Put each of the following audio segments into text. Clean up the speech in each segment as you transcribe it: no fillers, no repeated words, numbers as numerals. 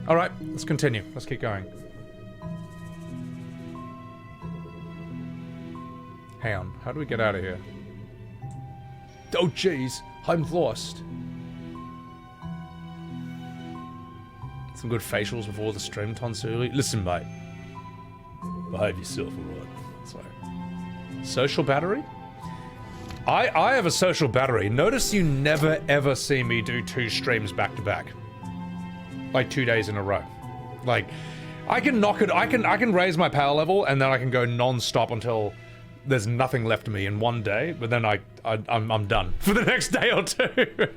Alright, let's continue. Let's keep going. Hang on, how do we get out of here? Oh jeez, I'm lost. Some good facials before the stream, Tonsuri. Listen, mate. Behave yourself, alright? So, social battery? I have a social battery. Notice you never ever see me do 2 streams back to back. Like 2 days in a row. Like, I can knock it, I can raise my power level and then I can go non-stop until there's nothing left of me in one day, but then I'm done for the next day or 2.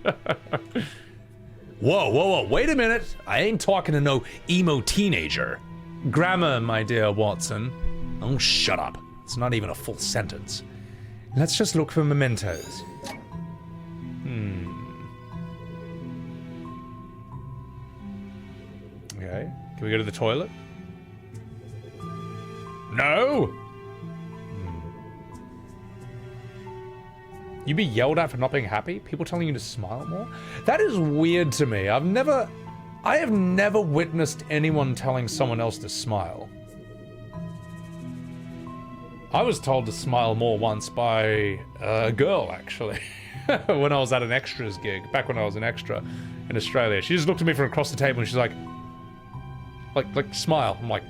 Whoa, wait a minute. I ain't talking to no emo teenager. Grammar, my dear Watson. Oh, shut up. It's not even a full sentence. Let's just look for mementos. Okay, can we go to the toilet? No! You be yelled at for not being happy? People telling you to smile more? That is weird to me. I have never witnessed anyone telling someone else to smile. I was told to smile more once by a girl, actually. When I was at an extras gig, back when I was an extra in Australia. She just looked at me from across the table and she's like, smile. I'm like,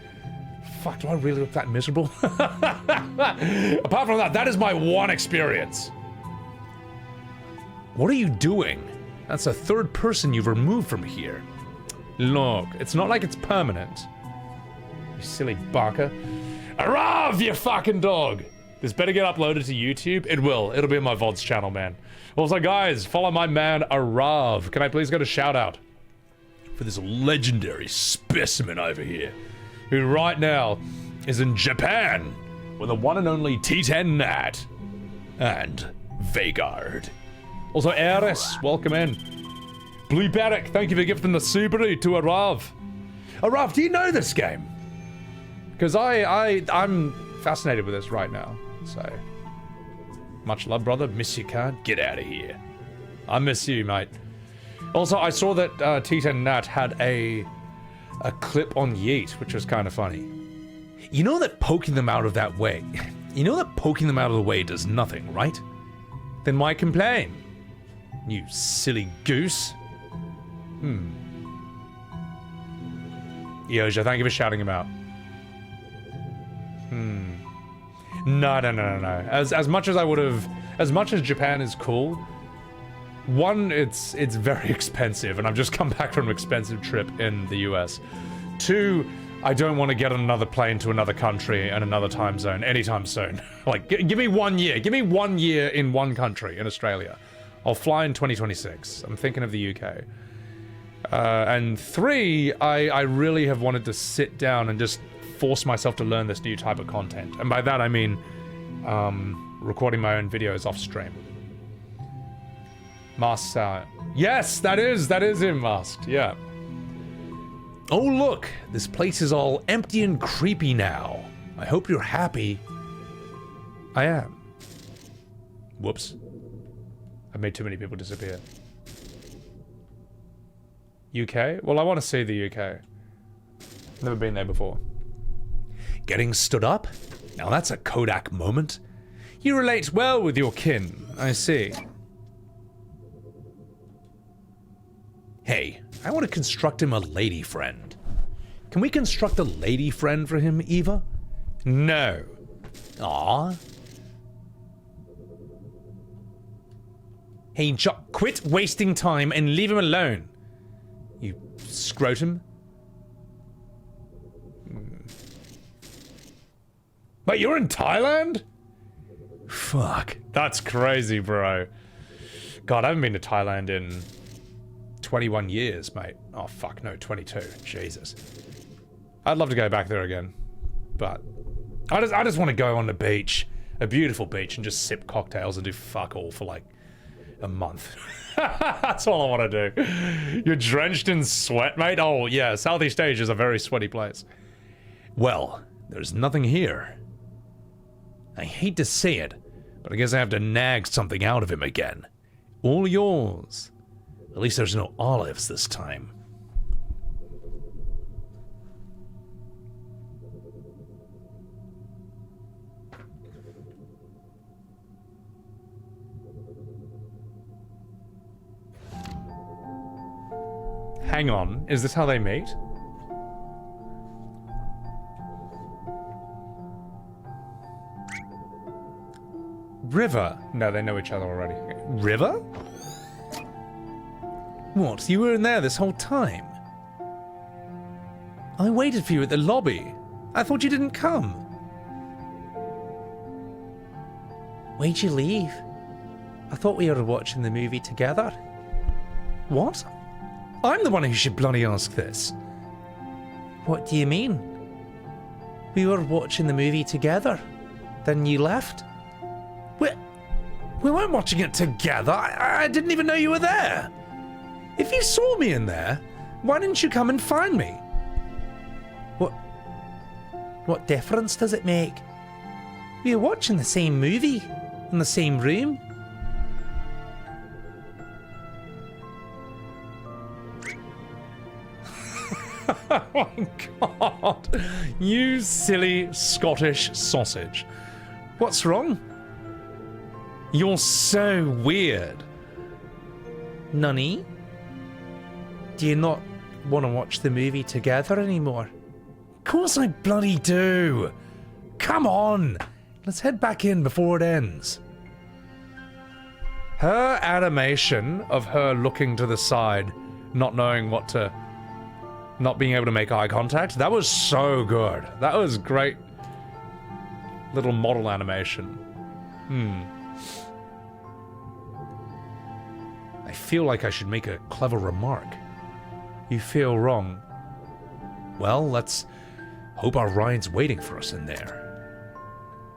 fuck, do I really look that miserable? Apart from that, that is my one experience. What are you doing? That's a third person you've removed from here. Look, it's not like it's permanent. You silly barker. Arav, you fucking dog! This better get uploaded to YouTube. It will. It'll be on my VODS channel, man. Also, guys, follow my man, Arav. Can I please get a shout out for this legendary specimen over here, who right now is in Japan with the one and only T10 Nat and Vagard. Also, Eris, welcome in. Blue Barrack, thank you for gifting the Subaru to Arav. Arav, do you know this game? Because I'm fascinated with this right now, so. Much love, brother. Miss you, Kan. Get out of here. I miss you, mate. Also, I saw that T10 Nat had a clip on Yeet, which was kind of funny. You know that poking them out of that way, you know that poking them out of the way does nothing, right? Then why complain? You silly goose. Yoja, thank you for shouting him out. No. As much as I would have, as much as Japan is cool, one, it's very expensive, and I've just come back from an expensive trip in the US. 2, I don't want to get on another plane to another country and another time zone anytime soon. Like, give me 1 year. Give me 1 year in one country in Australia. I'll fly in 2026. I'm thinking of the UK. And 3, I really have wanted to sit down and just force myself to learn this new type of content. And by that I mean recording my own videos off stream. Masked out. Yes, that is him, masked, yeah. Oh look, this place is all empty and creepy now. I hope you're happy. I am. Whoops. I've made too many people disappear. UK? Well, I want to see the UK. Never been there before. Getting stood up? Now that's a Kodak moment. You relate well with your kin, I see. Hey, I want to construct him a lady friend. Can we construct a lady friend for him, Eva? No. Aww. Hey, quit wasting time and leave him alone. You scrotum. But you're in Thailand? Fuck. That's crazy, bro. God, I haven't been to Thailand in 21 years, mate. Oh, fuck, no, 22. Jesus. I'd love to go back there again. But I just want to go on the beach, a beautiful beach, and just sip cocktails and do fuck all for like a month. That's all I want to do. You're drenched in sweat, mate? Oh, yeah, Southeast Asia is a very sweaty place. Well, there's nothing here. I hate to say it, but I guess I have to nag something out of him again. All yours. At least there's no olives this time. Hang on, is this how they meet? River? No, they know each other already. River? What, you were in there this whole time? I waited for you at the lobby. I thought you didn't come. Why'd you leave? I thought we were watching the movie together. What? I'm the one who should bloody ask this. What do you mean? We were watching the movie together. Then you left? We weren't watching it together. I didn't even know you were there. If you saw me in there, why didn't you come and find me? What difference does it make? We were watching the same movie in the same room. Oh my god. You silly Scottish sausage. What's wrong? You're so weird. Nunny? Do you not want to watch the movie together anymore? Of course I bloody do. Come on. Let's head back in before it ends. Her animation of her looking to the side, not knowing what to... not being able to make eye contact, that was so good. That was great. Little model animation. I feel like I should make a clever remark. You feel wrong. Well, let's hope our ride's waiting for us in there.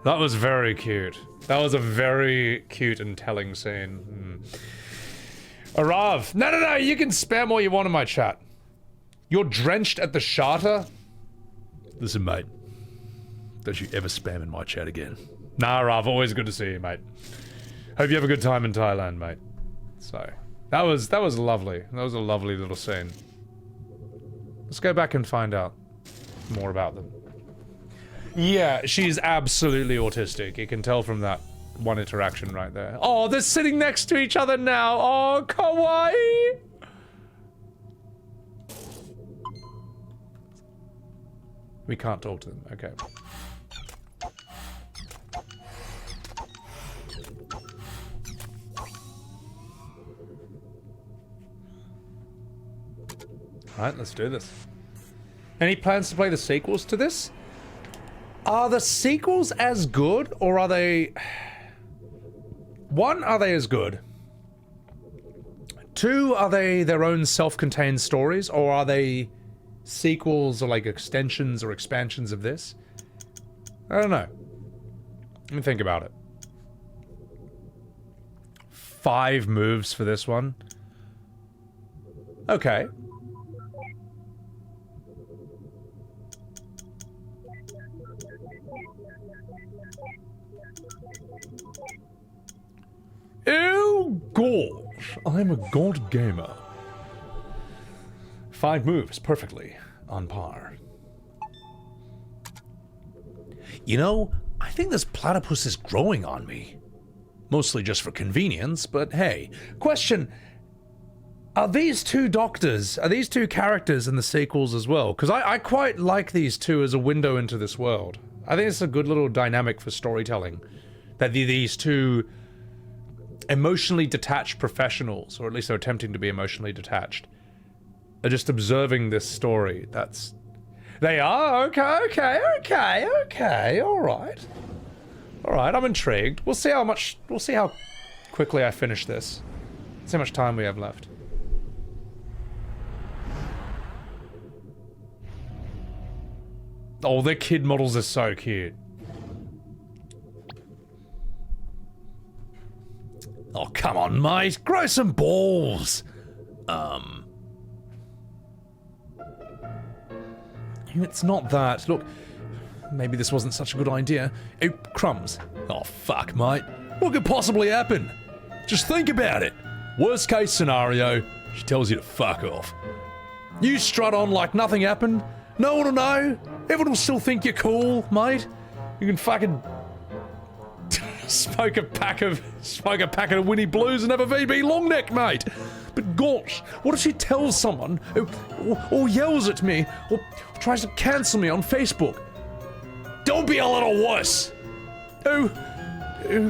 That was very cute. That was a very cute and telling scene. Arav! No, you can spam all you want in my chat. You're drenched at the charter? Listen, mate. Don't you ever spam in my chat again. Nah, Arav, always good to see you, mate. Hope you have a good time in Thailand, mate. So, that was lovely. That was a lovely little scene. Let's go back and find out more about them. Yeah, she's absolutely autistic. You can tell from that one interaction right there. Oh, they're sitting next to each other now. Oh, kawaii. We can't talk to them. Okay. Alright, let's do this. Any plans to play the sequels to this? Are the sequels as good, or are they... One, are they as good? Two, are they their own self-contained stories, or are they sequels or like extensions or expansions of this? I don't know. Let me think about it. 5 moves for this one. Okay. Oh gosh, I'm a god gamer. 5 moves, perfectly on par. You know, I think this platypus is growing on me. Mostly just for convenience, but hey. Question, are these two doctors, are these two characters in the sequels as well? Because I quite like these two as a window into this world. I think it's a good little dynamic for storytelling. That these two emotionally detached professionals, or at least they're attempting to be emotionally detached, are just observing this story. That's... They are? Okay, alright. Alright, I'm intrigued. We'll see how quickly I finish this. See how much time we have left. Oh, their kid models are so cute. Oh, come on, mate. Grow some balls. It's not that. Look, maybe this wasn't such a good idea. Oh, crumbs. Oh, fuck, mate. What could possibly happen? Just think about it. Worst case scenario, she tells you to fuck off. You strut on like nothing happened. No one will know. Everyone will still think you're cool, mate. You can fucking smoke a pack of Winnie Blues and have a VB long neck, mate. But gosh, what if she tells someone, or yells at me, or tries to cancel me on Facebook? Don't be a little wuss! Oh,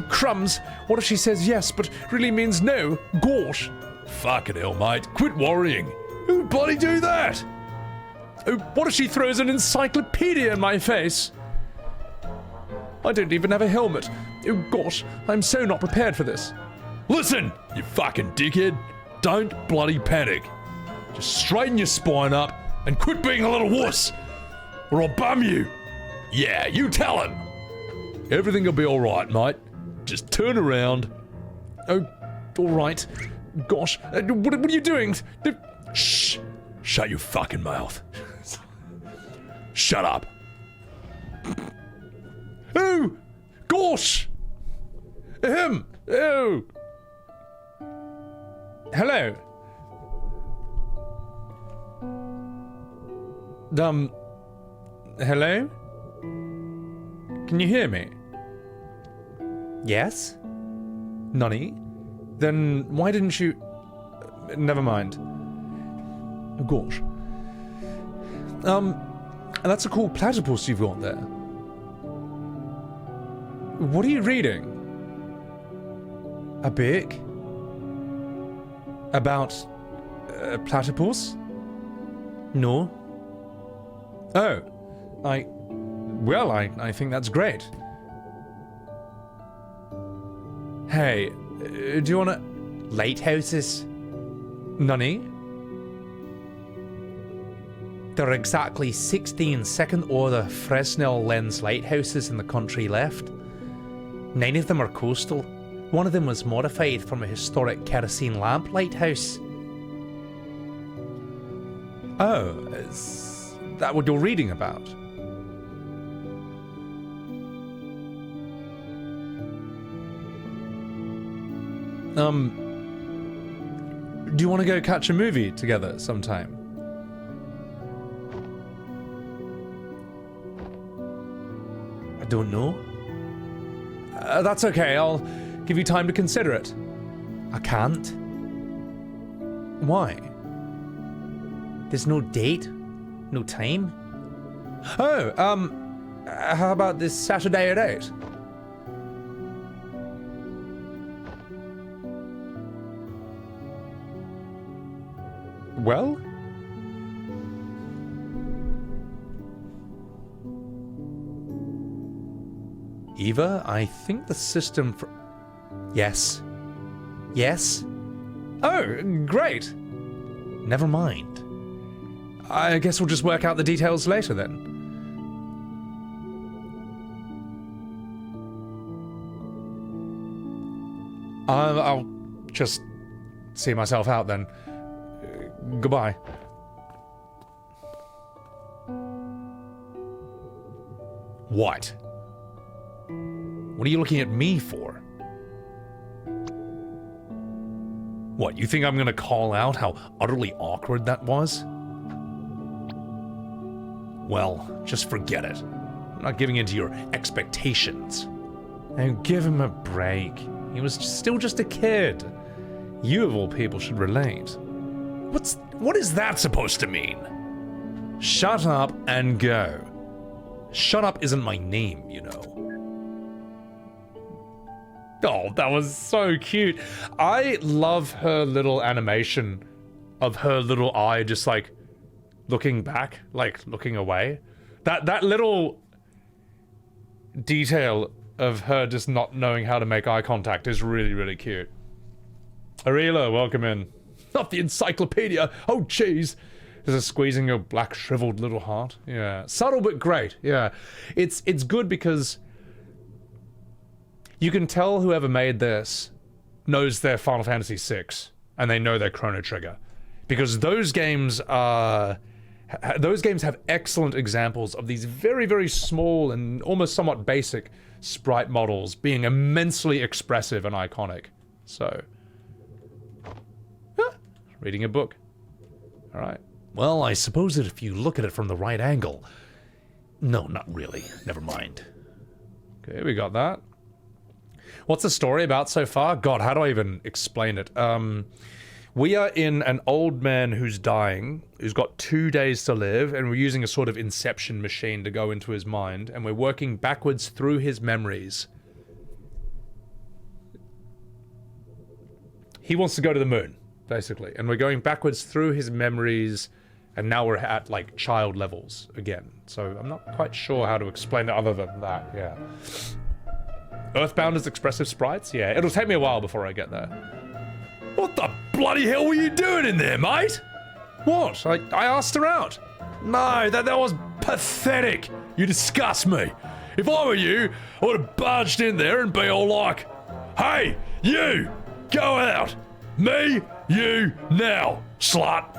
crumbs, what if she says yes, but really means no? Gosh. Fucking hell, mate, quit worrying. Who'd bloody do that? Oh, what if she throws an encyclopedia in my face? I don't even have a helmet. Oh gosh, I'm so not prepared for this. Listen, you fucking dickhead. Don't bloody panic. Just straighten your spine up and quit being a little wuss, or I'll bum you. Yeah, you tell him. Everything will be alright, mate. Just turn around. Oh, alright. Gosh, what are you doing? Shh. Shut your fucking mouth. Shut up. Oh! Gosh! Him! Oh! Hello? Hello? Can you hear me? Yes? Nani? Then why didn't you... Never mind. Oh, gosh. That's a cool platypus you've got there. What are you reading? A book? About... platypus? No. Oh. Well, I think that's great. Hey, do you wanna... Lighthouses? Nani? There are exactly 16 second-order Fresnel lens lighthouses in the country left. 9 of them are coastal. One of them was modified from a historic kerosene lamp lighthouse. Oh, is that what you're reading about? Do you want to go catch a movie together sometime? I don't know. That's okay, I'll give you time to consider it. I can't. Why? There's no date? No time? Oh, how about this Saturday at 8? Well? Eva, I think the system for... Yes. Yes? Oh, great. Never mind. I guess we'll just work out the details later then. I'll just see myself out then. Goodbye. What? What are you looking at me for? What, you think I'm gonna call out how utterly awkward that was? Well, just forget it. I'm not giving in to your expectations. Now give him a break. He was still just a kid. You of all people should relate. What is that supposed to mean? Shut up and go. Shut up isn't my name, you know. Oh, that was so cute. I love her little animation of her little eye just like looking back, like looking away. That little detail of her just not knowing how to make eye contact is really, really cute. Arila, welcome in. Not the encyclopedia. Oh, jeez. Is it squeezing your black shriveled little heart? Yeah. Subtle but great. Yeah. It's good because you can tell whoever made this knows their Final Fantasy VI and they know their Chrono Trigger, because those games have excellent examples of these very, very small and almost somewhat basic sprite models being immensely expressive and iconic. So, reading a book. All right. Well, I suppose that if you look at it from the right angle. No, not really. Never mind. Okay, we got that. What's the story about so far? God, how do I even explain it? We are in an old man who's dying, who's got 2 days to live, and we're using a sort of inception machine to go into his mind, and we're working backwards through his memories. He wants to go to the moon, basically, and we're going backwards through his memories, and now we're at, like, child levels again. So I'm not quite sure how to explain it other than that, yeah. Earthbound is expressive sprites? Yeah, it'll take me a while before I get there. What the bloody hell were you doing in there, mate? What? I asked her out. No, that was pathetic. You disgust me. If I were you, I would have barged in there and be all like, hey, you, go out. Me, you, now, slut.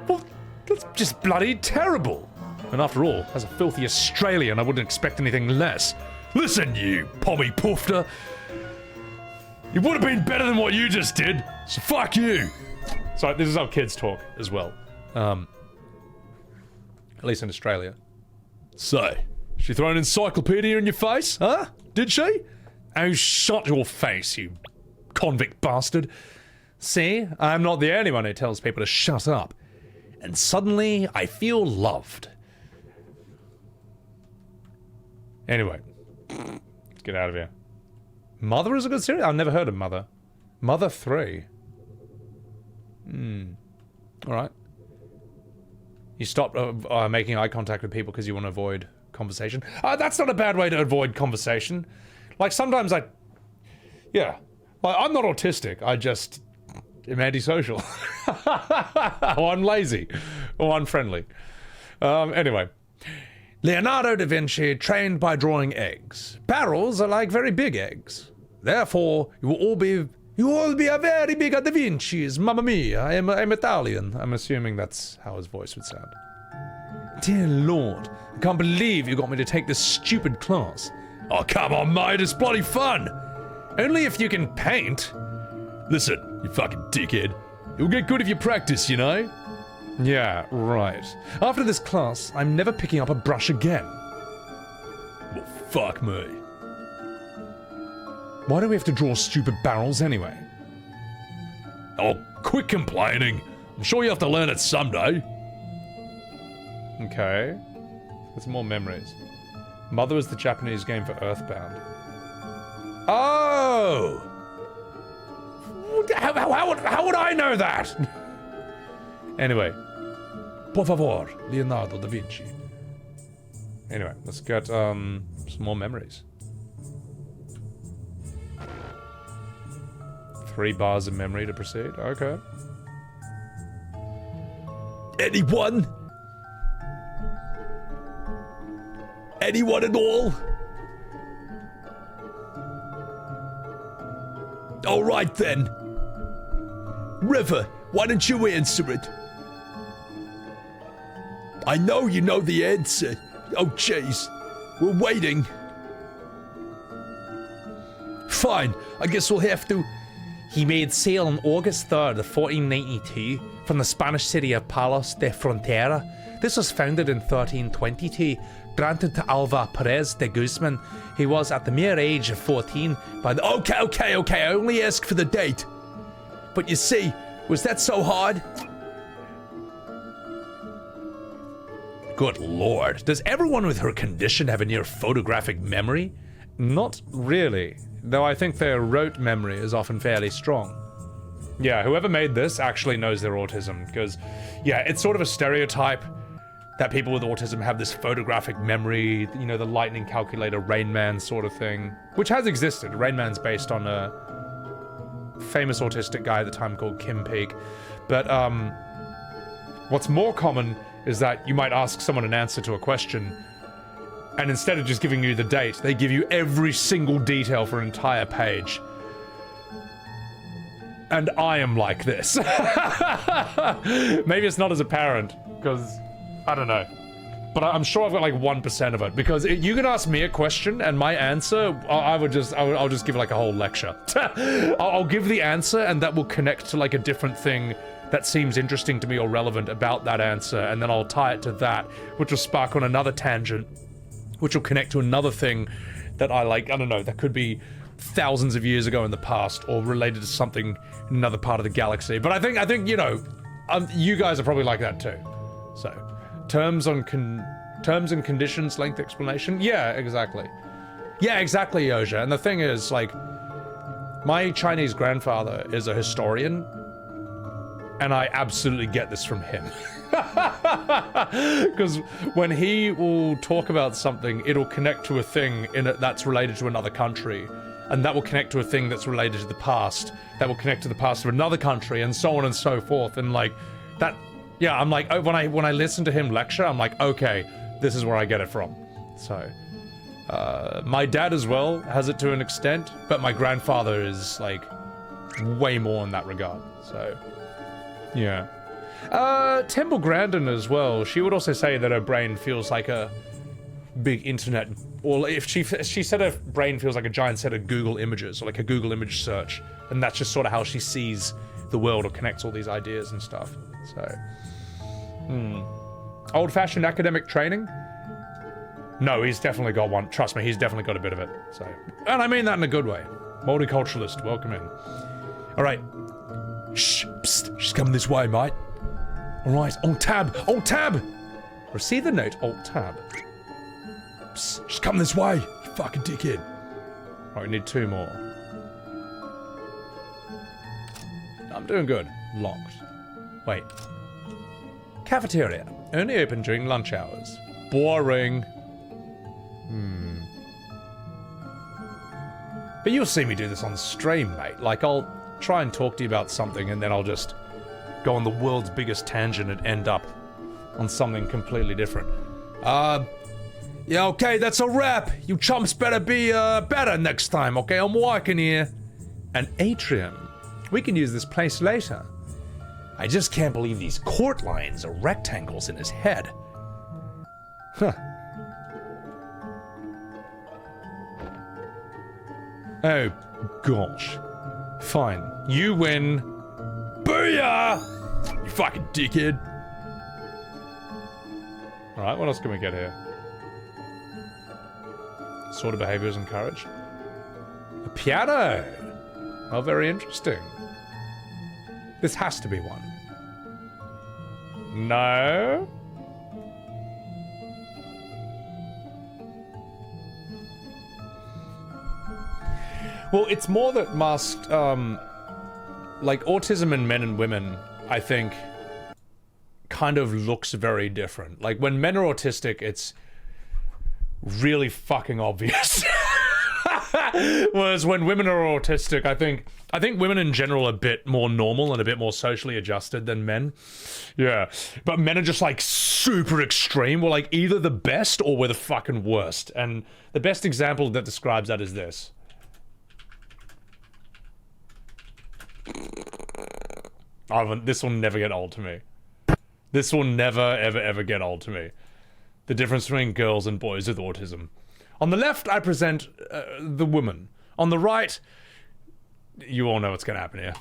Well, that's just bloody terrible. And after all, as a filthy Australian, I wouldn't expect anything less. Listen, you pommy poofter. It would have been better than what you just did, so fuck you. So this is how kids talk as well. At least in Australia. So, she threw an encyclopedia in your face, huh? Did she? Oh, shut your face, you convict bastard. See, I'm not the only one who tells people to shut up. And suddenly, I feel loved. Anyway, let's get out of here. Mother is a good series? I've never heard of Mother. Mother 3. Alright. You stop making eye contact with people because you want to avoid conversation. That's not a bad way to avoid conversation. Like, sometimes yeah. Like, I'm not autistic. I just am antisocial. Or I'm lazy. Or unfriendly. Anyway. Leonardo da Vinci trained by drawing eggs. Barrels are like very big eggs. Therefore, you will all be a very big Da Vinci's. Mamma mia, I'm Italian. I'm assuming that's how his voice would sound. Dear Lord, I can't believe you got me to take this stupid class. Oh, come on, mate, it's bloody fun. Only if you can paint. Listen, you fucking dickhead. You'll get good if you practice, you know? Yeah, right. After this class, I'm never picking up a brush again. Well, fuck me. Why do we have to draw stupid barrels anyway? Oh, quit complaining. I'm sure you have to learn it someday. Okay. There's more memories. Mother is the Japanese game for Earthbound. Oh! How would I know that? Anyway. Por favor, Leonardo da Vinci. Anyway, let's get some more memories. 3 bars of memory to proceed. Okay. Anyone? Anyone at all? All right then. River, why don't you answer it? I know you know the answer. Oh, jeez. We're waiting. Fine, I guess we'll have to... He made sail on August 3rd of 1492 from the Spanish city of Palos de Frontera. This was founded in 1322, granted to Alva Perez de Guzman. He was at the mere age of 14 by the... Okay, I only ask for the date. But you see, was that so hard? Good lord, does everyone with her condition have a near photographic memory? Not really, though I think their rote memory is often fairly strong. Yeah, whoever made this actually knows their autism, because, yeah, it's sort of a stereotype that people with autism have this photographic memory, you know, the lightning calculator, Rain Man sort of thing, which has existed. Rain Man's based on a famous autistic guy at the time called Kim Peek. But, what's more common is that you might ask someone an answer to a question, and instead of just giving you the date, they give you every single detail for an entire page. And I am like this. Maybe it's not as apparent, because, I don't know. But I'm sure I've got like 1% of it, because you could ask me a question, and my answer, I'll just give like a whole lecture. I'll give the answer, and that will connect to like a different thing that seems interesting to me or relevant about that answer, and then I'll tie it to that, which will spark on another tangent, which will connect to another thing that I like, I don't know, that could be thousands of years ago in the past, or related to something in another part of the galaxy. But I think you know, you guys are probably like that too. So, terms and conditions, length explanation. Yeah, exactly. Yeah, exactly, Yoja. And the thing is, like, my Chinese grandfather is a historian, and I absolutely get this from him. Because when he will talk about something, it'll connect to a thing that's related to another country, and that will connect to a thing that's related to the past, that will connect to the past of another country, and so on and so forth. And like that, yeah, I'm like, oh, when I listen to him lecture, I'm like, okay, this is where I get it from. So my dad as well has it to an extent, but my grandfather is like way more in that regard. So yeah. Temple Grandin as well, she would also say that her brain feels like a big internet, or if she said her brain feels like a giant set of Google images, or like a Google image search, and that's just sort of how she sees the world or connects all these ideas and stuff. So, old-fashioned academic training? No, he's definitely got one. Trust me, he's definitely got a bit of it. So, and I mean that in a good way. Multiculturalist, welcome in. All right. Shh, psst, she's coming this way, mate. All right, alt tab, alt tab. Receive the note, alt tab. Psst, she's coming this way, you fucking dickhead. All right, we need 2 more. I'm doing good. Locked. Wait. Cafeteria. Only open during lunch hours. Boring. But you'll see me do this on stream, mate. Like, I'll try and talk to you about something, and then I'll just go on the world's biggest tangent and end up on something completely different. Yeah, okay, that's a wrap. You chumps better be, better next time, okay? I'm working here. An atrium. We can use this place later. I just can't believe these court lines are rectangles in his head. Huh. Oh, gosh. Fine. You win. Booyah! You fucking dickhead. Alright, what else can we get here? Sort of behaviors encouraged. A piano! Oh, very interesting. This has to be one. No? Well, it's more that masked, like, autism in men and women, I think, kind of looks very different. Like, when men are autistic, it's really fucking obvious. Whereas when women are autistic, I think women in general are a bit more normal and a bit more socially adjusted than men. Yeah. But men are just, like, super extreme. We're, like, either the best or we're the fucking worst. And the best example that describes that is this. This will never get old to me. This will never, ever, ever get old to me. The difference between girls and boys with autism. On the left, I present the woman. On the right, you all know what's gonna happen here.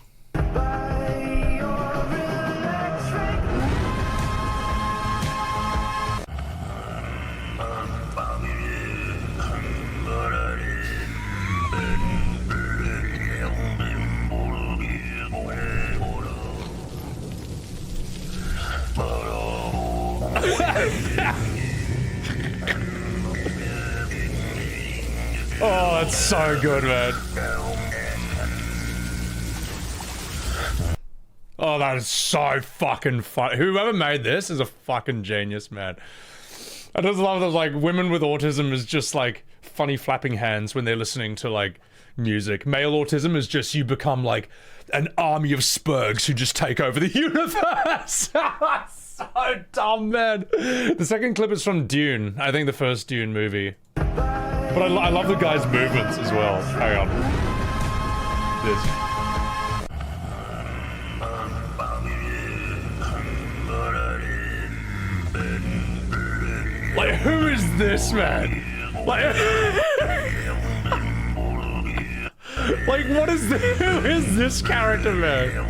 Oh, that's so good, man. Oh, that is so fucking fun. Whoever made this is a fucking genius, man. I just love that, like, women with autism is just, like, funny flapping hands when they're listening to, like, music. Male autism is just you become, like, an army of spurgs who just take over the universe. So dumb, man. The second clip is from Dune. I think the first Dune movie. But I love the guy's movements as well. Hang on. This. Like, who is this, man? Like, like, what is this? Who is this character, man?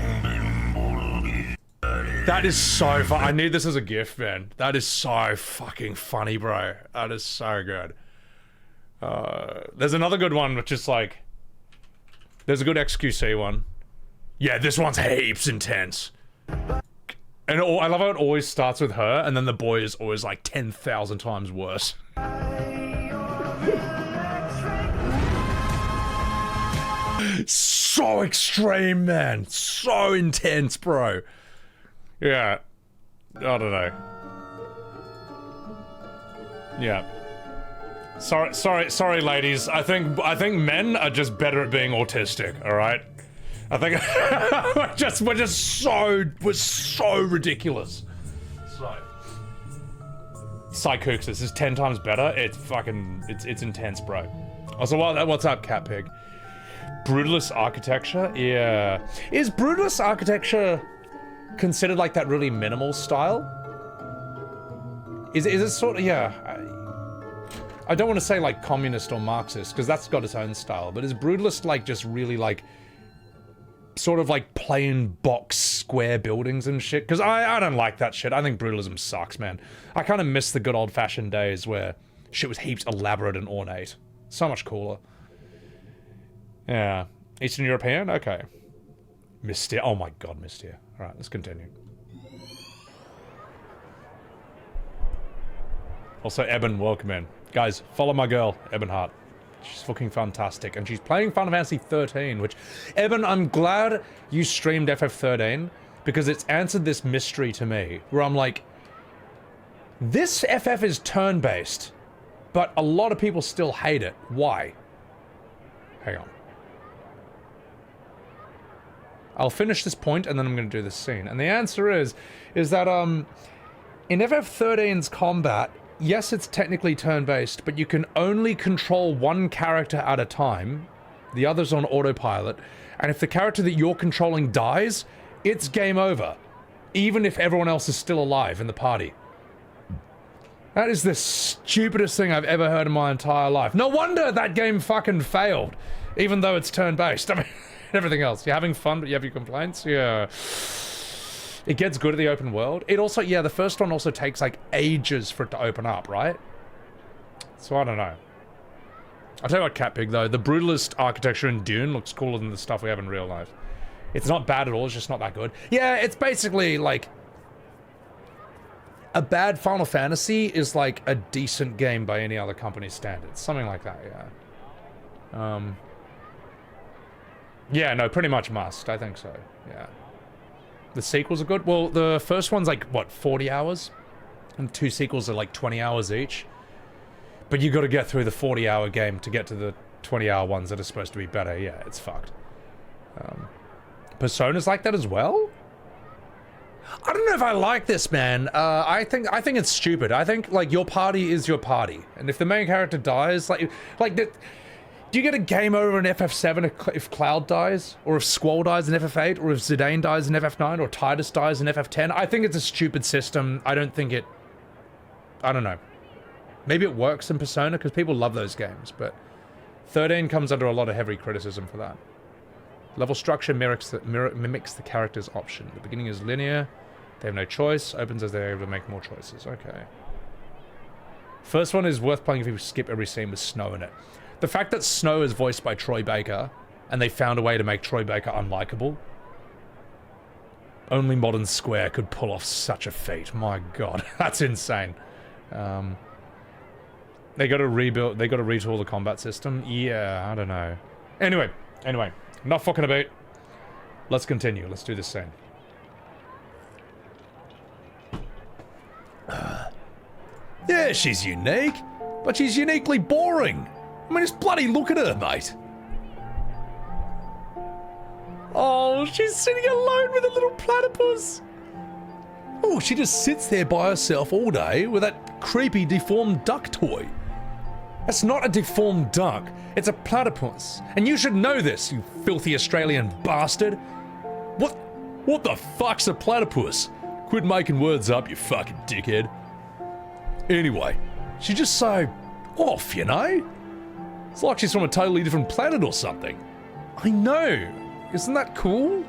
That is so fun. I need this as a GIF, man. That is so fucking funny, bro. That is so good. There's another good one, which is like, There's a good XQC one. Yeah, this one's heaps intense. And I love how it always starts with her, and then the boy is always like 10,000 times worse. So extreme, man. So intense, bro. Yeah. I don't know. Yeah. Sorry, ladies. I think men are just better at being autistic. All right. I think we're so ridiculous. So, Psychooks, this is 10 times better. It's fucking, it's intense, bro. Also, what's up, Cat Pig? Brutalist architecture? Yeah. Is brutalist architecture considered like that really minimal style? Is it sort of, yeah. I don't want to say like communist or Marxist, because that's got its own style, but is brutalist like just really like sort of like plain box square buildings and shit? Because I don't like that shit. I think brutalism sucks, man. I kind of miss the good old-fashioned days where shit was heaps elaborate and ornate. So much cooler. Yeah. Eastern European? Okay. Mystere. Oh my god, Mystere. Alright, let's continue. Also, Eben, welcome in. Guys, follow my girl, Eben Hart. She's fucking fantastic, and she's playing Final Fantasy 13, which... Eben, I'm glad you streamed FF13, because it's answered this mystery to me, where I'm like... This FF is turn-based, but a lot of people still hate it. Why? Hang on. I'll finish this point, and then I'm going to do this scene. And the answer is that, in FF13's combat, yes, it's technically turn-based, but you can only control one character at a time. The other's on autopilot. And if the character that you're controlling dies, it's game over. Even if everyone else is still alive in the party. That is the stupidest thing I've ever heard in my entire life. No wonder that game fucking failed. Even though it's turn-based. I mean, everything else. You're having fun, but you have your complaints? Yeah. It gets good at the open world. It also, yeah, the first one also takes like ages for it to open up, right? So I don't know. I'll tell you what, Cat Pig, though. The brutalist architecture in Dune looks cooler than the stuff we have in real life. It's not bad at all, it's just not that good. Yeah, it's basically like... A bad Final Fantasy is like a decent game by any other company's standards. Something like that, yeah. Yeah, no, pretty much must. I think so, yeah. The sequels are good. Well, the first one's like, what, 40 hours? And 2 sequels are like 20 hours each. But you gotta get through the 40-hour game to get to the 20-hour ones that are supposed to be better. Yeah, it's fucked. Persona's like that as well? I don't know if I like this, man. I think it's stupid. I think, like, your party is your party. And if the main character dies, do you get a game over in FF7 if Cloud dies? Or if Squall dies in FF8? Or if Zidane dies in FF9? Or Titus dies in FF10? I think it's a stupid system. I don't think it... I don't know. Maybe it works in Persona, because people love those games, but... 13 comes under a lot of heavy criticism for that. Level structure mimics the character's option. The beginning is linear. They have no choice. Opens as they're able to make more choices. Okay. First one is worth playing if you skip every scene with Snow in it. The fact that Snow is voiced by Troy Baker, and they found a way to make Troy Baker unlikable. Only Modern Square could pull off such a feat. My god, that's insane. They gotta rebuild, they gotta retool the combat system. Yeah, I don't know. Anyway, not fucking about. Let's continue. Let's do this scene. Yeah, she's unique, but she's uniquely boring. I mean, just bloody look at her, mate. Oh, she's sitting alone with a little platypus. Oh, she just sits there by herself all day with that creepy deformed duck toy. That's not a deformed duck, it's a platypus. And you should know this, you filthy Australian bastard. What the fuck's a platypus? Quit making words up, you fucking dickhead. Anyway, she's just so off, you know? It's like she's from a totally different planet or something. I know, isn't that cool?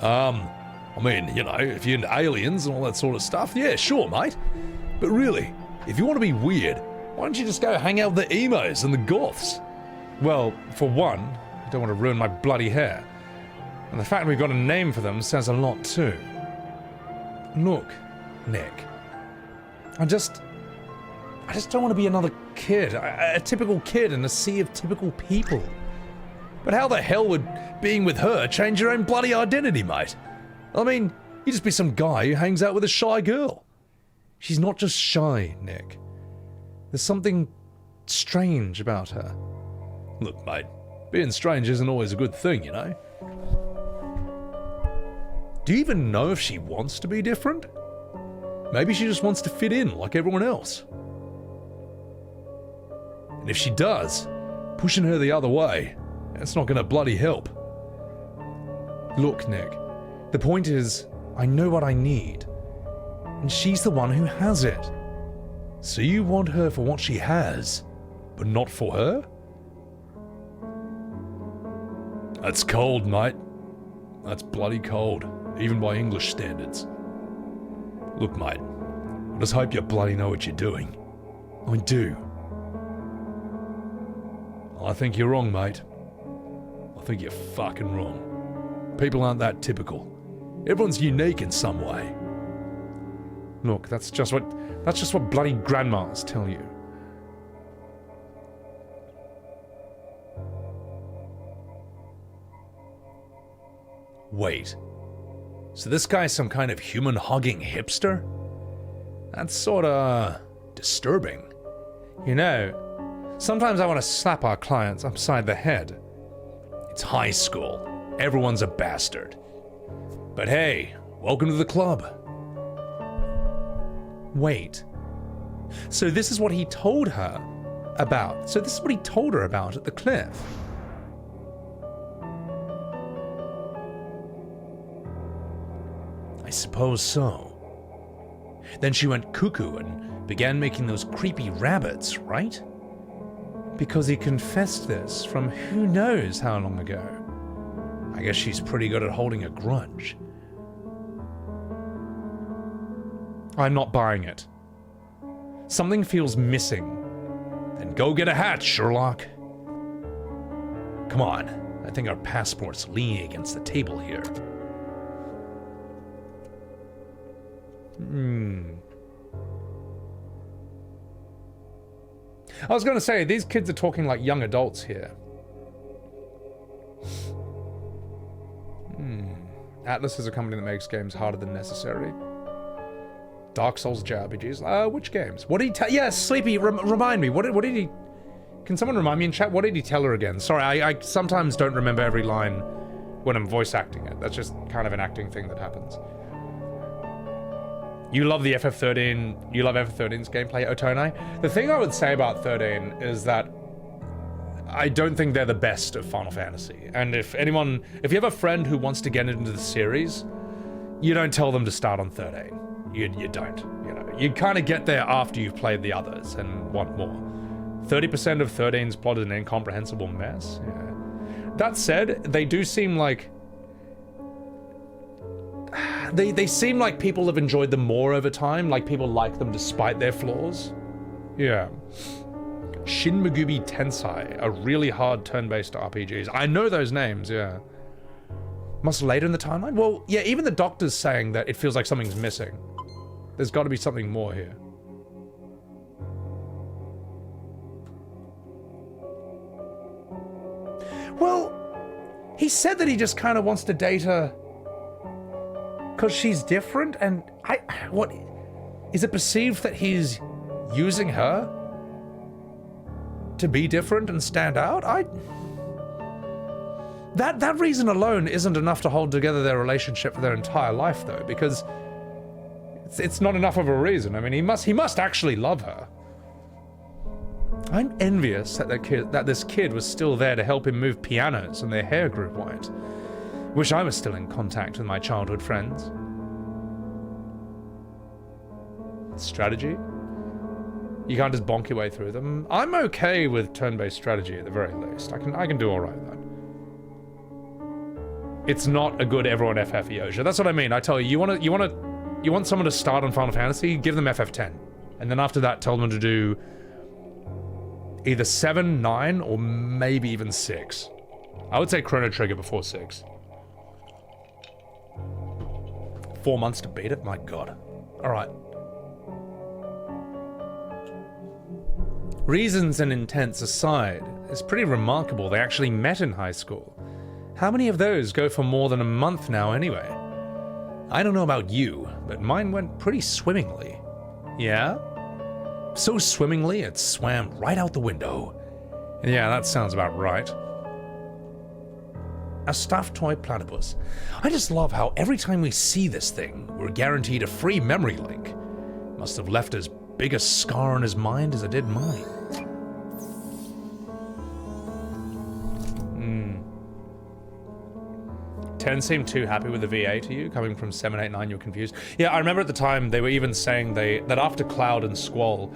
I mean, you know, if you're into aliens and all that sort of stuff, yeah, sure, mate. But really, if you want to be weird, why don't you just go hang out with the emos and the goths? Well, for one, I don't want to ruin my bloody hair. And the fact we've got a name for them says a lot too. Look, Nick. I just don't want to be another kid. A typical kid in a sea of typical people. But how the hell would being with her change your own bloody identity, mate? I mean, you just be some guy who hangs out with a shy girl. She's not just shy, Nick. There's something strange about her. Look, mate, being strange isn't always a good thing, you know? Do you even know if she wants to be different? Maybe she just wants to fit in like everyone else. And if she does, pushing her the other way, that's not gonna bloody help. Look, Nick, the point is, I know what I need. And she's the one who has it. So you want her for what she has, but not for her? That's cold, mate. That's bloody cold, even by English standards. Look, mate, I just hope you bloody know what you're doing. I do. I think you're wrong, mate. I think you're fucking wrong. People aren't that typical. Everyone's unique in some way. Look, that's just what bloody grandmas tell you. Wait. So this guy's some kind of human-hogging hipster? That's sorta disturbing. You know, sometimes I want to slap our clients upside the head. It's high school. Everyone's a bastard. But hey, welcome to the club. Wait. So this is what he told her about. So this is what he told her about at the cliff. I suppose so. Then she went cuckoo and began making those creepy rabbits, right? Because he confessed this from who knows how long ago. I guess she's pretty good at holding a grudge. I'm not buying it. Something feels missing. Then go get a hat, Sherlock. Come on, I think our passport's leaning against the table here. I was gonna say, these kids are talking like young adults here. Atlas is a company that makes games harder than necessary. Dark Souls JRPGs. Which games? What did he tell? Yeah, Sleepy, remind me. What did he... Can someone remind me in chat? What did he tell her again? Sorry, I sometimes don't remember every line when I'm voice acting it. That's just kind of an acting thing that happens. You love the FF13, you love FF13's gameplay, Otonai. The thing I would say about 13 is that I don't think they're the best of Final Fantasy. And if you have a friend who wants to get into the series, you don't tell them to start on 13. You don't, you know. You kind of get there after you've played the others and want more. 30% of 13's plot is an incomprehensible mess. Yeah. That said, they do seem like... They seem like people have enjoyed them more over time, like people like them despite their flaws. Yeah. Shin Megumi Tensei, a really hard turn-based RPGs. I know those names, yeah. Much later in the timeline? Well, yeah, even the doctor's saying that it feels like something's missing. There's got to be something more here. Well, he said that he just kind of wants to date her because she's different, and what is it perceived that he's using her to be different and stand out? That reason alone isn't enough to hold together their relationship for their entire life, though, because it's not enough of a reason. I mean, he must actually love her. I'm envious that this kid was still there to help him move pianos and their hair grew white. Wish I was still in contact with my childhood friends. Strategy? You can't just bonk your way through them. I'm okay with turn-based strategy at the very least. I can do alright with that. It's not a good everyone FF Yoja. That's what I mean. I tell you, you want someone to start on Final Fantasy, give them FF10. And then after that, tell them to do either 7, 9, or maybe even 6. I would say Chrono Trigger before 6. 4 months to beat it? My god. Alright. Reasons and intents aside, it's pretty remarkable they actually met in high school. How many of those go for more than a month now anyway? I don't know about you, but mine went pretty swimmingly. Yeah? So swimmingly it swam right out the window. Yeah, that sounds about right. A stuffed toy platypus. I just love how every time we see this thing, we're guaranteed a free memory link. Must have left as big a scar on his mind as it did mine. 10 seemed too happy with the VA to you, coming from 789 you're confused. Yeah, I remember at the time they were even saying that after Cloud and Squall,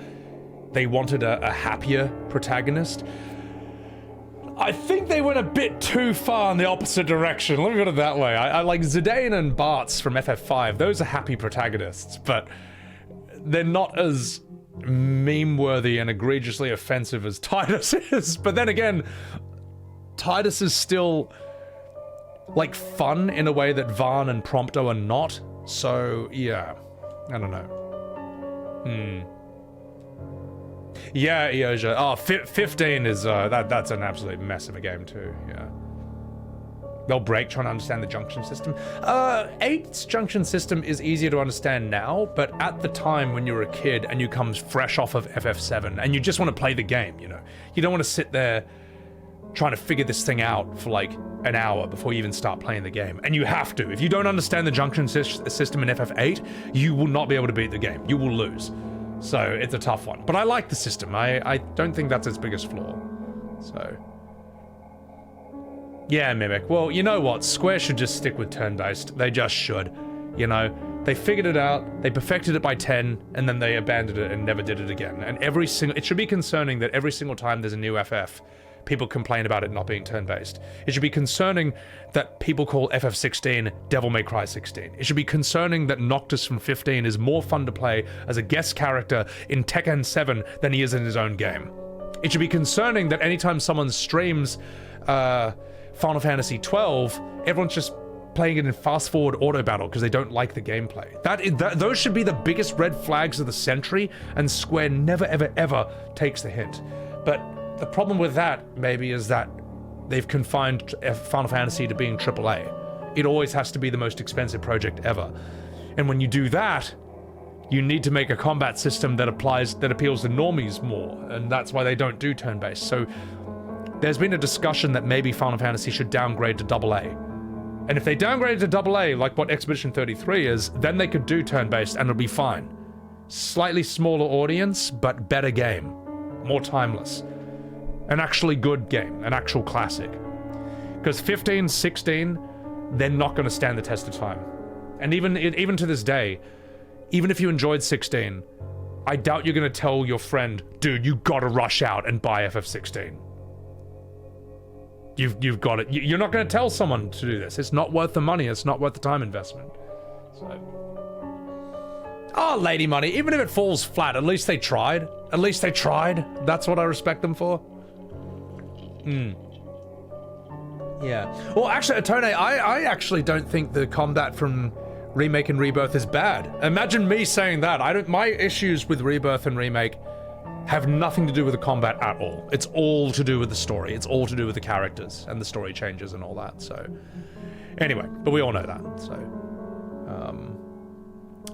they wanted a happier protagonist. I think they went a bit too far in the opposite direction. Let me put it that way. I like Zidane and Bartz from FF5. Those are happy protagonists, but they're not as meme-worthy and egregiously offensive as Tidus is. But then again, Tidus is still like fun in a way that Varn and Prompto are not. So yeah, I don't know. Yeah, Eoja. Oh, 15 is, that's an absolute mess of a game too, yeah. They'll break trying to understand the junction system. 8's junction system is easier to understand now, but at the time when you were a kid and you come fresh off of FF7 and you just want to play the game, you know, you don't want to sit there trying to figure this thing out for like an hour before you even start playing the game. And you have to. If you don't understand the junction system in FF8, you will not be able to beat the game. You will lose. So it's a tough one. But I like the system. I don't think that's its biggest flaw. So yeah, Mimic. Well, you know what? Square should just stick with turn-based. They just should. You know, they figured it out, they perfected it by 10, and then they abandoned it and never did it again. And it should be concerning that every single time there's a new FF, people complain about it not being turn-based. It should be concerning that people call FF16 Devil May Cry 16. It should be concerning that Noctis from 15 is more fun to play as a guest character in Tekken 7 than he is in his own game. It should be concerning that anytime someone streams Final Fantasy 12, everyone's just playing it in fast-forward auto battle because they don't like the gameplay. Those should be the biggest red flags of the century, and Square never, ever, ever takes the hint. But the problem with that, maybe, is that they've confined Final Fantasy to being AAA. It always has to be the most expensive project ever. And when you do that, you need to make a combat system that appeals to normies more, and that's why they don't do turn-based. So there's been a discussion that maybe Final Fantasy should downgrade to AA. And if they downgrade to AA, like what Expedition 33 is, then they could do turn-based and it'll be fine. Slightly smaller audience, but better game. More timeless. An actually good game, an actual classic. Because 15, 16, they're not going to stand the test of time. And even to this day, even if you enjoyed 16, I doubt you're going to tell your friend, dude, you gotta rush out and buy FF16. You've got it. You're not going to tell someone to do this. It's not worth the money. It's not worth the time investment. So. Oh, Lady Money, even if it falls flat, at least they tried. At least they tried. That's what I respect them for. Yeah. Well, actually, Atone, I actually don't think the combat from Remake and Rebirth is bad. Imagine me saying that. My issues with Rebirth and Remake have nothing to do with the combat at all. It's all to do with the story. It's all to do with the characters and the story changes and all that. So, anyway, but we all know that. So,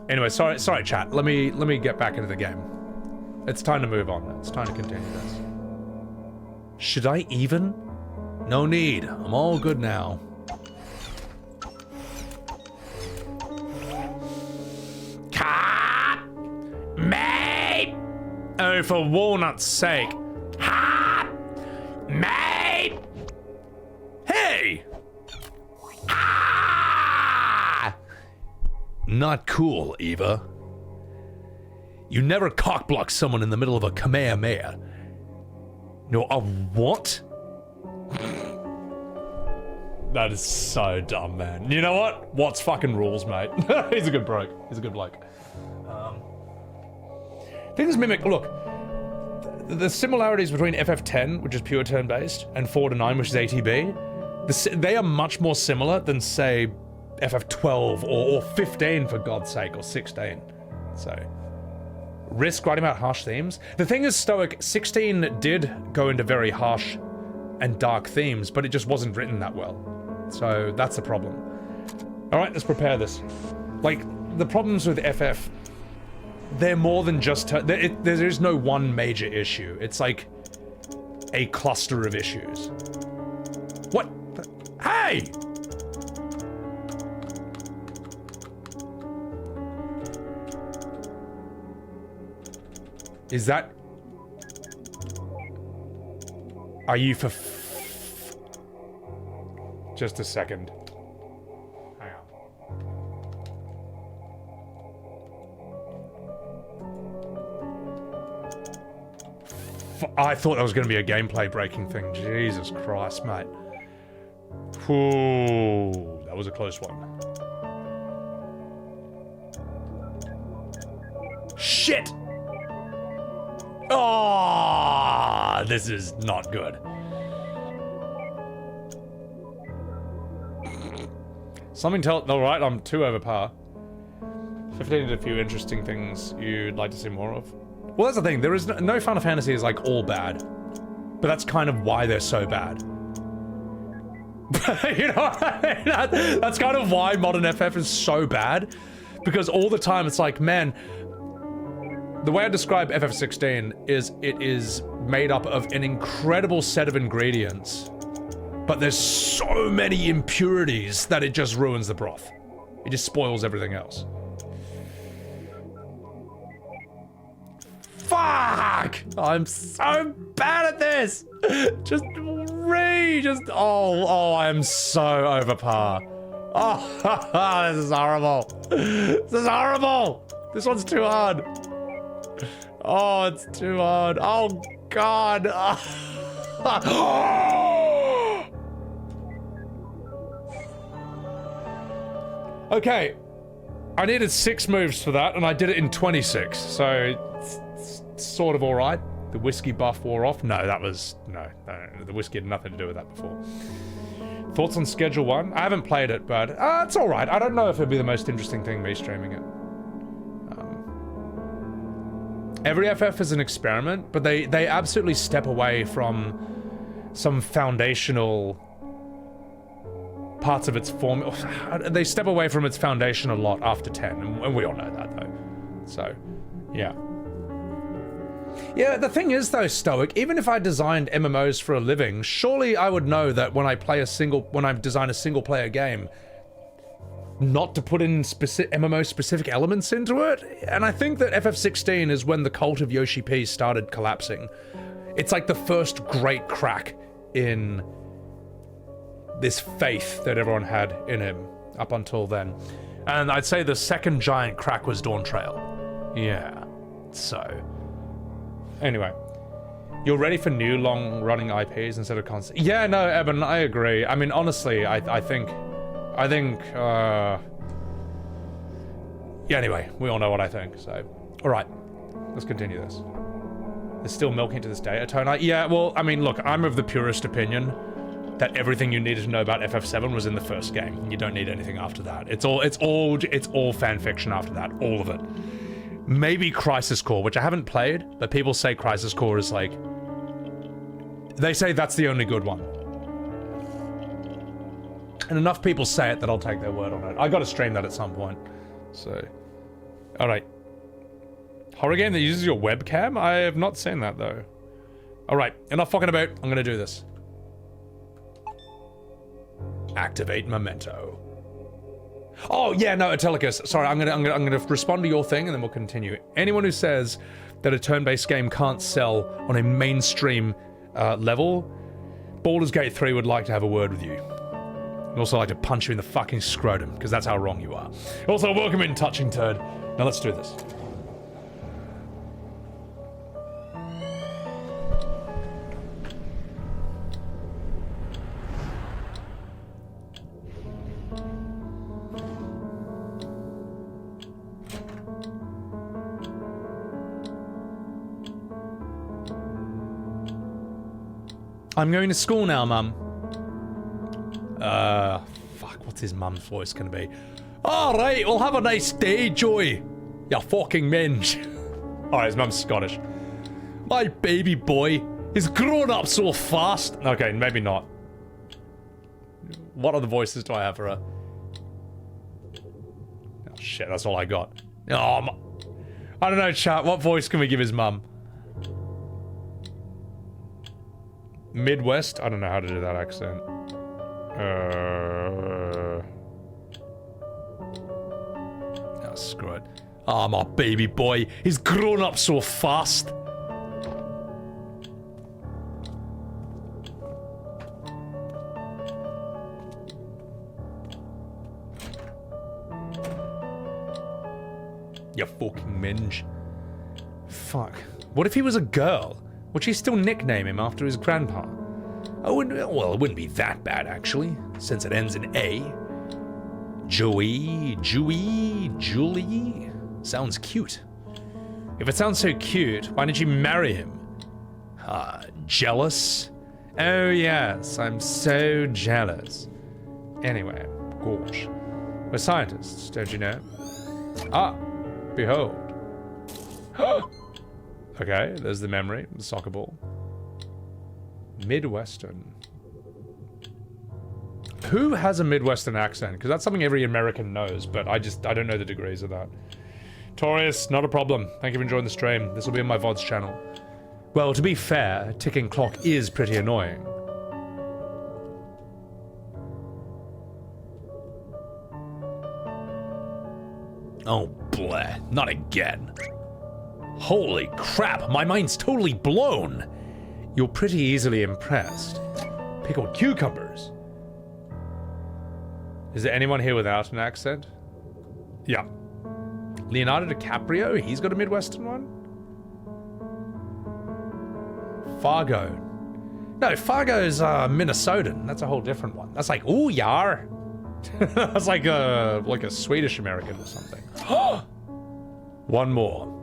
anyway, sorry, chat. Let me get back into the game. It's time to move on. It's time to continue this. Should I even? No need. I'm all good now. Cut! Mate! Oh, for walnut's sake. Ha! Mate! Hey! Ah! Not cool, Eva. You never cockblock someone in the middle of a Kamehameha. No, a what? That is so dumb, man. You know what? What's fucking rules, mate? He's a good bloke. He's a good bloke. Things Mimic, look, the similarities between FF10, which is pure turn-based, and 4 to 9, which is ATB, They are much more similar than, say, FF12 or 15, for God's sake, or 16. So, risk writing about harsh themes. The thing is, Stoic, 16 did go into very harsh and dark themes, but it just wasn't written that well. So, that's the problem. Alright, let's prepare this. Like, the problems with FF, they're more than just... there is no one major issue. It's like a cluster of issues. What? Hey! Is that... Are you for... Just a second. Hang on. I thought that was going to be a gameplay breaking thing. Jesus Christ, mate. Ooh, that was a close one. Shit! Oh, this is not good. Something alright, I'm 2 over par. 15 did a few interesting things you'd like to see more of. Well, that's the thing, there is no Final Fantasy is like all bad. But that's kind of why they're so bad. You know what I mean? That's kind of why modern FF is so bad. Because all the time it's like, man, the way I describe FF16 is it is made up of an incredible set of ingredients, but there's so many impurities that it just ruins the broth. It just spoils everything else. Fuck! I'm so bad at this! Oh, I'm so over par. Oh, this is horrible. This is horrible! This one's too hard. Oh, it's too hard. Oh, God. Okay. I needed 6 moves for that, and I did it in 26, so it's sort of alright. The whiskey buff wore off. No, that was... No, the whiskey had nothing to do with that before. Thoughts on Schedule 1? I haven't played it, but it's alright. I don't know if it'd be the most interesting thing, me streaming it. Every FF is an experiment, but they absolutely step away from some foundational parts of its form. They step away from its foundation a lot after 10, and we all know that, though. So, yeah. Yeah, the thing is, though, Stoic, even if I designed MMOs for a living, surely I would know that when I design a single-player game, not to put in MMO-specific elements into it. And I think that FF16 is when the cult of Yoshi P started collapsing. It's like the first great crack in this faith that everyone had in him up until then. And I'd say the second giant crack was Dawn Trail. Yeah, so... Anyway. You're ready for new long-running IPs instead of constant... Yeah, no, Eben, I agree. I mean, honestly, I think... yeah, anyway, we all know what I think, so... Alright, let's continue this. There's still milking to this day. Atonite? Yeah, well, I mean, look, I'm of the purest opinion that everything you needed to know about FF7 was in the first game, and you don't need anything after that. It's all fan fiction after that, all of it. Maybe Crisis Core, which I haven't played, but people say Crisis Core is like... They say that's the only good one. And enough people say it that I'll take their word on it. I gotta stream that at some point. So... Alright. Horror game that uses your webcam? I have not seen that, though. Alright, enough fucking about. I'm gonna do this. Activate Memento. Oh, yeah, no, Atelicus. Sorry, I'm gonna respond to your thing and then we'll continue. Anyone who says that a turn-based game can't sell on a mainstream level, Baldur's Gate 3 would like to have a word with you. I'd also like to punch you in the fucking scrotum, because that's how wrong you are. Also, welcome in, Touching Turd. Now let's do this. I'm going to school now, Mum. Fuck, what's his mum's voice gonna be? Alright, well have a nice day, Joey. You fucking minge. Alright, his mum's Scottish. My baby boy is grown up so fast. Okay, maybe not. What other voices do I have for her? Oh shit, that's all I got. Oh, I don't know, chat. What voice can we give his mum? Midwest? I don't know how to do that accent. Oh, screw it. Oh, my baby boy. He's grown up so fast. You fucking minge. Fuck. What if he was a girl? Would she still nickname him after his grandpa? Well, it wouldn't be that bad, actually, since it ends in A. Joey, Jewy, Julie. Sounds cute. If it sounds so cute, why didn't you marry him? Jealous? Oh yes, I'm so jealous. Anyway, gosh. We're scientists, don't you know? Ah, behold. Okay, there's the memory, the soccer ball. Midwestern. Who has a Midwestern accent? Because that's something every American knows, but I don't know the degrees of that. Taurus, not a problem. Thank you for enjoying the stream. This will be on my VODS channel. Well, to be fair, ticking clock is pretty annoying. Oh, bleh. Not again. Holy crap, my mind's totally blown. You're pretty easily impressed. Pickled cucumbers. Is there anyone here without an accent? Yeah. Leonardo DiCaprio, he's got a Midwestern one? Fargo. No, Fargo's Minnesotan. That's a whole different one. That's like, ooh, yar. That's like a Swedish American or something. One more.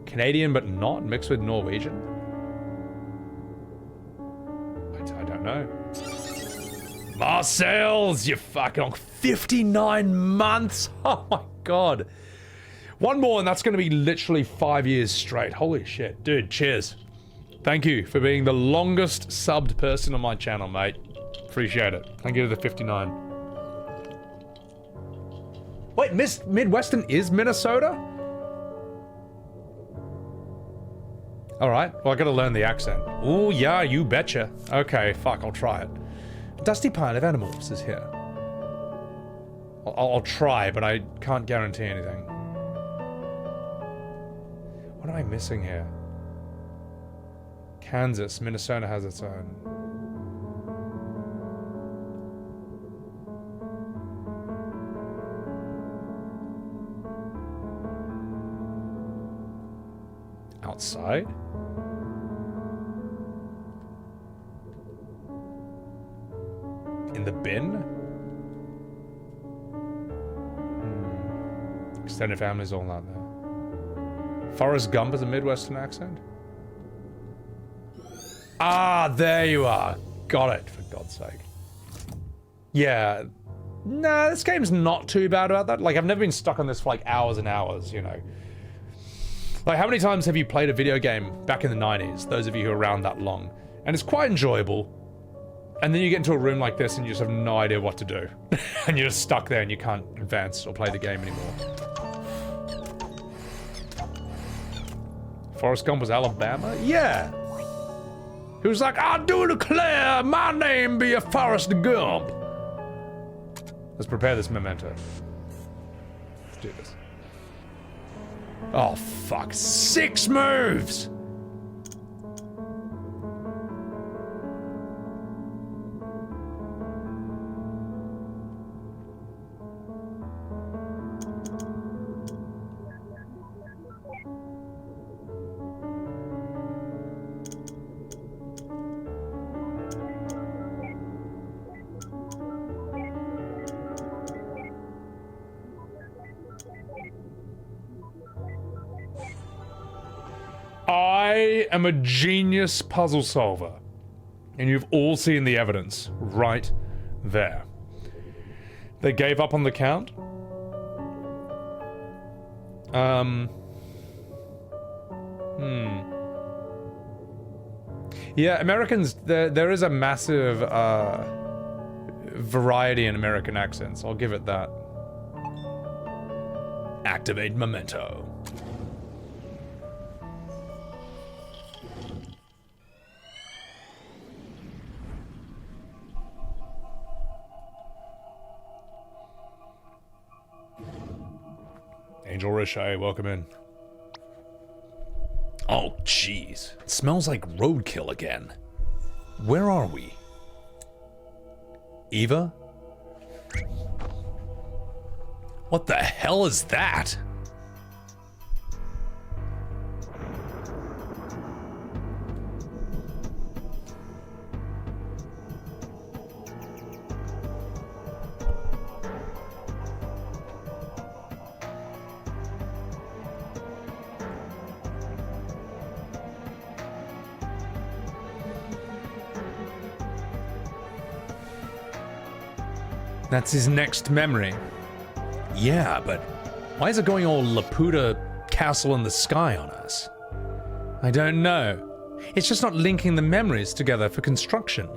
Canadian but not mixed with Norwegian? I don't know. Marcel's, you fucking 59 months. Oh my god. One more and that's gonna be literally 5 years straight. Holy shit. Dude, cheers. Thank you for being the longest subbed person on my channel, mate. Appreciate it. Thank you to the 59. Wait, Midwestern is Minnesota? Alright, well I gotta learn the accent. Ooh, yeah, you betcha. Okay, fuck, I'll try it. Dusty pile of animals is here. I'll try, but I can't guarantee anything. What am I missing here? Kansas, Minnesota has its own. Outside? In the bin? Extended family's all out there. Forrest Gump has a Midwestern accent? Ah, there you are. Got it, for God's sake. Yeah. Nah, this game's not too bad about that. Like, I've never been stuck on this for like hours and hours, you know. Like, how many times have you played a video game back in the 90s? Those of you who are around that long. And it's quite enjoyable. And then you get into a room like this and you just have no idea what to do. And you're just stuck there and you can't advance or play the game anymore. Forrest Gump was Alabama? Yeah. He was like, I do declare my name be a Forrest Gump. Let's prepare this memento. Let's do this. Oh, fuck. 6 moves! I am a genius puzzle solver. And you've all seen the evidence right there. They gave up on the count. Yeah, Americans, there is a massive variety in American accents. I'll give it that. Activate memento. Angel Richet, welcome in. Oh, jeez. It smells like roadkill again. Where are we? Eva? What the hell is that? That's his next memory. Yeah, but why is it going all Laputa castle in the sky on us? I don't know. It's just not linking the memories together for construction.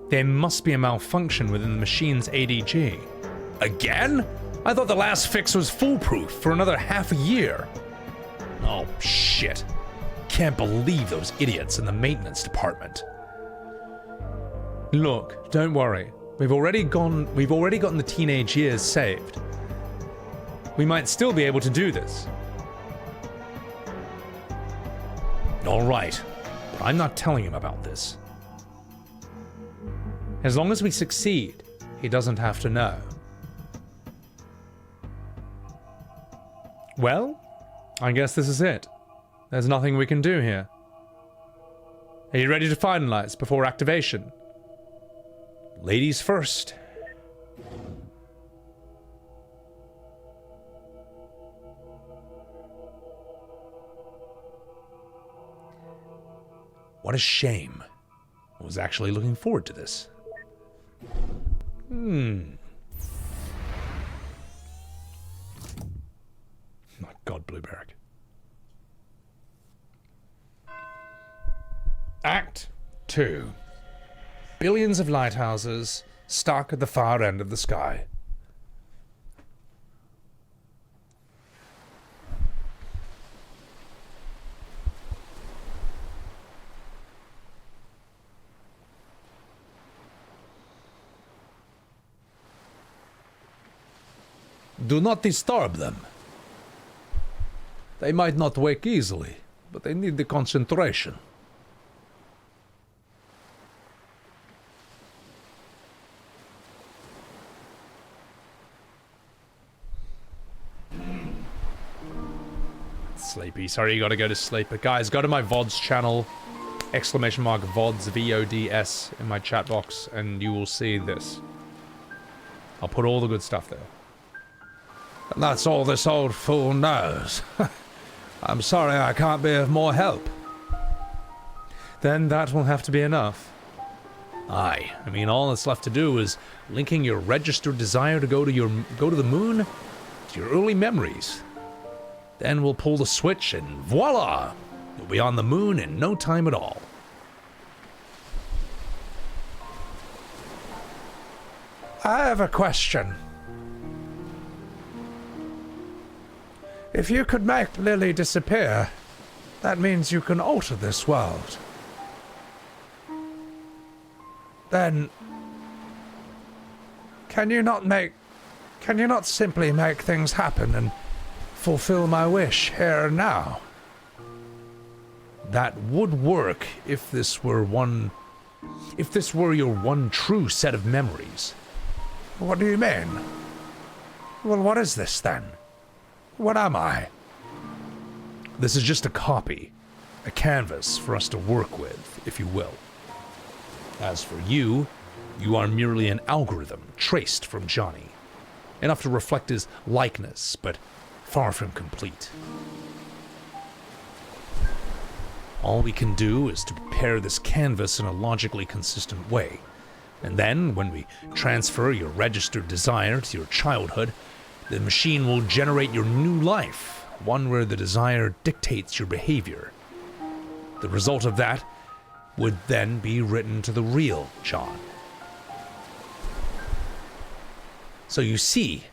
There must be a malfunction within the machine's ADG. Again? I thought the last fix was foolproof for another half a year. Oh, shit. Can't believe those idiots in the maintenance department. Look, don't worry. We've already gotten the teenage years saved. We might still be able to do this. All right, but I'm not telling him about this. As long as we succeed, he doesn't have to know. Well, I guess this is it. There's nothing we can do here. Are you ready to finalize before activation? Ladies first. What a shame. I was actually looking forward to this. My God, Blueberry. Act 2. Billions of lighthouses stuck at the far end of the sky. Do not disturb them. They might not wake easily, but they need the concentration. Sleepy. Sorry, you gotta go to sleep. But guys, go to my VODS channel, !VODS, VODS, in my chat box, and you will see this. I'll put all the good stuff there. And that's all this old fool knows. I'm sorry I can't be of more help. Then that will have to be enough. Aye, I mean, all that's left to do is linking your registered desire to go to the moon to your early memories. Then we'll pull the switch and voila! You'll be on the moon in no time at all. I have a question. If you could make Lily disappear, that means you can alter this world. Then, can you not simply make things happen and fulfill my wish here and now? That would work if this were your one true set of memories. What do you mean? Well, what is this then? What am I? This is just a copy, a canvas for us to work with, if you will. As for you, you are merely an algorithm traced from Johnny. Enough to reflect his likeness, but far from complete. All we can do is to prepare this canvas in a logically consistent way. And then, when we transfer your registered desire to your childhood, the machine will generate your new life, one where the desire dictates your behavior. The result of that would then be written to the real John. So you see,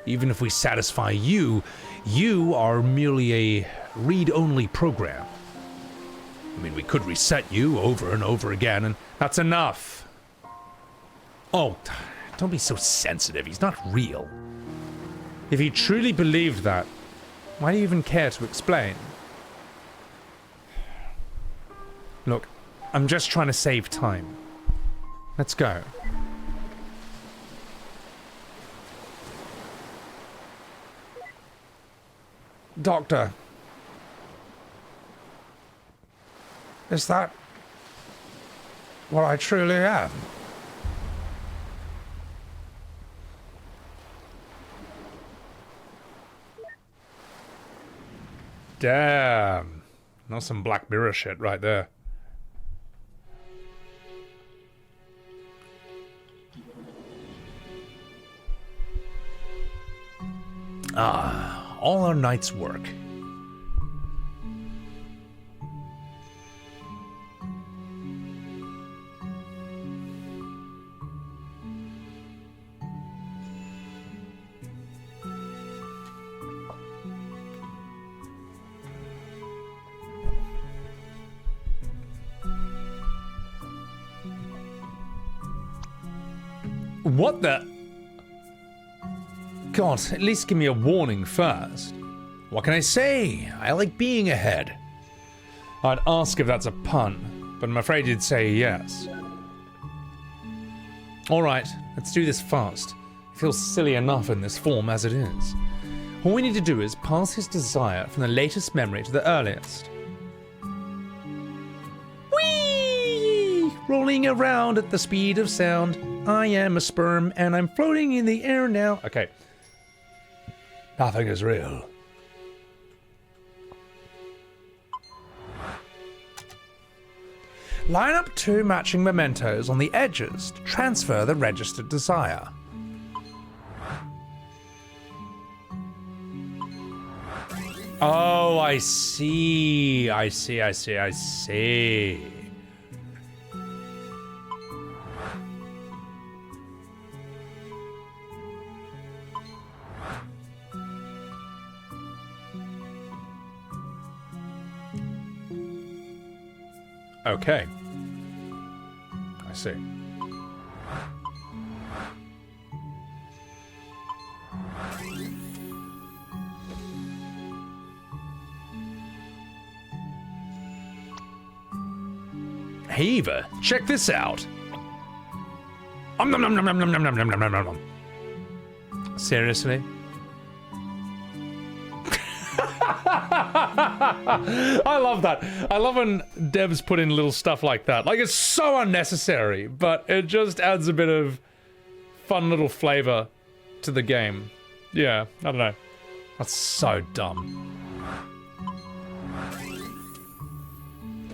even if we satisfy you, you are merely a read-only program. I mean, we could reset you over and over again, and that's enough. Oh, don't be so sensitive. He's not real. If he truly believed that, why do you even care to explain? Look, I'm just trying to save time. Let's go. Doctor. Is that what I truly am? Damn. That's some Black Mirror shit right there. Ah, all our night's work. What the? God, at least give me a warning first. What can I say? I like being ahead. I'd ask if that's a pun, but I'm afraid you'd say yes. Alright, let's do this fast. It feels silly enough in this form as it is. All we need to do is pass his desire from the latest memory to the earliest. Whee! Rolling around at the speed of sound. I am a sperm and I'm floating in the air now. Okay. Nothing is real. Line up 2 matching mementos on the edges to transfer the registered desire. Oh, I see. I see. Okay. I see. Hey Eva, check this out. Seriously? I love that. I love when devs put in little stuff like that. Like, it's so unnecessary, but it just adds a bit of fun little flavor to the game. Yeah, I don't know. That's so dumb.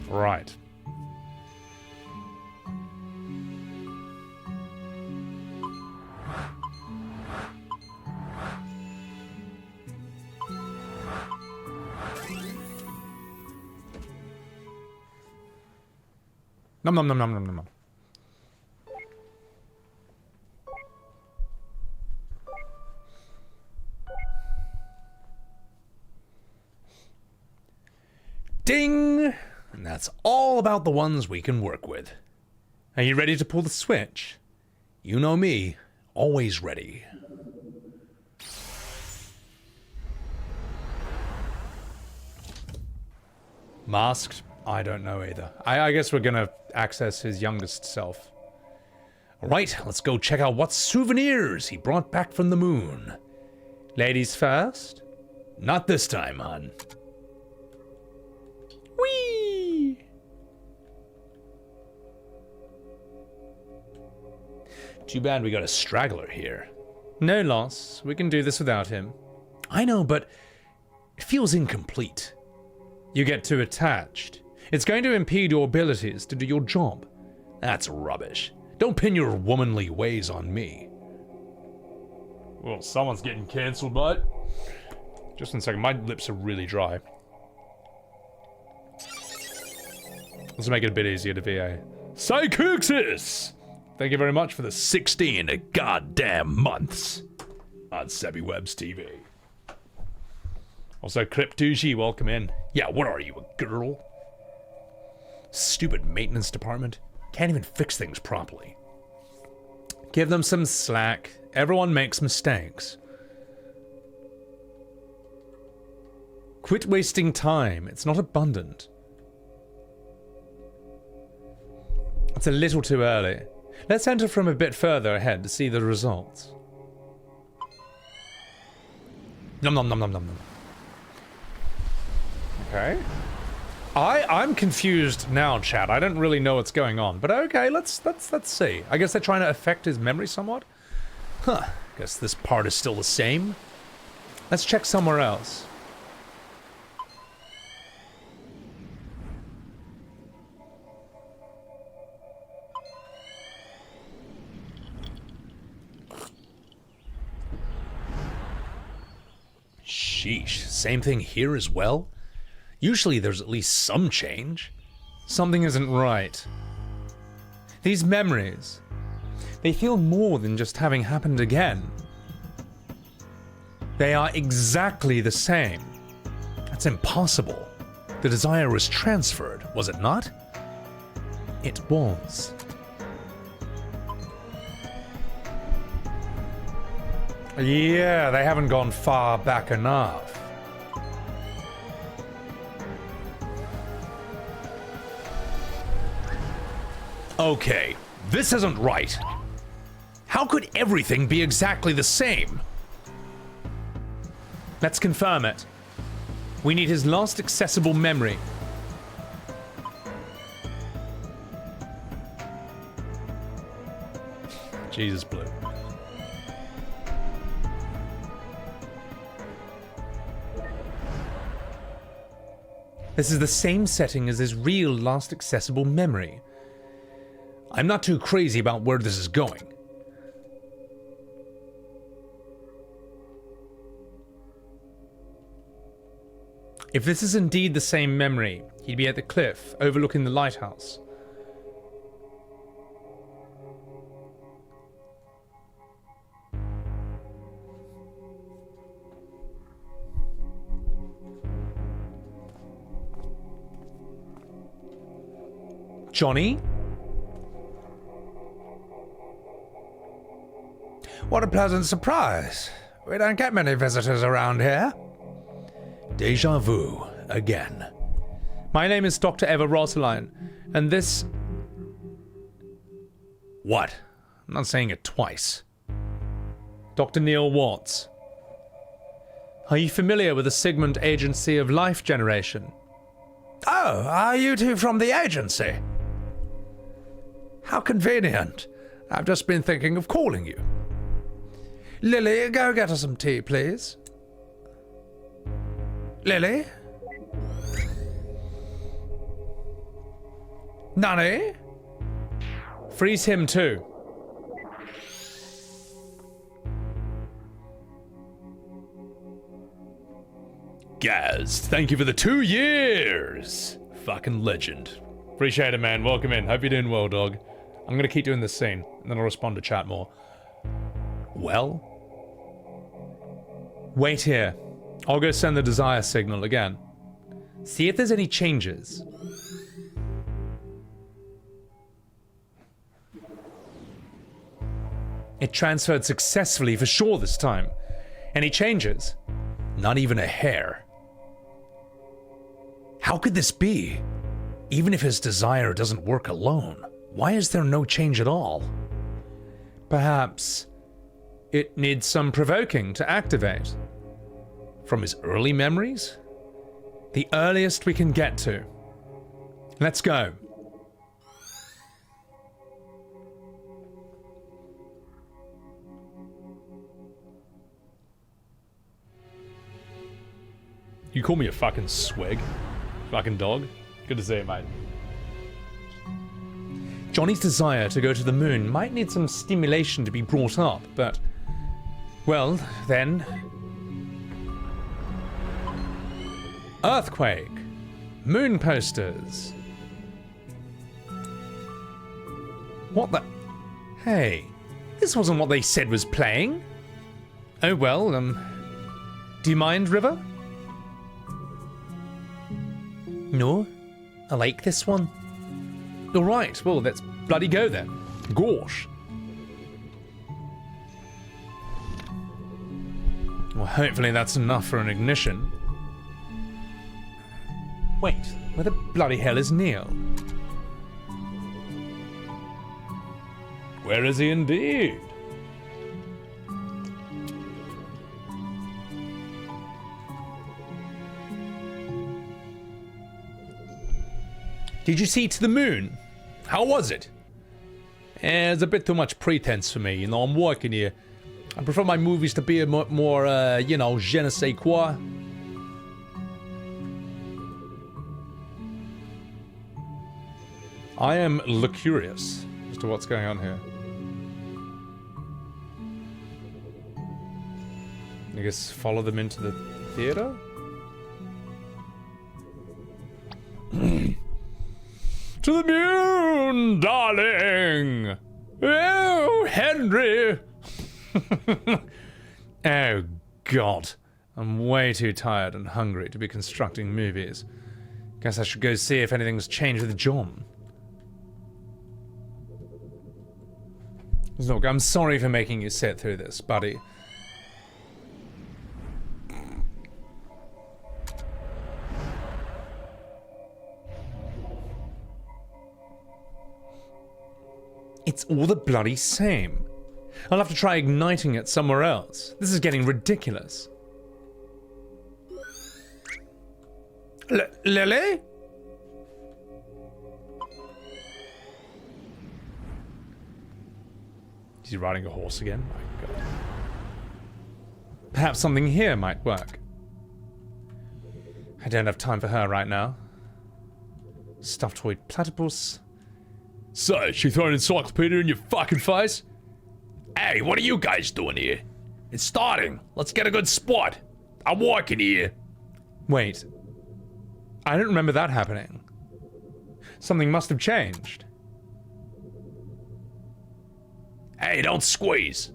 Right. Nom nom nom nom nom nom. Ding! And that's all about the ones we can work with. Are you ready to pull the switch? You know me, always ready. Masked? I don't know either. I guess we're gonna access his youngest self. Alright, let's go check out what souvenirs he brought back from the moon. Ladies first? Not this time, hon. Whee! Too bad we got a straggler here. No loss. We can do this without him. I know, but it feels incomplete. You get too attached. It's going to impede your abilities to do your job. That's rubbish. Don't pin your womanly ways on me. Well, someone's getting cancelled, bud. Just in a second, my lips are really dry. Let's make it a bit easier to VA. Psychuxis! Thank you very much for the 16 goddamn months on Sebby Webs TV. Also, Cryptuji, welcome in. Yeah, what are you, a girl? Stupid maintenance department. Can't even fix things properly. Give them some slack. Everyone makes mistakes. Quit wasting time. It's not abundant. It's a little too early. Let's enter from a bit further ahead to see the results. Nom nom nom nom nom nom. Okay. I'm confused now, chat. I don't really know what's going on, but okay, let's see. I guess they're trying to affect his memory somewhat. Huh. Guess this part is still the same. Let's check somewhere else. Sheesh, same thing here as well? Usually there's at least some change. Something isn't right. These memories, they feel more than just having happened again. They are exactly the same. That's impossible. The desire was transferred, was it not? It was. Yeah, they haven't gone far back enough. Okay, this isn't right. How could everything be exactly the same? Let's confirm it. We need his last accessible memory. Jesus, Blue. This is the same setting as his real last accessible memory. I'm not too crazy about where this is going. If this is indeed the same memory, he'd be at the cliff overlooking the lighthouse. Johnny? What a pleasant surprise. We don't get many visitors around here. Deja vu again. My name is Dr. Eva Rosaline, and this... What? I'm not saying it twice. Dr. Neil Watts. Are you familiar with the Sigmund Agency of Life Generation? Oh, are you two from the agency? How convenient. I've just been thinking of calling you. Lily, go get us some tea, please. Lily? Nani? Freeze him too. Gaz, thank you for the 2 years. Fucking legend. Appreciate it, man. Welcome in. Hope you're doing well, dog. I'm gonna keep doing this scene, and then I'll respond to chat more. Well? Wait here. I'll go send the desire signal again. See if there's any changes. It transferred successfully for sure this time. Any changes? Not even a hair. How could this be? Even if his desire doesn't work alone, why is there no change at all? Perhaps it needs some provoking to activate. From his early memories? The earliest we can get to. Let's go. You call me a fucking swig? Fucking dog? Good to see you, mate. Johnny's desire to go to the moon might need some stimulation to be brought up, but... Well, then... Earthquake. Moon posters. What the... Hey, this wasn't what they said was playing. Oh well, do you mind, River? No, I like this one. Alright, well, let's bloody go then. Gosh. Well, hopefully that's enough for an ignition. Wait, where the bloody hell is Neil? Where is he indeed? Did you see To the Moon? How was it? It's a bit too much pretense for me, you know, I'm working here. I prefer my movies to be a more, you know, je ne sais quoi. I am curious as to what's going on here. I guess follow them into the theater? To the moon, darling! Oh, Henry! Oh, God. I'm way too tired and hungry to be constructing movies. Guess I should go see if anything's changed with John. Look, I'm sorry for making you sit through this, buddy. It's all the bloody same. I'll have to try igniting it somewhere else. This is getting ridiculous. Lily? Is he riding a horse again? My God. Perhaps something here might work. I don't have time for her right now. Stuffed toy platypus. So, she throw an encyclopedia in your fucking face? Hey, what are you guys doing here? It's starting. Let's get a good spot. I'm working here. Wait. I don't remember that happening. Something must have changed. Hey, don't squeeze.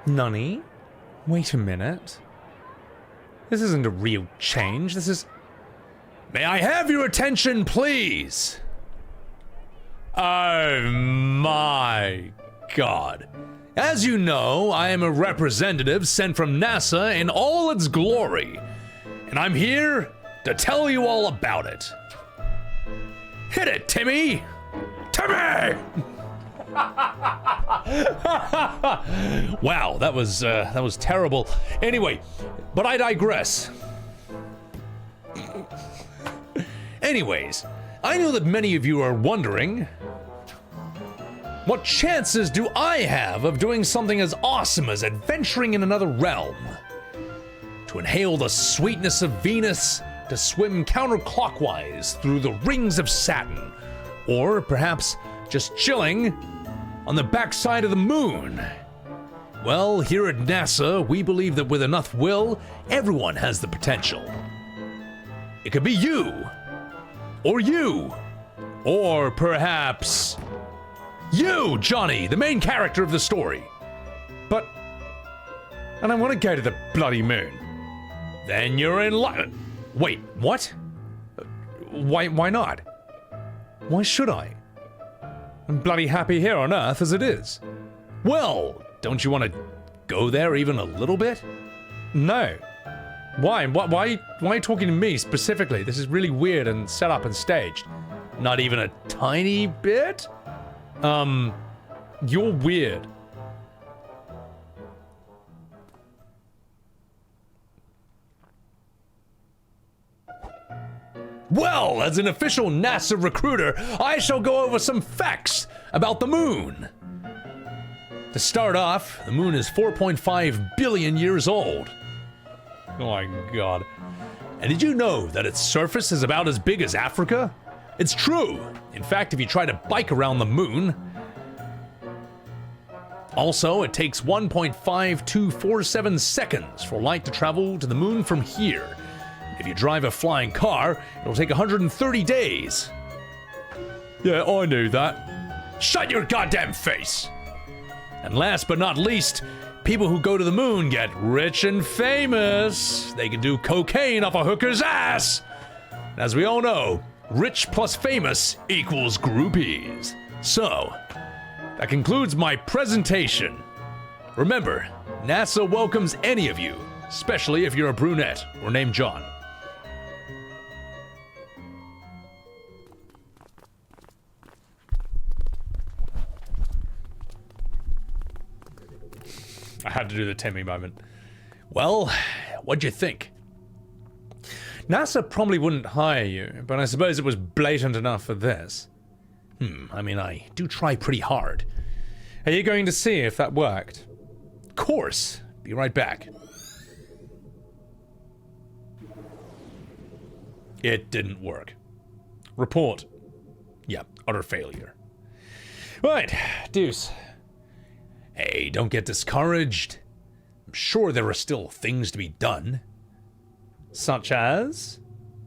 Nani? Wait a minute. This isn't a real change, this is... May I have your attention, please? Oh my God. As you know, I am a representative sent from NASA in all its glory. And I'm here to tell you all about it. Hit it, Timmy! Timmy! Wow, that was terrible. Anyway, but I digress. Anyways, I know that many of you are wondering, what chances do I have of doing something as awesome as adventuring in another realm? To inhale the sweetness of Venus, to swim counterclockwise through the rings of Saturn, or perhaps just chilling on the backside of the moon. Well, here at NASA, we believe that with enough will, everyone has the potential. It could be you, or perhaps you, Johnny, the main character of the story. But, and I want to go to the bloody moon. Then you're in luck. Wait, what? Why not? Why should I? I'm bloody happy here on Earth as it is. Well, don't you want to go there even a little bit? No. Why? Why are you talking to me specifically? This is really weird and set up and staged. Not even a tiny bit? You're weird. Well, as an official NASA recruiter, I shall go over some facts about the moon. To start off, the moon is 4.5 billion years old. Oh my god. And did you know that its surface is about as big as Africa? It's true. In fact, if you try to bike around the moon... Also, it takes 1.5247 seconds for light to travel to the moon from here. If you drive a flying car, it'll take 130 days. Yeah, I knew that. Shut your goddamn face! And last but not least, people who go to the moon get rich and famous. They can do cocaine off a hooker's ass. And as we all know, rich plus famous equals groupies. So, that concludes my presentation. Remember, NASA welcomes any of you, especially if you're a brunette or named John. I had to do the Timmy moment. Well, what'd you think? NASA probably wouldn't hire you, but I suppose it was blatant enough for this. I mean, I do try pretty hard. Are you going to see if that worked? Of course. Be right back. It didn't work. Report. Yeah, utter failure. Right, Deuce. Hey, don't get discouraged. I'm sure there are still things to be done. Such as?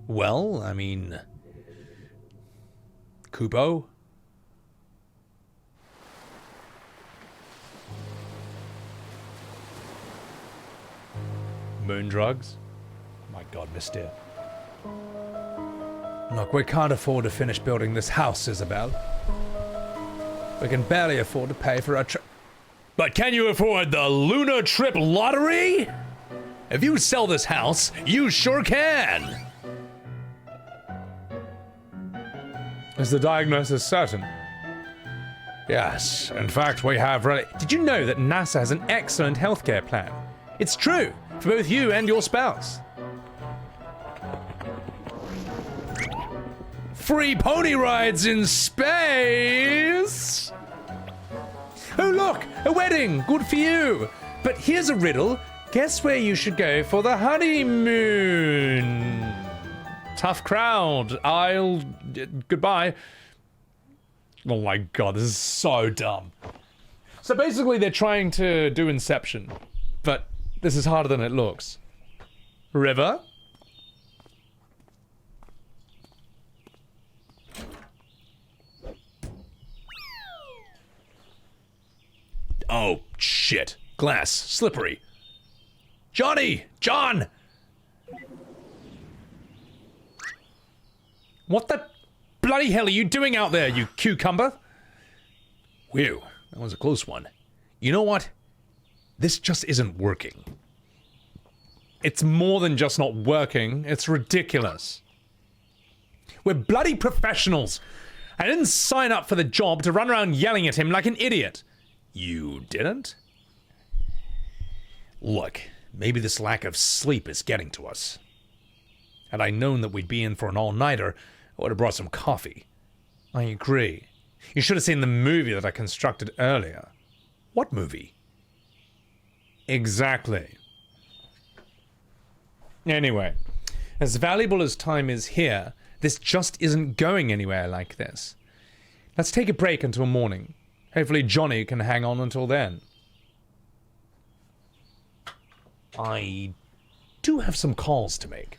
Well, I mean... Kubo? Moon drugs? My god, Mister. Look, we can't afford to finish building this house, Isabel. We can barely afford to pay for our trip. But can you afford the Lunar Trip Lottery? If you sell this house, you sure can! Is the diagnosis certain? Yes, in fact, we have really... Did you know that NASA has an excellent healthcare plan? It's true, for both you and your spouse. Free pony rides in space! Oh look, a wedding, good for you. But here's a riddle. Guess where you should go for the honeymoon? Tough crowd. Goodbye. Oh my god, this is so dumb. So basically they're trying to do Inception, but this is harder than it looks. River? Oh, shit. Glass. Slippery. Johnny! John! What the bloody hell are you doing out there, you cucumber? Whew, that was a close one. You know what? This just isn't working. It's more than just not working, it's ridiculous. We're bloody professionals. I didn't sign up for the job to run around yelling at him like an idiot. You didn't? Look, maybe this lack of sleep is getting to us. Had I known that we'd be in for an all-nighter, I would have brought some coffee. I agree. You should have seen the movie that I constructed earlier. What movie? Exactly. Anyway, as valuable as time is here, this just isn't going anywhere like this. Let's take a break until morning. Hopefully Johnny can hang on until then. I do have some calls to make.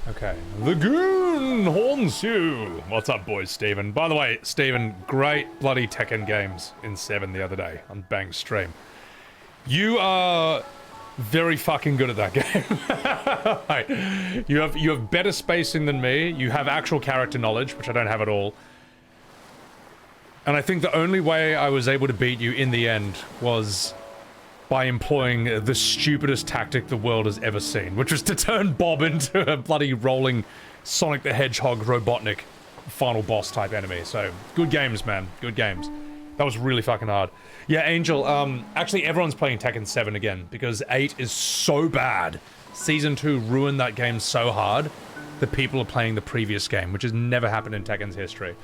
Okay. The goon haunts you. What's up, boys, Steven? By the way, Steven, great bloody Tekken games in 7 the other day on Bang's stream. You are very fucking good at that game. Right. You have better spacing than me. You have actual character knowledge, which I don't have at all. And I think the only way I was able to beat you in the end was by employing the stupidest tactic the world has ever seen, which was to turn Bob into a bloody rolling Sonic the Hedgehog Robotnik final boss type enemy. So, good games, man. Good games. That was really fucking hard. Yeah, Angel, actually everyone's playing Tekken 7 again, because 8 is so bad. Season 2 ruined that game so hard that people are playing the previous game, which has never happened in Tekken's history.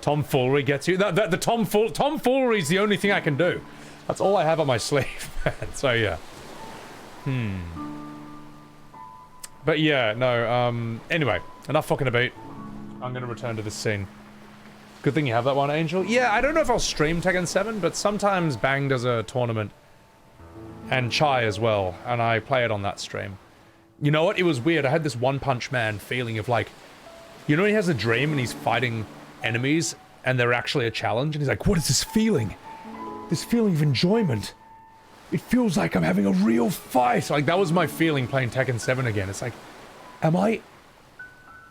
Tomfoolery gets you. The tomfoolery is the only thing I can do. That's all I have on my sleeve, man. So, yeah. But yeah, no, anyway, enough fucking about. I'm gonna return to this scene. Good thing you have that one, Angel. Yeah, I don't know if I'll stream Tekken 7, but sometimes Bang does a tournament. And Chai as well, and I play it on that stream. You know what? It was weird. I had this One Punch Man feeling of like... You know he has a dream and he's fighting enemies, and they're actually a challenge, and he's like, what is this feeling? This feeling of enjoyment. It feels like I'm having a real fight. Like, that was my feeling playing Tekken 7 again. It's like, am I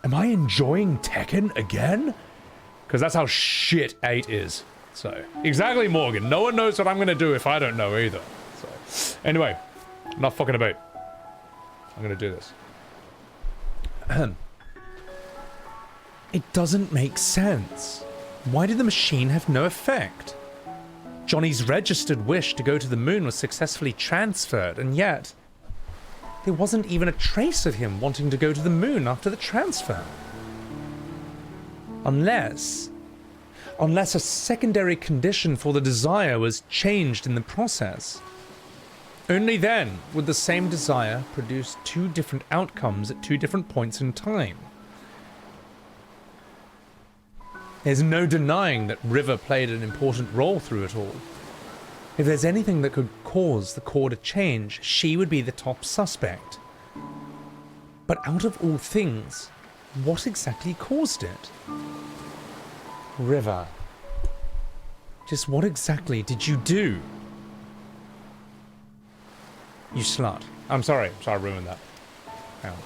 enjoying Tekken again? Because that's how shit 8 is. So, exactly, Morgan. No one knows what I'm gonna do if I don't know either. So, anyway, enough fucking about. I'm gonna do this. It doesn't make sense. Why did the machine have no effect? Johnny's registered wish to go to the moon was successfully transferred, and yet there wasn't even a trace of him wanting to go to the moon after the transfer. Unless a secondary condition for the desire was changed in the process. Only then would the same desire produce two different outcomes at two different points in time. There's no denying that River played an important role through it all. If there's anything that could cause the core to change, she would be the top suspect. But out of all things, what exactly caused it? River. Just what exactly did you do? You slut. I'm sorry I ruined that. Hang on.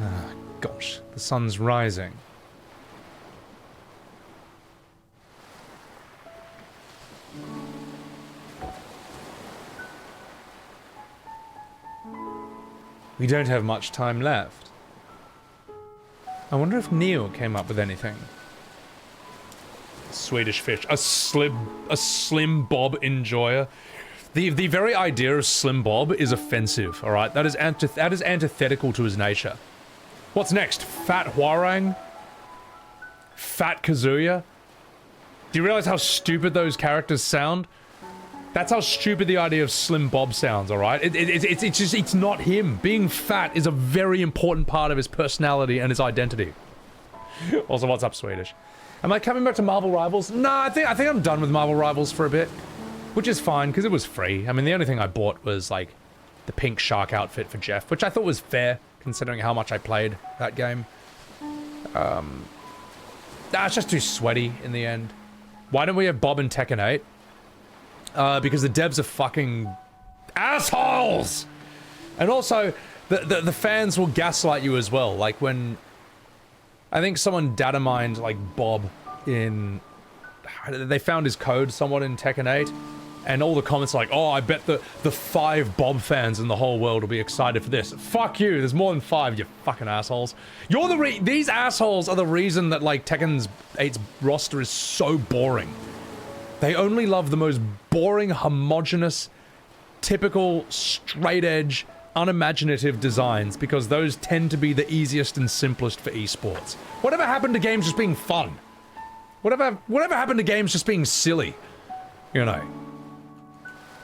Ah, gosh, the sun's rising. We don't have much time left. I wonder if Neil came up with anything. Swedish fish. A slim Bob enjoyer. The very idea of Slim Bob is offensive, alright? That is antithetical to his nature. What's next? Fat Hwarang? Fat Kazuya? Do you realize how stupid those characters sound? That's how stupid the idea of Slim Bob sounds, alright? It's not him. Being fat is a very important part of his personality and his identity. Also, what's up, Swedish? Am I coming back to Marvel Rivals? Nah, I think I'm done with Marvel Rivals for a bit. Which is fine, because it was free. I mean, the only thing I bought was, like, the pink shark outfit for Jeff, which I thought was fair, considering how much I played that game. It's just too sweaty in the end. Why don't we have Bob in Tekken 8? Because the devs are fucking assholes! And also, the fans will gaslight you as well. Like when... I think someone data mined, like, Bob in... They found his code somewhat in Tekken 8. And all the comments are like, oh, I bet the 5 Bob fans in the whole world will be excited for this. Fuck you, there's more than 5, you fucking assholes. These assholes are the reason that, like, Tekken 8's roster is so boring. They only love the most boring, homogenous, typical, straight-edge, unimaginative designs, because those tend to be the easiest and simplest for esports. Whatever happened to games just being fun? Whatever happened to games just being silly? You know.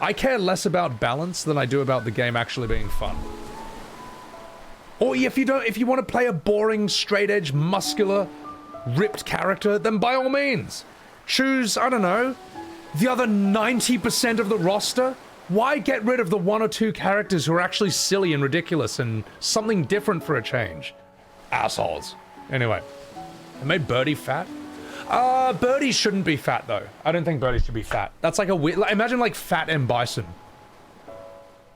I care less about balance than I do about the game actually being fun. Or if you want to play a boring, straight-edge, muscular, ripped character, then by all means. Choose, I don't know, the other 90% of the roster? Why get rid of the 1 or 2 characters who are actually silly and ridiculous and something different for a change? Assholes. Anyway. I made Birdie fat? Birdie shouldn't be fat, though. I don't think Birdie should be fat. That's like a weird... Imagine, like, Fat M. Bison.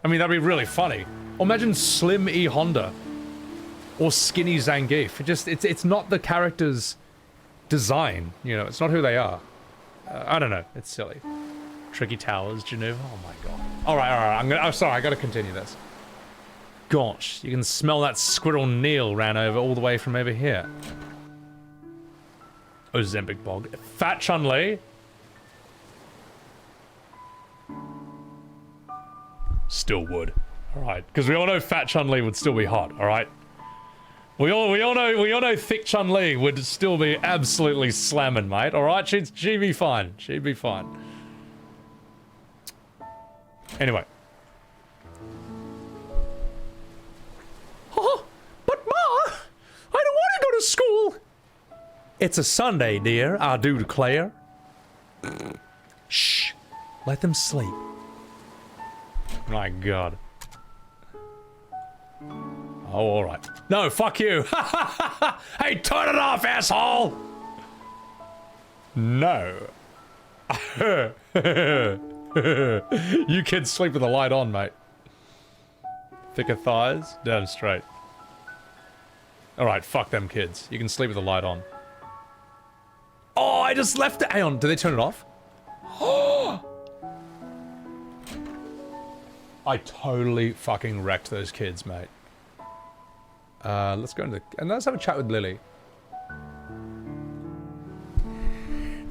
I mean, that'd be really funny. Or imagine Slim E Honda. Or Skinny Zangief. It's not the character's design, you know, it's not who they are. I don't know, it's silly. Tricky Towers, Janu. Oh my god. Alright, I'm sorry, I gotta continue this. Gosh, you can smell that squirrel Neil ran over all the way from over here. Ozempic Bog. Fat Chun-Li? Still would. Alright, because we all know Fat Chun-Li would still be hot, alright? We all know Thick Chun-Li would still be absolutely slamming, mate, alright? She'd be fine. She'd be fine. Anyway. Oh, but Ma, I don't want to go to school. It's a Sunday, dear, I do declare. Shh. Let them sleep. My god. Oh, alright. No, fuck you! Hey, turn it off, asshole! No. You kids sleep with the light on, mate. Thicker thighs? Damn straight. Alright, fuck them kids. You can sleep with the light on. Oh, I just left it! Hang on, did they turn it off? I totally fucking wrecked those kids, mate. Let's go into and let's have a chat with Lily.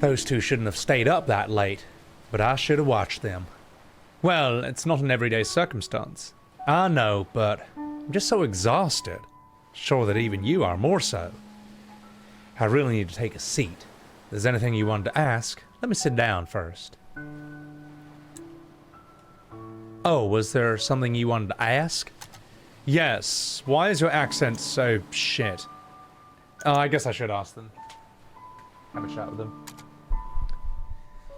Those two shouldn't have stayed up that late, but I should have watched them. Well, it's not an everyday circumstance. I know, but I'm just so exhausted. Sure that even you are more so. I really need to take a seat. If there's anything you wanted to ask, let me sit down first. Oh, was there something you wanted to ask? Yes. Why is your accent so shit? Oh, I guess I should ask them. Have a chat with them.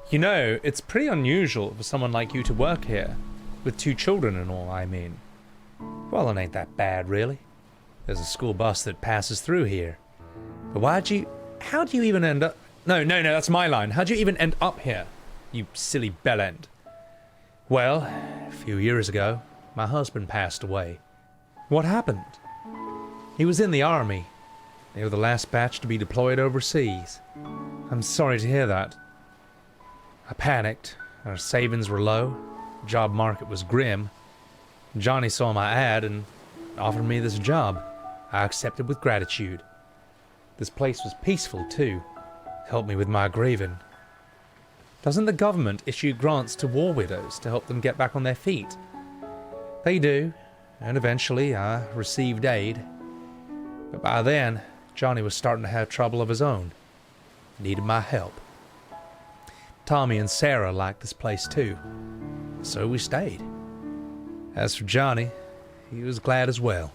You know, it's pretty unusual for someone like you to work here. With 2 children and all, I mean. Well, it ain't that bad, really. There's a school bus that passes through here. But how'd you even end up... No, that's my line. How'd you even end up here? You silly bellend. Well, a few years ago, my husband passed away. What happened? He was in the army. They were the last batch to be deployed overseas. I'm sorry to hear that. I panicked. Our savings were low. The job market was grim. Johnny saw my ad and offered me this job. I accepted with gratitude. This place was peaceful, too. Helped me with my grieving. Doesn't the government issue grants to war widows to help them get back on their feet? They do, and eventually I received aid. But by then, Johnny was starting to have trouble of his own. Needed my help. Tommy and Sarah liked this place too, so we stayed. As for Johnny, he was glad as well.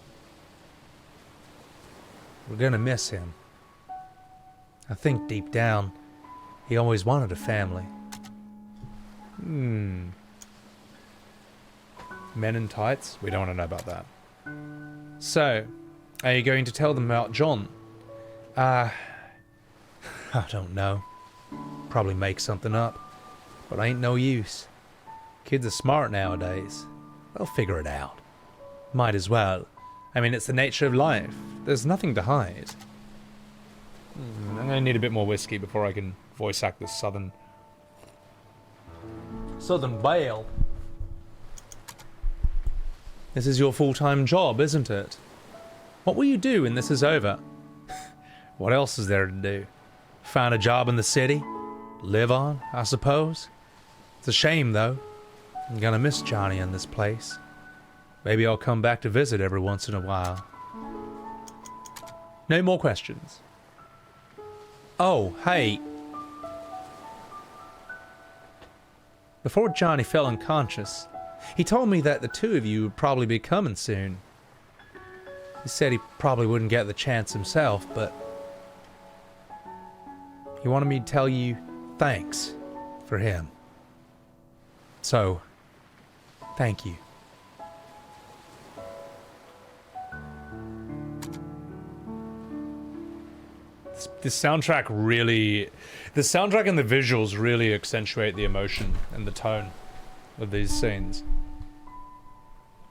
We're gonna miss him. I think deep down, he always wanted a family. Men in tights? We don't want to know about that. So, are you going to tell them about John? I don't know. Probably make something up. But ain't no use. Kids are smart nowadays. They'll figure it out. Might as well. I mean, it's the nature of life. There's nothing to hide. I'm gonna need a bit more whiskey before I can voice act this southern belle. This is your full-time job, isn't it? What will you do when this is over? What else is there to do? Find a job in the city? Live on, I suppose? It's a shame, though. I'm gonna miss Johnny in this place. Maybe I'll come back to visit every once in a while. No more questions. Oh, hey. Before Johnny fell unconscious, he told me that the two of you would probably be coming soon. He said he probably wouldn't get the chance himself, but he wanted me to tell you thanks for him. So, thank you. The soundtrack and the visuals really accentuate the emotion and the tone of these scenes.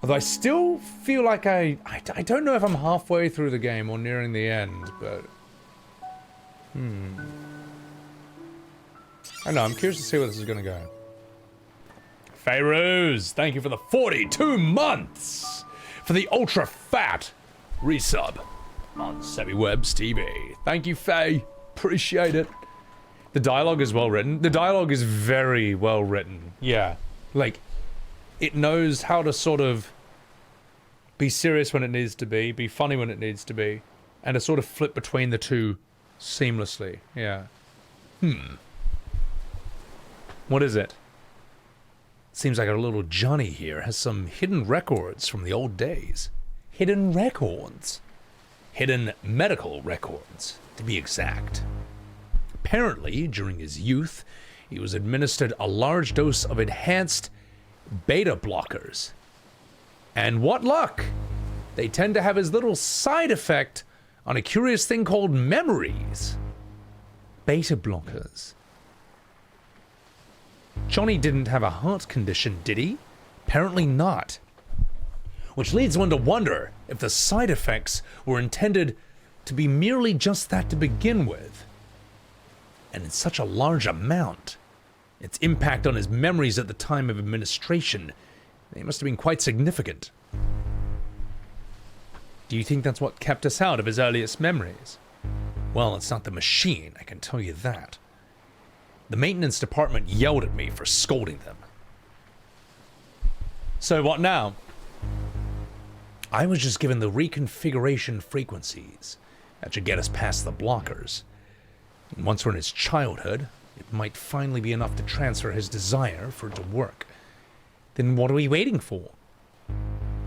Although I still feel like I don't know if I'm halfway through the game or nearing the end, but... I know, I'm curious to see where this is gonna go. Pharaohs, thank you for the 42 months! For the ultra fat resub on SebiWebs TV. Thank you, Faye. Appreciate it. The dialogue is well written. The dialogue is very well written. Yeah. Like, it knows how to sort of be serious when it needs to be funny when it needs to be, and to sort of flip between the two seamlessly. Yeah. What is it? Seems like our little Johnny here has some hidden records from the old days. Hidden records. Hidden medical records, to be exact. Apparently, during his youth, he was administered a large dose of enhanced beta blockers. And what luck! They tend to have as little side effect on a curious thing called memories. Beta blockers. Johnny didn't have a heart condition, did he? Apparently not. Which leads one to wonder if the side effects were intended to be merely just that to begin with. And in such a large amount, its impact on his memories at the time of administration, they must have been quite significant. Do you think that's what kept us out of his earliest memories? Well, it's not the machine, I can tell you that. The maintenance department yelled at me for scolding them. So what now? I was just given the reconfiguration frequencies that should get us past the blockers. And once we're in his childhood, it might finally be enough to transfer his desire for it to work. Then what are we waiting for?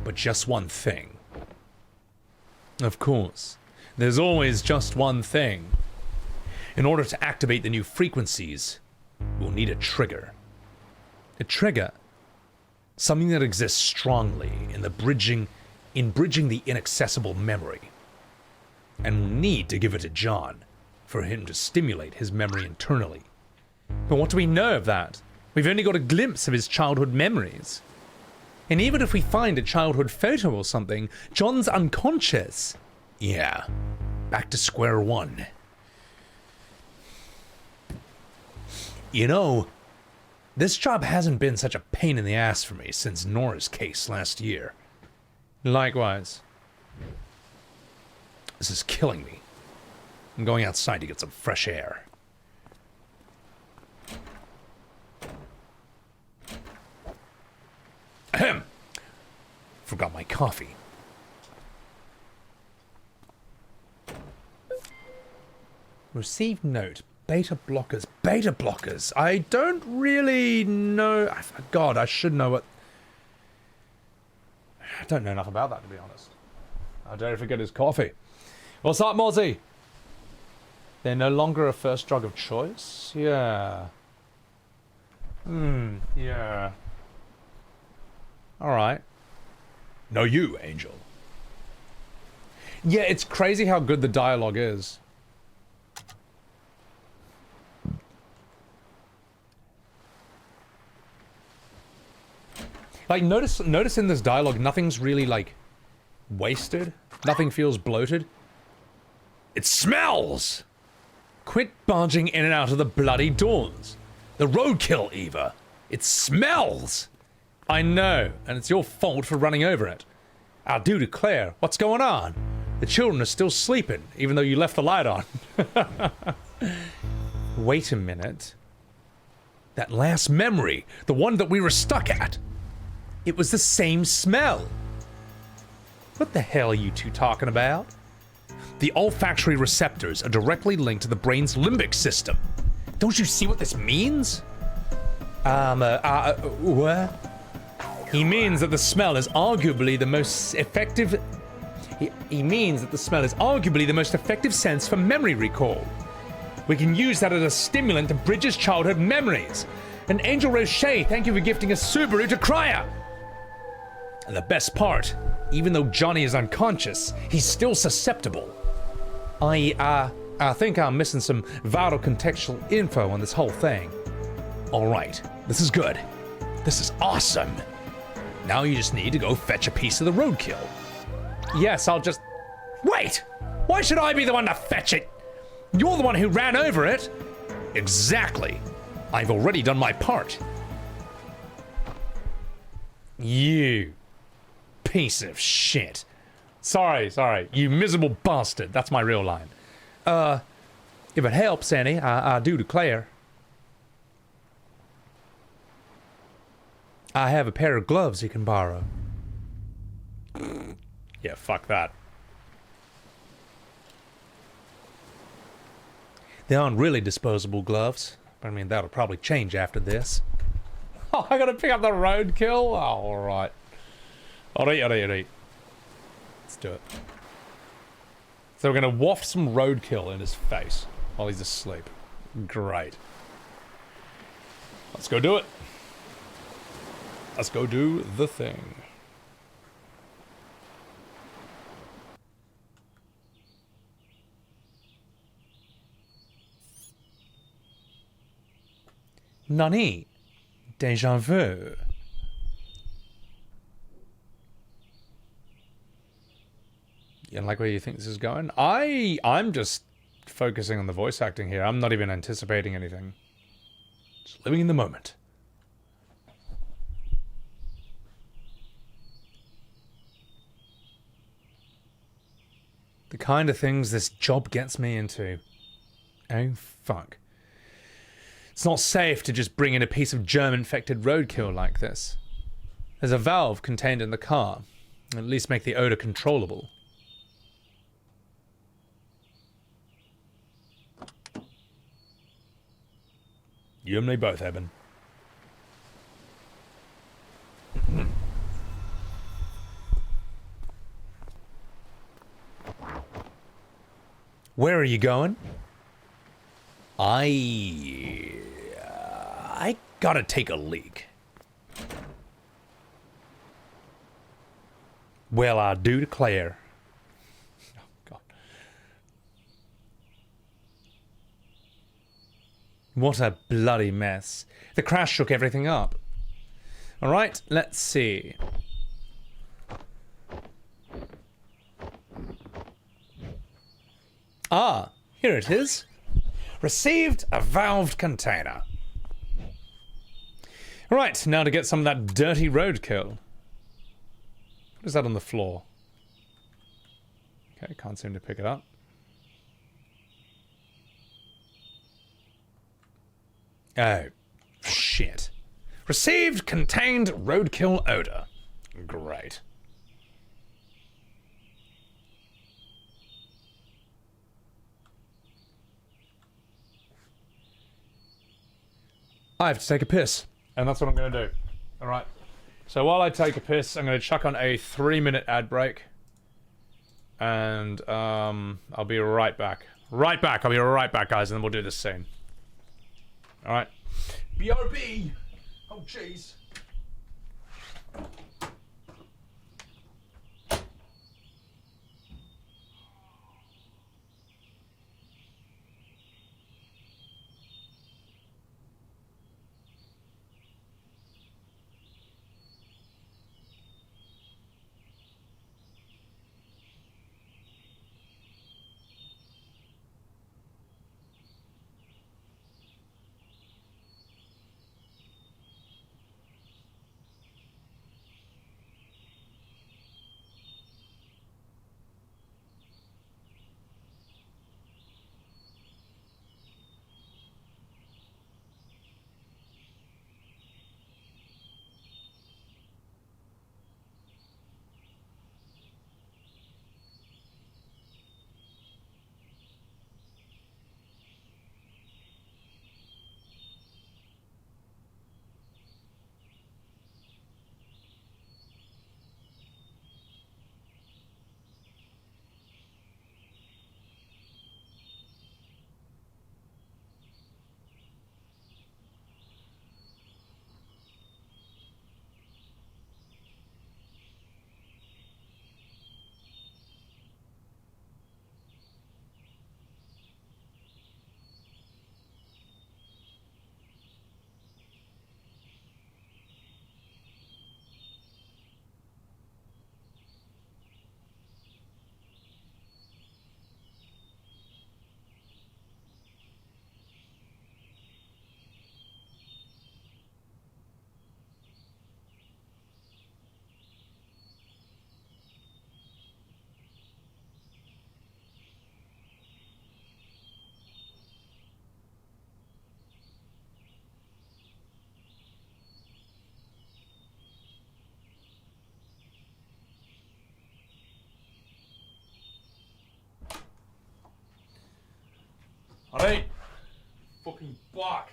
But just one thing. Of course, there's always just one thing. In order to activate the new frequencies, we'll need a trigger. A trigger? Something that exists strongly in bridging the inaccessible memory. And we'll need to give it to John for him to stimulate his memory internally. But what do we know of that? We've only got a glimpse of his childhood memories. And even if we find a childhood photo or something, John's unconscious. Yeah, back to square one. You know, this job hasn't been such a pain in the ass for me since Nora's case last year. Likewise. This is killing me. I'm going outside to get some fresh air. Ahem. Forgot my coffee. Received note. Beta blockers. Beta blockers. I don't really know. God, I should know what. I don't know enough about that, to be honest. I dare forget his coffee. What's up, Mozzie? They're no longer a first drug of choice? Yeah. Yeah. Alright. No, you, Angel. Yeah, it's crazy how good the dialogue is. Like, notice in this dialogue, nothing's really, like, wasted. Nothing feels bloated. It smells! Quit barging in and out of the bloody doors. The roadkill, Eva. It smells! I know, and it's your fault for running over it. I do declare, what's going on? The children are still sleeping, even though you left the light on. Wait a minute. That last memory, the one that we were stuck at. It was the same smell. What the hell are you two talking about? The olfactory receptors are directly linked to the brain's limbic system. Don't you see what this means? What? He means that the smell is arguably the most effective... He means that the smell is arguably the most effective sense for memory recall. We can use that as a stimulant to bridge his childhood memories. And Angel Roche, thank you for gifting a Subaru to Cryer. And the best part, even though Johnny is unconscious, he's still susceptible. I think I'm missing some vital contextual info on this whole thing. All right, this is good. This is awesome. Now you just need to go fetch a piece of the roadkill. Yes, I'll just... Wait! Why should I be the one to fetch it? You're the one who ran over it. Exactly. I've already done my part. You piece of shit. Sorry. You miserable bastard. That's my real line. If it helps any, I do declare. I have a pair of gloves you can borrow. Yeah, fuck that. They aren't really disposable gloves. But I mean, that'll probably change after this. Oh, I gotta pick up the roadkill? Oh, alright. Alright. Let's do it. So we're gonna waft some roadkill in his face while he's asleep. Great. Let's go do it. Let's go do the thing. Nani? Deja vu. You don't like where you think this is going? I'm just focusing on the voice acting here. I'm not even anticipating anything. Just living in the moment. The kind of things this job gets me into. Oh, fuck. It's not safe to just bring in a piece of germ-infected roadkill like this. There's a valve contained in the car. At least make the odor controllable. You and me both, Eben. Where are you going? I gotta take a leak. Well, I do declare. Oh, God. What a bloody mess. The crash shook everything up. Alright, let's see. Ah, here it is. Received a valved container. Right, now to get some of that dirty roadkill. What is that on the floor? Okay, can't seem to pick it up. Oh, shit. Received contained roadkill odor. Great. I have to take a piss, and that's what I'm going to do. All right. So while I take a piss, I'm going to chuck on a 3-minute ad break, and I'll be right back. I'll be right back, guys, and then we'll do this scene. All right. BRB. Oh, jeez. Hey! Fucking back!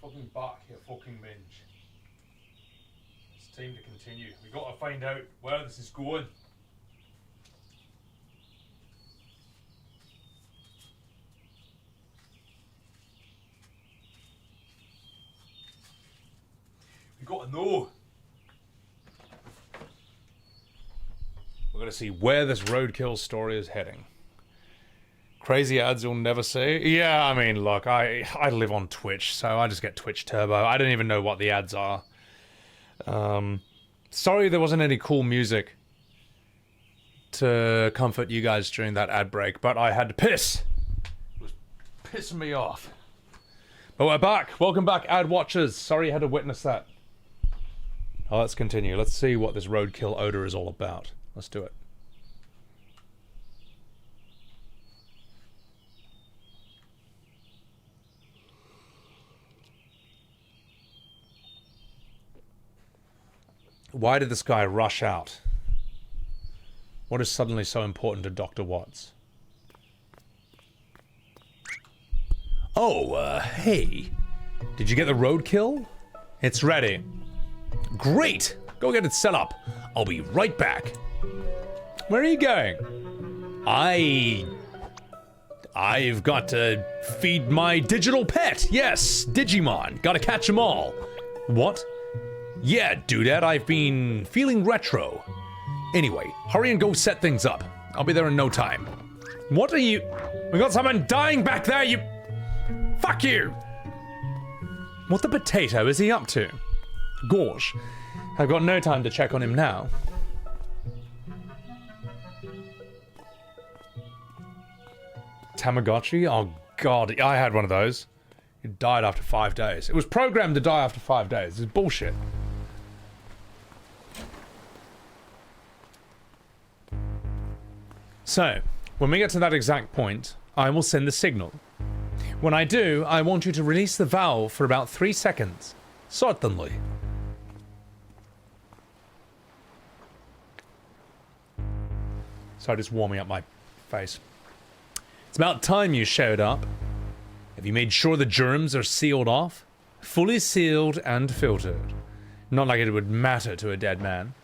Fucking back, you fucking minge. It's time to continue. We gotta find out where this is going. We gotta know. We're gonna see where this roadkill story is heading. Crazy ads you'll never see. Yeah, I mean, look, I live on Twitch, so I just get Twitch Turbo. I don't even know what the ads are. Sorry there wasn't any cool music to comfort you guys during that ad break, but I had to piss. It was pissing me off. But we're back. Welcome back, ad watchers. Sorry you had to witness that. Oh, let's continue. Let's see what this roadkill odor is all about. Let's do it. Why did this guy rush out? What is suddenly so important to Dr. Watts? Oh, hey. Did you get the roadkill? It's ready. Great! Go get it set up. I'll be right back. Where are you going? I've got to feed my digital pet. Yes, Digimon. Gotta catch them all. What? Yeah, dudette, I've been feeling retro. Anyway, hurry and go set things up. I'll be there in no time. What are you? We got someone dying back there, you... Fuck you! What the potato is he up to? Gosh, I've got no time to check on him now. Tamagotchi? Oh god, I had one of those. It died after 5 days. It was programmed to die after 5 days. It's bullshit. So, when we get to that exact point, I will send the signal. When I do, I want you to release the valve for about 3 seconds. Certainly. So just warming up my face. It's about time you showed up. Have you made sure the germs are sealed off? Fully sealed and filtered. Not like it would matter to a dead man.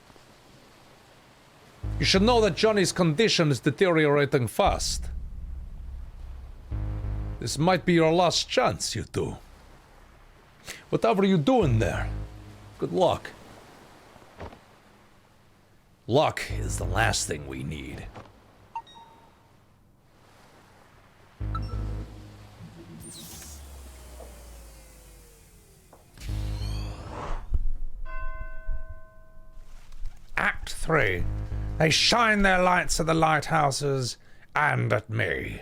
You should know that Johnny's condition is deteriorating fast. This might be your last chance, you two. Whatever you're doing there, good luck. Luck is the last thing we need. Act 3. They shine their lights at the lighthouses and at me.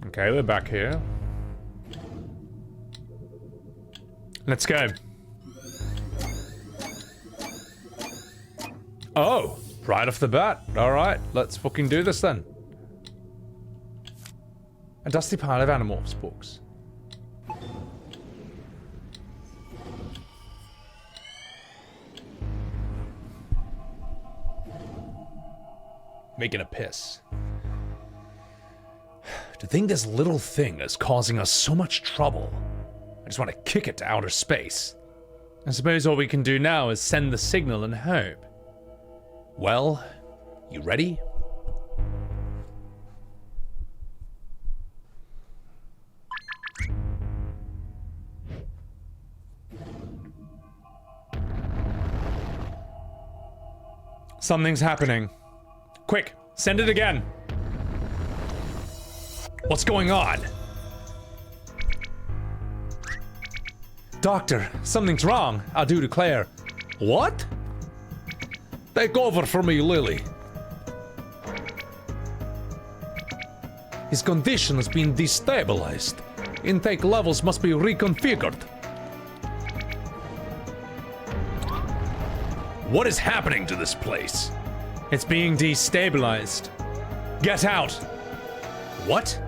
Okay, we're back here. Let's go. Oh, right off the bat. Alright, let's fucking do this then. A dusty pile of Animorphs books. Making a piss. To think this little thing is causing us so much trouble. I just want to kick it to outer space. I suppose all we can do now is send the signal and hope. Well, you ready? Something's happening. Quick, send it again. What's going on? Doctor, something's wrong. I do declare. What? Take over for me, Lily. His condition has been destabilized. Intake levels must be reconfigured. What is happening to this place? It's being destabilized. Get out. What?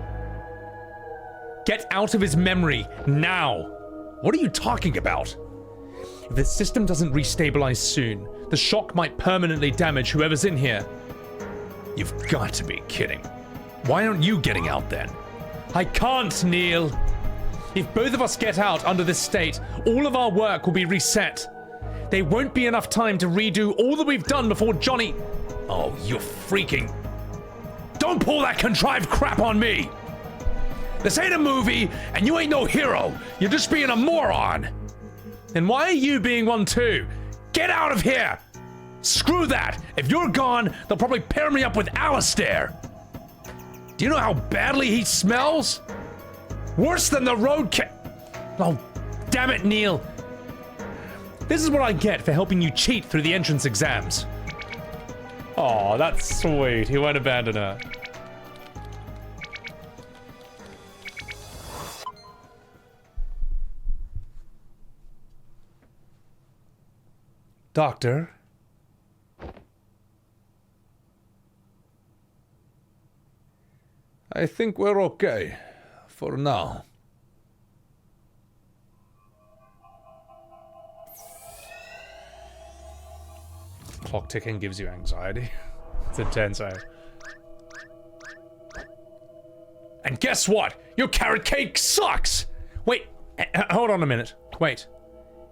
Get out of his memory, now! What are you talking about? If the system doesn't restabilize soon, the shock might permanently damage whoever's in here. You've got to be kidding. Why aren't you getting out then? I can't, Neil. If both of us get out under this state, all of our work will be reset. There won't be enough time to redo all that we've done before Johnny... Oh, you're freaking... Don't pull that contrived crap on me! This ain't a movie, and you ain't no hero. You're just being a moron. And why are you being one too? Get out of here! Screw that! If you're gone, they'll probably pair me up with Alistair. Do you know how badly he smells? Worse than the roadkill. Oh, damn it, Neil. This is what I get for helping you cheat through the entrance exams. Aw, that's sweet. He won't abandon her. Doctor? I think we're okay. For now. Clock ticking gives you anxiety. It's intense, eh? And guess what? Your carrot cake sucks! Wait, hold on a minute. Wait.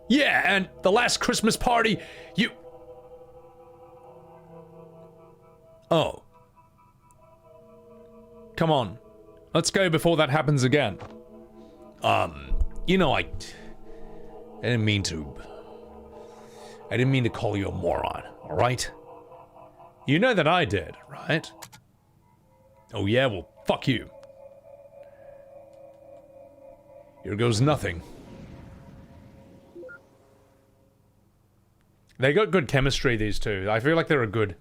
Yeah, and the last Christmas party, you... Oh. Come on. Let's go before that happens again. You know, I didn't mean to call you a moron, alright? You know that I did, right? Oh yeah, well, fuck you. Here goes nothing. They got good chemistry, these two. I feel like they're a good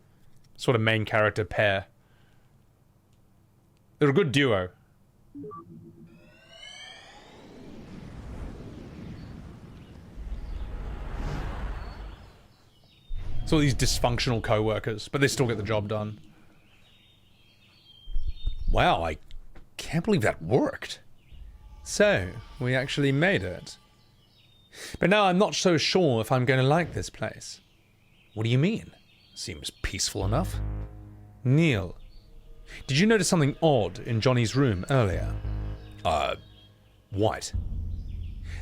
sort of main character pair. They're a good duo. It's all these dysfunctional co-workers, but they still get the job done. Wow, I can't believe that worked. So, we actually made it. But now I'm not so sure if I'm going to like this place. What do you mean? Seems peaceful enough. Neil, did you notice something odd in Johnny's room earlier? What?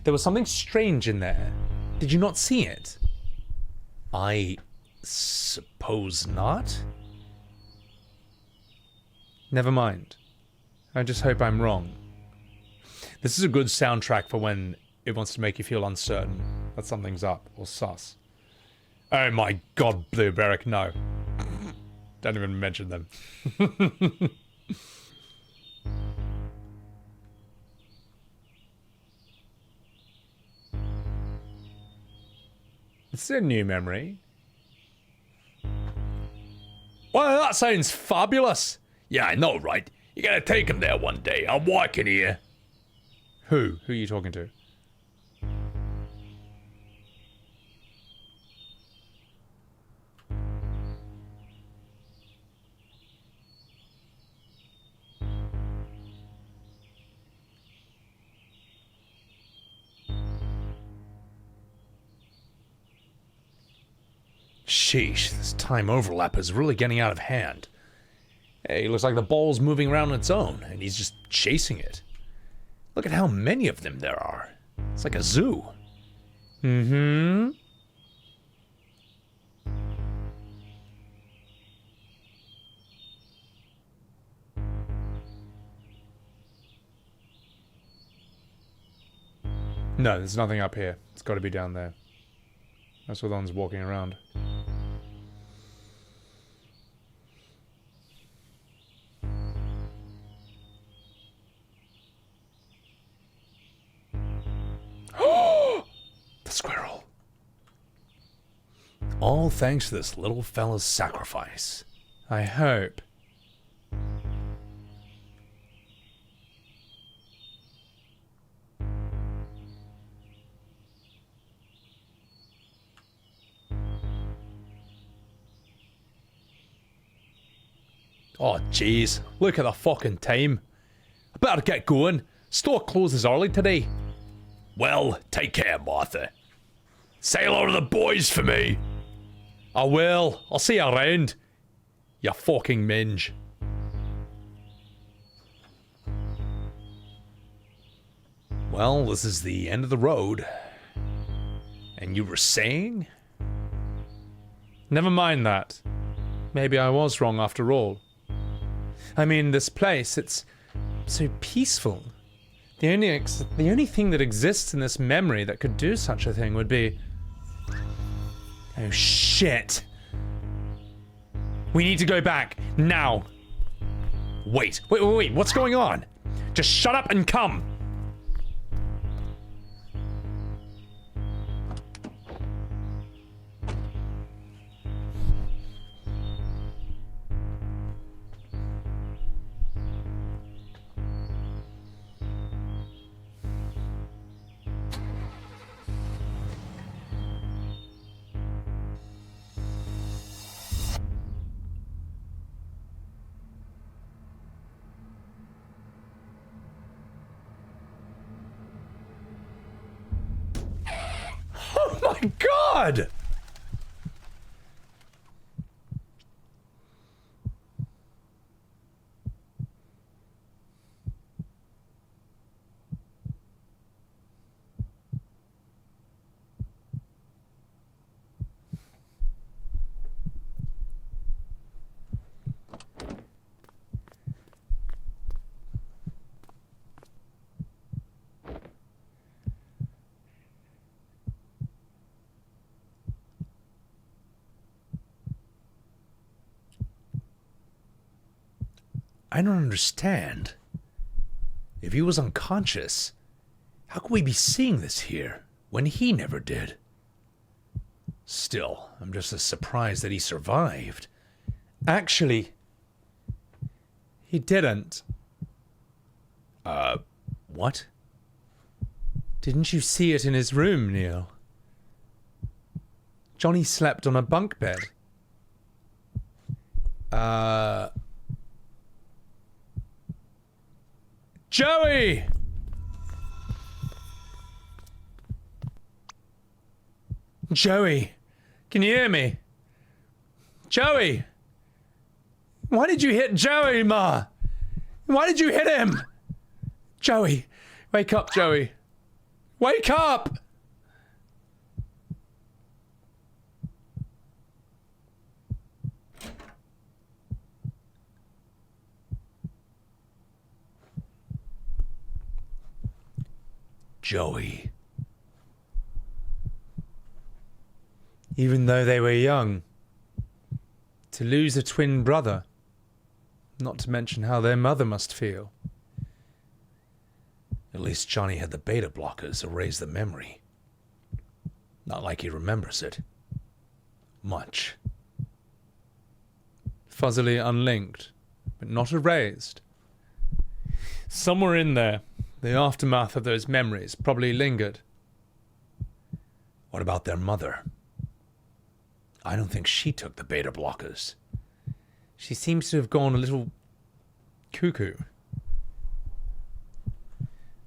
There was something strange in there. Did you not see it? I suppose not? Never mind. I just hope I'm wrong. This is a good soundtrack for when it wants to make you feel uncertain that something's up or sus. Oh my god, Blue Beric, no. Don't even mention them. It's a new memory. Well, that sounds fabulous. Yeah, I know, right? You gotta take him there one day. I'm working here. Who? Who are you talking to? Sheesh, this time overlap is really getting out of hand. Hey, looks like the ball's moving around on its own, and he's just chasing it. Look at how many of them there are. It's like a zoo. Mm-hmm. No, there's nothing up here. It's got to be down there. That's what the one's walking around. The squirrel. All thanks to this little fella's sacrifice. I hope. Oh jeez, look at the fucking time. I better get going. Store closes early today. Well, take care, Martha. Say hello to the boys for me. I will. I'll see you around. You fucking minge. Well, this is the end of the road. And you were saying? Never mind that. Maybe I was wrong after all. I mean, this place, it's so peaceful. The only thing that exists in this memory that could do such a thing would be... Oh, shit. We need to go back, now. Wait, what's going on? Just shut up and come. Oh my god! I don't understand. If he was unconscious, how could we be seeing this here when he never did? Still, I'm just as surprised that he survived. Actually, he didn't. What? Didn't you see it in his room, Neil? Johnny slept on a bunk bed. Joey! Joey, can you hear me? Joey! Why did you hit Joey, Ma? Why did you hit him? Joey, wake up, Joey. Wake up! Joey. Even though they were young, to lose a twin brother, not to mention how their mother must feel. At least Johnny had the beta blockers erase the memory. Not like he remembers it. Much. Fuzzily unlinked, but not erased. Somewhere in there, the aftermath of those memories probably lingered. What about their mother? I don't think she took the beta blockers. She seems to have gone a little cuckoo.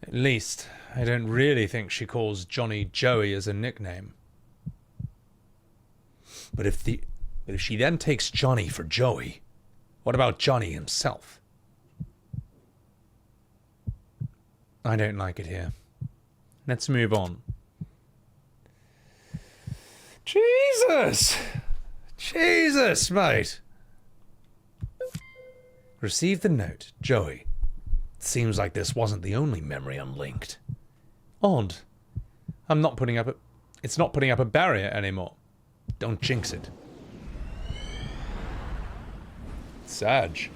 At least, I don't really think she calls Johnny Joey as a nickname. But if she then takes Johnny for Joey, what about Johnny himself? I don't like it here. Let's move on. Jesus! Jesus, mate! Receive the note, Joey. Seems like this wasn't the only memory unlinked. Odd. It's not putting up a barrier anymore. Don't jinx it. Sag.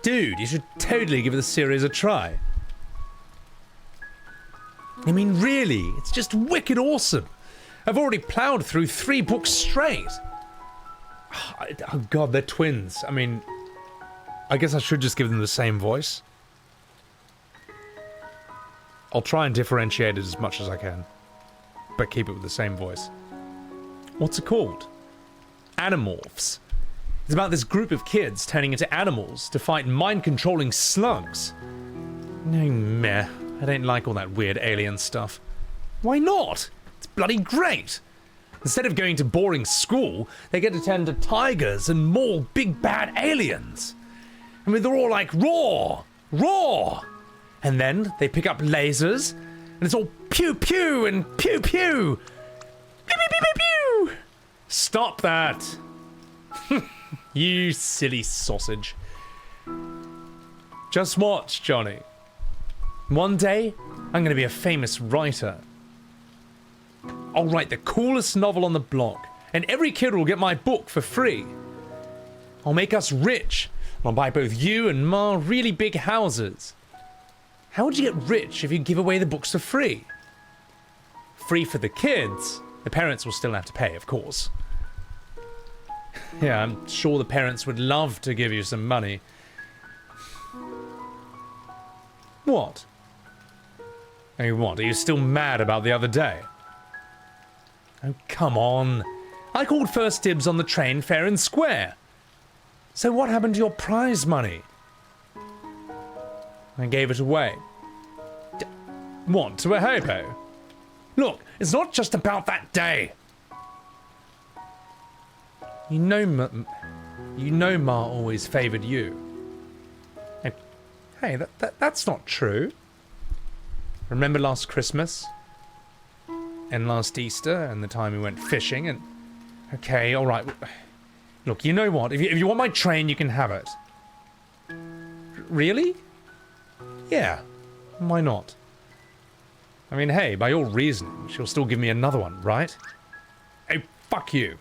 Dude, you should totally give this series a try. I mean, really, it's just wicked awesome. I've already plowed through 3 books straight. Oh god, they're twins. I mean, I guess I should just give them the same voice. I'll try and differentiate it as much as I can, but keep it with the same voice. What's it called? Animorphs. It's about this group of kids turning into animals to fight mind-controlling slugs. No, meh. I don't like all that weird alien stuff. Why not? It's bloody great. Instead of going to boring school, they get to tend to tigers and more big bad aliens. I mean, they're all like, roar, roar. And then they pick up lasers, and it's all pew pew and pew pew. Pew pew pew pew pew. Stop that. You silly sausage. Just watch, Johnny. One day, I'm gonna be a famous writer. I'll write the coolest novel on the block, and every kid will get my book for free. I'll make us rich. I'll buy both you and Ma really big houses. How would you get rich if you give away the books for free? Free for the kids. The parents will still have to pay, of course. Yeah, I'm sure the parents would love to give you some money. What? I mean, what? Are you still mad about the other day? Oh, come on. I called first dibs on the train fair and square. So what happened to your prize money? I gave it away. What, to a hobo? Look, it's not just about that day. You know Ma always favored you. Hey, that's not true. Remember last Christmas? And last Easter, and the time we went fishing, and... Okay, alright. Look, you know what? If you want my train, you can have it. Really? Yeah. Why not? I mean, hey, by your reasoning, she'll still give me another one, right? Hey, fuck you.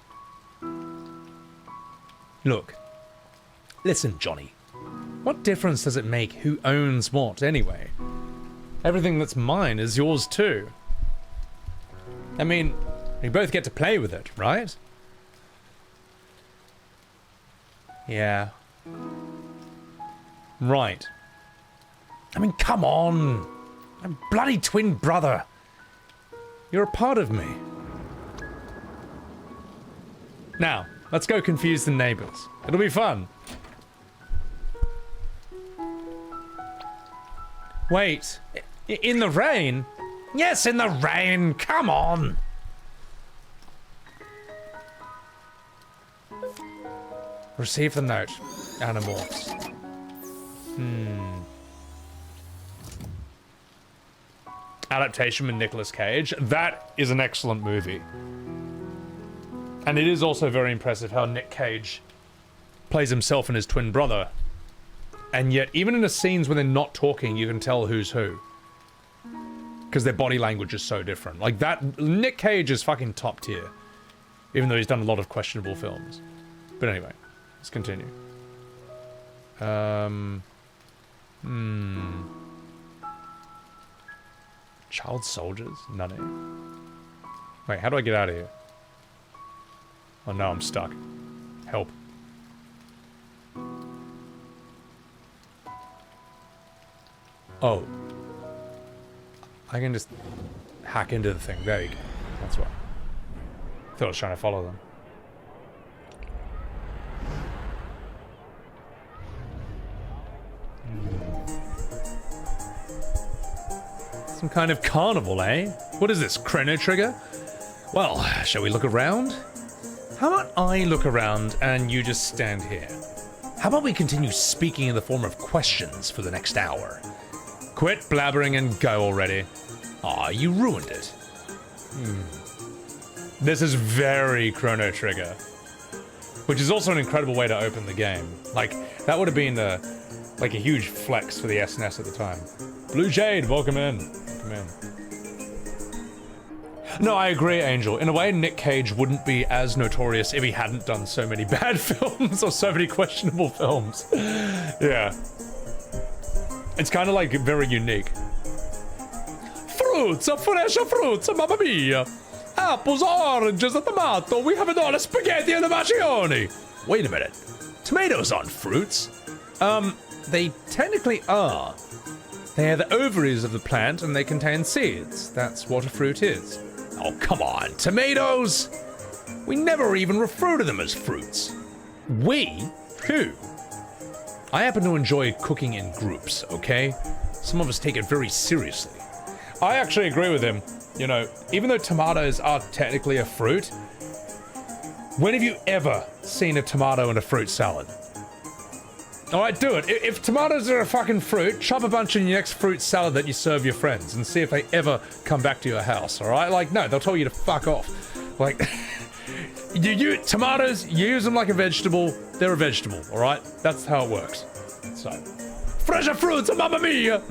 Look. Listen, Johnny. What difference does it make who owns what, anyway? Everything that's mine is yours, too. I mean, we both get to play with it, right? Yeah. Right. I mean, come on! My bloody twin brother! You're a part of me. Now, let's go confuse the neighbors. It'll be fun. Wait, in the rain? Yes, in the rain, come on! Receive the note, Animorphs. Adaptation with Nicolas Cage. That is an excellent movie. And it is also very impressive how Nick Cage plays himself and his twin brother. And yet, even in the scenes when they're not talking, you can tell who's who. Because their body language is so different. Like that, Nick Cage is fucking top tier. Even though he's done a lot of questionable films. But anyway, let's continue. Child soldiers? None. Wait, how do I get out of here? Oh no, I'm stuck. Help. Oh. I can just hack into the thing. There you go. That's why. I thought I was trying to follow them. Some kind of carnival, eh? What is this, Chrono Trigger? Well, shall we look around? How about I look around and you just stand here? How about we continue speaking in the form of questions for the next hour? Quit blabbering and go already. Aw, you ruined it. This is very Chrono Trigger. Which is also an incredible way to open the game. Like, that would have been like a huge flex for the SNES at the time. Blue Jade, welcome in. Welcome in. No, I agree, Angel. In a way, Nick Cage wouldn't be as notorious if he hadn't done so many bad films or so many questionable films. Yeah. It's kind of like very unique. Fruits, fresh fruits, mamma mia. Apples, oranges, a tomato. We have it all, spaghetti and the macaroni. Wait a minute. Tomatoes aren't fruits. They technically are. They are the ovaries of the plant and they contain seeds. That's what a fruit is. Oh, come on. Tomatoes? We never even refer to them as fruits. We? Who? I happen to enjoy cooking in groups, okay? Some of us take it very seriously. I actually agree with him. You know, even though tomatoes are technically a fruit, when have you ever seen a tomato in a fruit salad? Alright, do it. If tomatoes are a fucking fruit, chop a bunch in your next fruit salad that you serve your friends and see if they ever come back to your house, alright? Like, no, they'll tell you to fuck off. Like, tomatoes, you use them like a vegetable, they're a vegetable, alright? That's how it works. So, fresher fruits, mamma mia!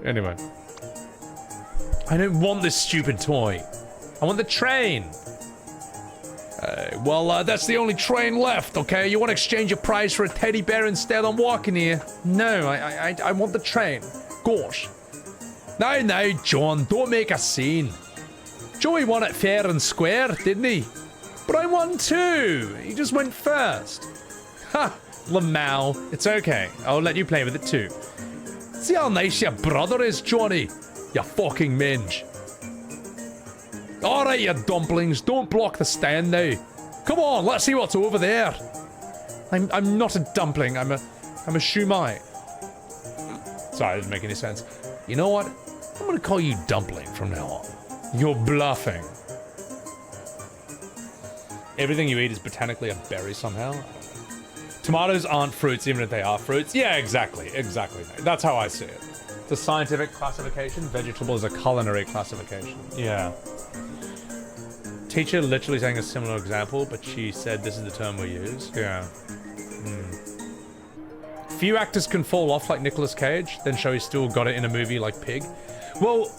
Anyway. I don't want this stupid toy. I want the train. Well, that's the only train left, okay? You want to exchange your prize for a teddy bear instead? I'm walking here. No, I want the train. Gosh. No, John, don't make a scene. Joey won it fair and square, didn't he? But I won too. He just went first. Ha, Lamau. It's okay. I'll let you play with it too. See how nice your brother is, Johnny. You fucking minge. Alright, you dumplings, don't block the stand now. Come on, let's see what's over there. I'm not a dumpling, I'm a shumai. Sorry, that doesn't make any sense. You know what? I'm gonna call you Dumpling from now on. You're bluffing. Everything you eat is botanically a berry somehow? Tomatoes aren't fruits even if they are fruits? Yeah, exactly. That's how I see it. It's a scientific classification, vegetable is a culinary classification. Yeah. Teacher literally saying a similar example, but she said this is the term we use. Yeah. Few actors can fall off like Nicolas Cage, then show he still got it in a movie like Pig. Well,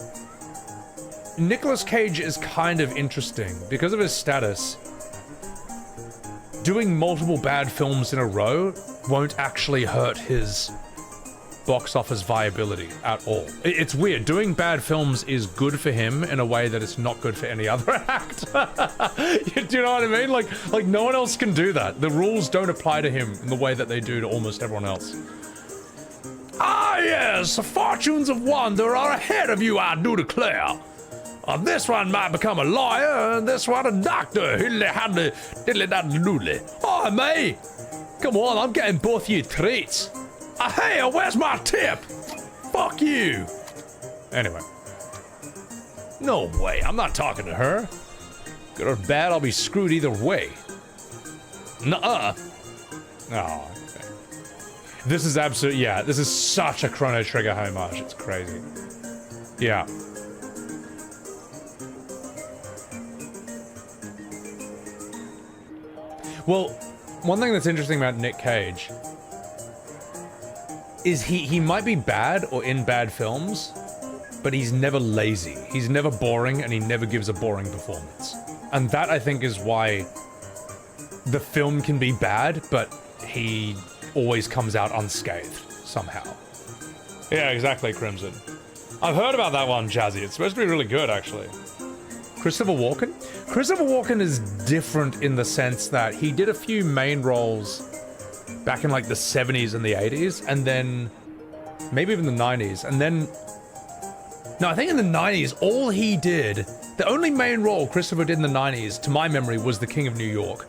Nicolas Cage is kind of interesting because of his status. Doing multiple bad films in a row won't actually hurt his box office viability at all. It's weird. Doing bad films is good for him in a way that it's not good for any other actor. Do you know what I mean? Like no one else can do that. The rules don't apply to him in the way that they do to almost everyone else. Ah yes, the fortunes of wonder are ahead of you, I do declare. This one might become a lawyer, and this one a doctor. Oh, me. Come on, I'm getting both you treats. Hey, where's my tip? Fuck you. Anyway. No way, I'm not talking to her. Good or bad, I'll be screwed either way. Nuh-uh. Oh, okay. This is absolute, yeah, this is such a Chrono Trigger homage, it's crazy. Yeah. Well, one thing that's interesting about Nick Cage is he might be bad or in bad films, but he's never lazy. He's never boring, and he never gives a boring performance. And that, I think, is why the film can be bad, but he always comes out unscathed, somehow. Yeah, exactly, Crimson. I've heard about that one, Jazzy. It's supposed to be really good, actually. Christopher Walken? Christopher Walken is different in the sense that he did a few main roles back in like the 70s and the 80s, and then maybe even the 90s, and then no, I think in the 90s all he did, the only main role Christopher did in the 90s to my memory was The King of New York,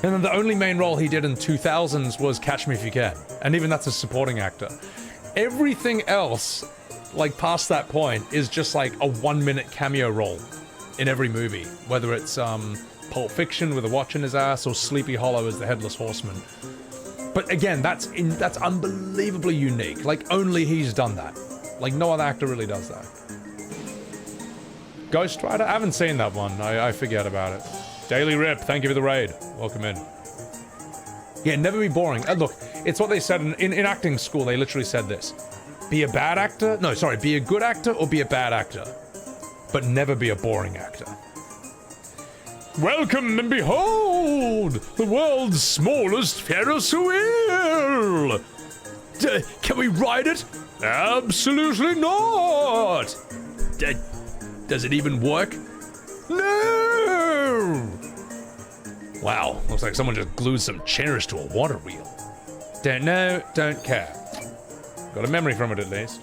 and then the only main role he did in 2000s was Catch Me If You Can, and even that's a supporting actor. Everything else like past that point is just like a 1-minute cameo role in every movie, whether it's Pulp Fiction with a watch in his ass or Sleepy Hollow as the Headless Horseman. But again, that's unbelievably unique. Like, only he's done that. Like, no other actor really does that. Ghost Rider? I haven't seen that one. I forget about it. Daily Rip, thank you for the raid. Welcome in. Yeah, never be boring. Look, it's what they said in acting school. They literally said this. Be a bad actor? No, sorry, be a good actor or be a bad actor. But never be a boring actor. Welcome and behold, the world's smallest Ferris wheel! Can we ride it? Absolutely not! Does it even work? No! Wow, looks like someone just glued some chairs to a water wheel. Don't know, don't care. Got a memory from it at least.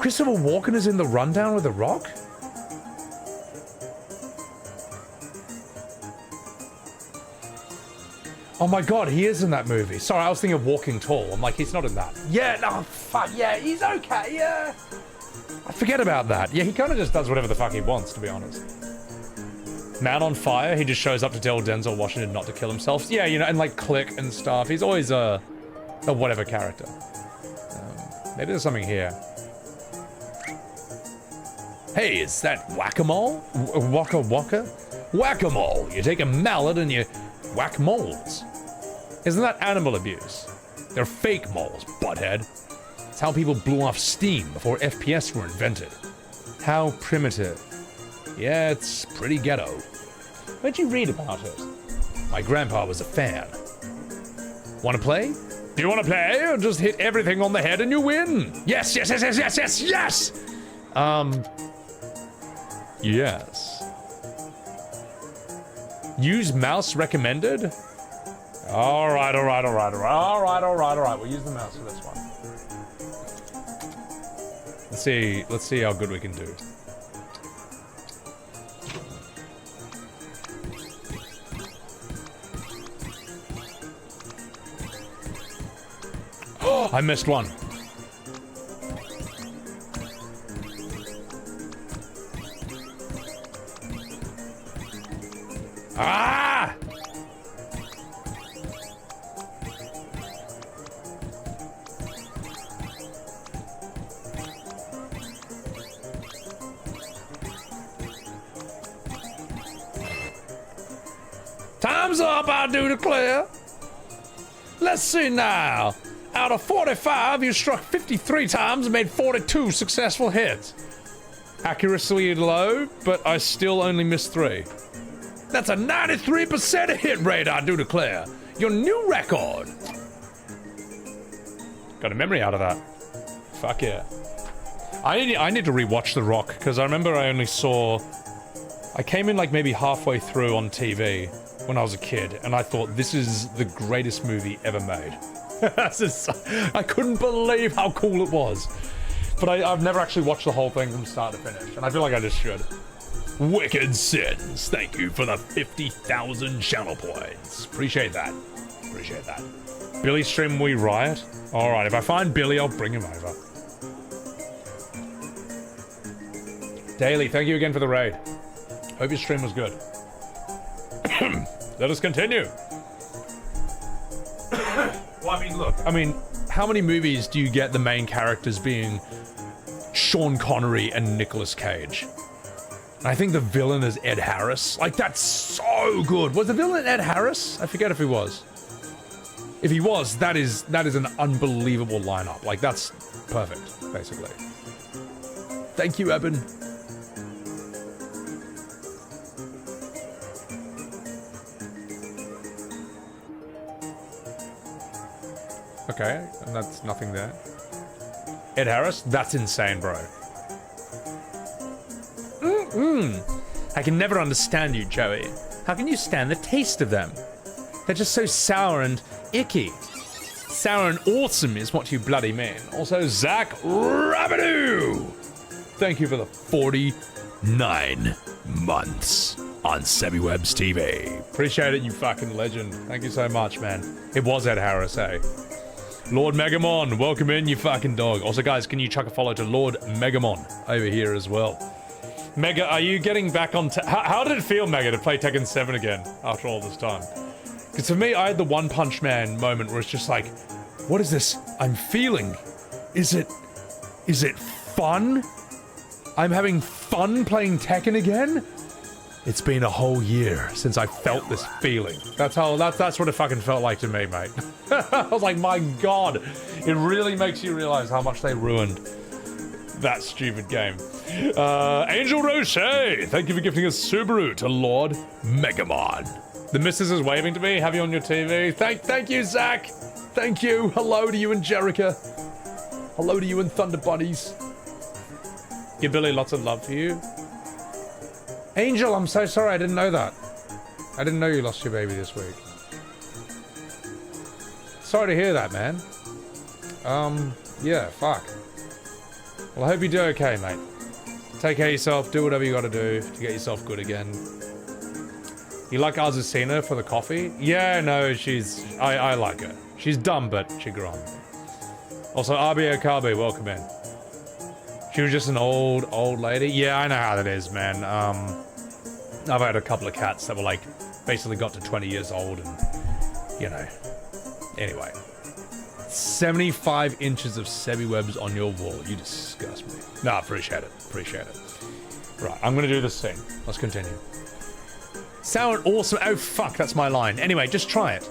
Christopher Walken is in The Rundown with The Rock? Oh my god, he is in that movie. Sorry, I was thinking of Walking Tall. I'm like, he's not in that. Yeah, no, fuck, yeah, he's okay, yeah. I forget about that. Yeah, he kind of just does whatever the fuck he wants, to be honest. Man on Fire, he just shows up to tell Denzel Washington not to kill himself. Yeah, you know, and like Click and stuff. He's always a whatever character. Maybe there's something here. Hey, is that whack-a-mole? Waka-waka? Whack-a-mole. You take a mallet and you whack moles. Isn't that animal abuse? They're fake moles, butthead. It's how people blew off steam before FPS were invented. How primitive. Yeah, it's pretty ghetto. Where'd you read about it? My grandpa was a fan. Wanna play? Do you wanna play? Or just hit everything on the head and you win? Yes, yes, yes, yes, yes, yes, yes! Yes. Use mouse recommended? Alright. We'll use the mouse for this one. Let's see how good we can do. Oh, I missed one. Ah! Time's up, I do declare. Let's see now. Out of 45, you struck 53 times and made 42 successful hits. Accuracy low, but I still only missed 3. That's a 93% hit rate, I do declare. Your new record. Got a memory out of that. Fuck yeah. I need to rewatch The Rock, because I remember I came in like maybe halfway through on TV when I was a kid, and I thought, this is the greatest movie ever made. I couldn't believe how cool it was. But I've never actually watched the whole thing from start to finish, and I feel like I just should. Wicked Sins, thank you for the 50,000 channel points. Appreciate that. Appreciate that. Billy stream We Riot? Alright, if I find Billy, I'll bring him over. Daily, thank you again for the raid. Hope your stream was good. Let us continue. Well, I mean, look. I mean, how many movies do you get the main characters being Sean Connery and Nicolas Cage? And I think the villain is Ed Harris. Like, that's so good. Was the villain Ed Harris? I forget if he was. If he was, that is an unbelievable lineup. Like, that's perfect, basically. Thank you, Eben. Okay, and that's nothing there. Ed Harris? That's insane, bro. I can never understand you, Joey. How can you stand the taste of them? They're just so sour and icky. Sour and awesome is what you bloody mean. Also, Zach Rabidoo! Thank you for the 49 months on Sebiwebs TV. Appreciate it, you fucking legend. Thank you so much, man. It was Ed Harris, eh? Lord Megamon, welcome in, you fucking dog. Also, guys, can you chuck a follow to Lord Megamon over here as well? Mega, are you getting back on... How did it feel, Mega, to play Tekken 7 again after all this time? Because for me, I had the One Punch Man moment where it's just like, what is this I'm feeling? Is it fun? I'm having fun playing Tekken again? It's been a whole year since I felt this feeling. That's what it fucking felt like to me, mate. I was like, my god, it really makes you realize how much they ruined that stupid game. Angel Roche, thank you for gifting a Subaru to Lord Megamon. The missus is waving to me. Have you on your TV? Thank you, Zach. Thank you. Hello to you and Jerica. Hello to you and Thunder Buddies. Give Billy lots of love for you. Angel, I'm so sorry. I didn't know that. I didn't know you lost your baby this week. Sorry to hear that, man. Yeah, fuck. Well, I hope you do okay, mate. Take care of yourself. Do whatever you gotta do to get yourself good again. You like Azucena for the coffee? Yeah, no, I like her. She's dumb, but she grew on me. Also, Abi Okabe, welcome in. She was just an old lady. Yeah, I know how that is, man. I've had a couple of cats that were like, basically got to 20 years old and, you know. Anyway. 75 inches of Sebi webs on your wall. You disgust me. Nah, appreciate it. Appreciate it. Right, I'm gonna do this thing. Let's continue. Sour and awesome. Oh, fuck, that's my line. Anyway, just try it.